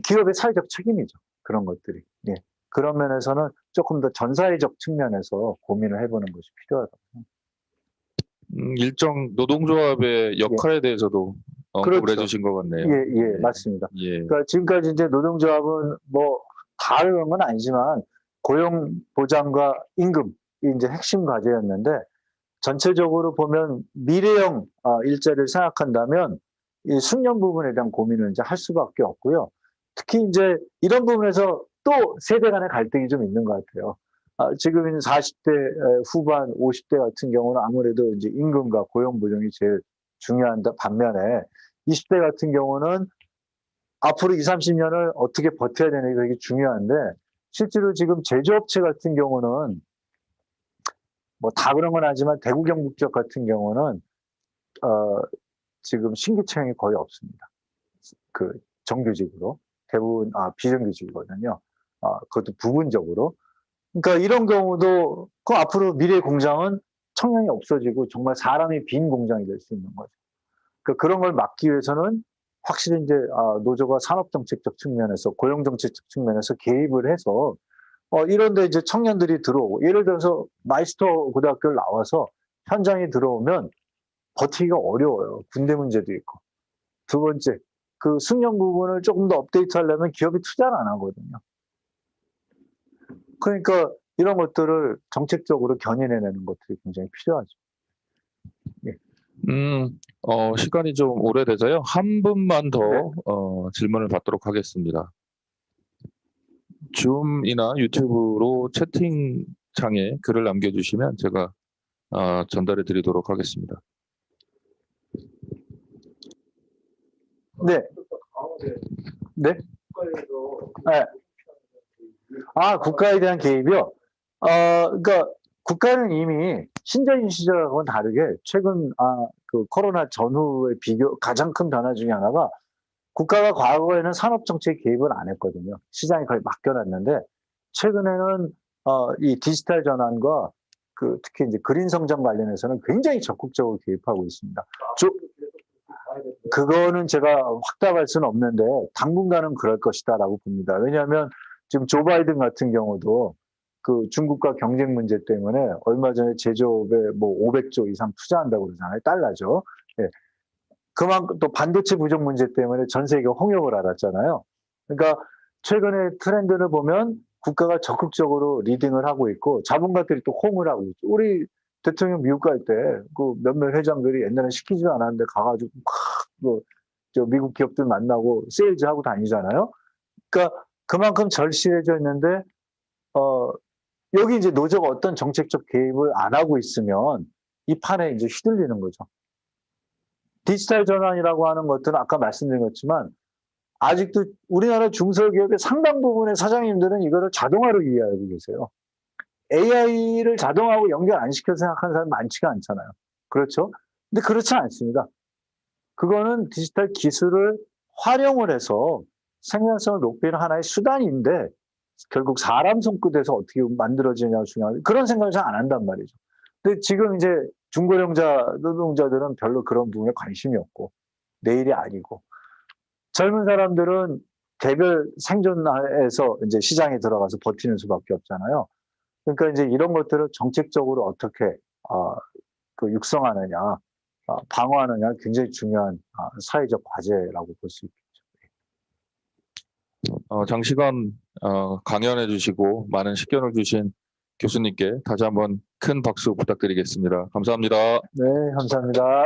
기업의 사회적 책임이죠. 그런 것들이. 예. 그런 면에서는 조금 더 전사회적 측면에서 고민을 해보는 것이 필요하다고 생각합니다. 일정 노동조합의 역할에 대해서도 언급을 그렇죠. 해주신 것 같네요. 예, 맞습니다. 예. 그러니까 지금까지 이제 노동조합은 뭐 다 그런 건 아니지만 고용 보장과 임금이 이제 핵심 과제였는데 전체적으로 보면 미래형 일자리를 생각한다면 이 숙련 부분에 대한 고민을 이제 할 수밖에 없고요. 특히 이제 이런 부분에서 또 세대 간의 갈등이 좀 있는 것 같아요. 지금 40대 후반, 50대 같은 경우는 아무래도 이제 임금과 고용 보장이 제일 중요한 반면에 20대 같은 경우는 앞으로 20, 30년을 어떻게 버텨야 되는 게 되게 중요한데 실제로 지금 제조업체 같은 경우는 뭐 다 그런 건 아니지만 대구 경북 지역 같은 경우는 지금 신규 채용이 거의 없습니다. 그 정규직으로 대부분 비정규직이거든요. 그것도 부분적으로. 그러니까 이런 경우도 그 앞으로 미래 공장은 청년이 없어지고 정말 사람이 빈 공장이 될 수 있는 거죠. 그러니까 그런 걸 막기 위해서는 확실히 이제 노조가 산업정책적 측면에서 고용정책적 측면에서 개입을 해서 이런데 이제 청년들이 들어오고 예를 들어서 마이스터 고등학교를 나와서 현장에 들어오면 버티기가 어려워요. 군대 문제도 있고. 두 번째, 그 숙련 부분을 조금 더 업데이트하려면 기업이 투자를 안 하거든요. 그러니까 이런 것들을 정책적으로 견인해내는 것들이 굉장히 필요하죠. 예. 시간이 좀 오래돼서요. 한 분만 더 질문을 받도록 하겠습니다. 줌이나 유튜브로 채팅창에 글을 남겨주시면 제가 전달해 드리도록 하겠습니다. 네. 네? 네. 국가에 대한 개입이요? 그러니까 국가는 이미 신자유주의 시절하고는 다르게 최근 그 코로나 전후의 가장 큰 변화 중에 하나가 국가가 과거에는 산업 정책에 개입을 안 했거든요. 시장에 거의 맡겨놨는데 최근에는 이 디지털 전환과 특히 이제 그린 성장 관련해서는 굉장히 적극적으로 개입하고 있습니다. 그거는 제가 확답할 수는 없는데 당분간은 그럴 것이다라고 봅니다. 왜냐하면 지금 조 바이든 같은 경우도 그 중국과 경쟁 문제 때문에 얼마 전에 제조업에 뭐 500조 이상 투자한다고 그러잖아요. 달러죠. 예. 그만큼 또 반도체 부족 문제 때문에 전 세계가 홍역을 앓았잖아요. 그러니까 최근에 트렌드를 보면 국가가 적극적으로 리딩을 하고 있고 자본가들이 또 호응을 하고 있죠. 우리 대통령 미국 갈 때 그 몇몇 회장들이 옛날에 시키지 않았는데 가가지고 막 미국 기업들 만나고 세일즈하고 다니잖아요. 그러니까 그만큼 절실해져 있는데 여기 이제 노조가 어떤 정책적 개입을 안 하고 있으면 이 판에 이제 휘둘리는 거죠. 디지털 전환이라고 하는 것들은 아까 말씀드린 것지만 아직도 우리나라 중소기업의 상당 부분의 사장님들은 이거를 자동화로 이해하고 계세요. AI를 자동화하고 연결 안 시켜서 생각하는 사람 많지가 않잖아요. 그렇죠? 근데 그렇지 않습니다. 그거는 디지털 기술을 활용을 해서 생산성을 높이는 하나의 수단인데 결국 사람 손끝에서 어떻게 만들어지냐가 중요한 그런 생각을 잘 안 한단 말이죠. 근데 지금 이제 중고령자 노동자들은 별로 그런 부분에 관심이 없고 내일이 아니고 젊은 사람들은 개별 생존해서 이제 시장에 들어가서 버티는 수밖에 없잖아요. 그러니까 이제 이런 것들을 정책적으로 어떻게 육성하느냐, 방어하느냐 굉장히 중요한 사회적 과제라고 볼 수 있겠죠. 장시간 강연해 주시고 많은 식견을 주신 교수님께 다시 한번 큰 박수 부탁드리겠습니다. 감사합니다. 네, 감사합니다.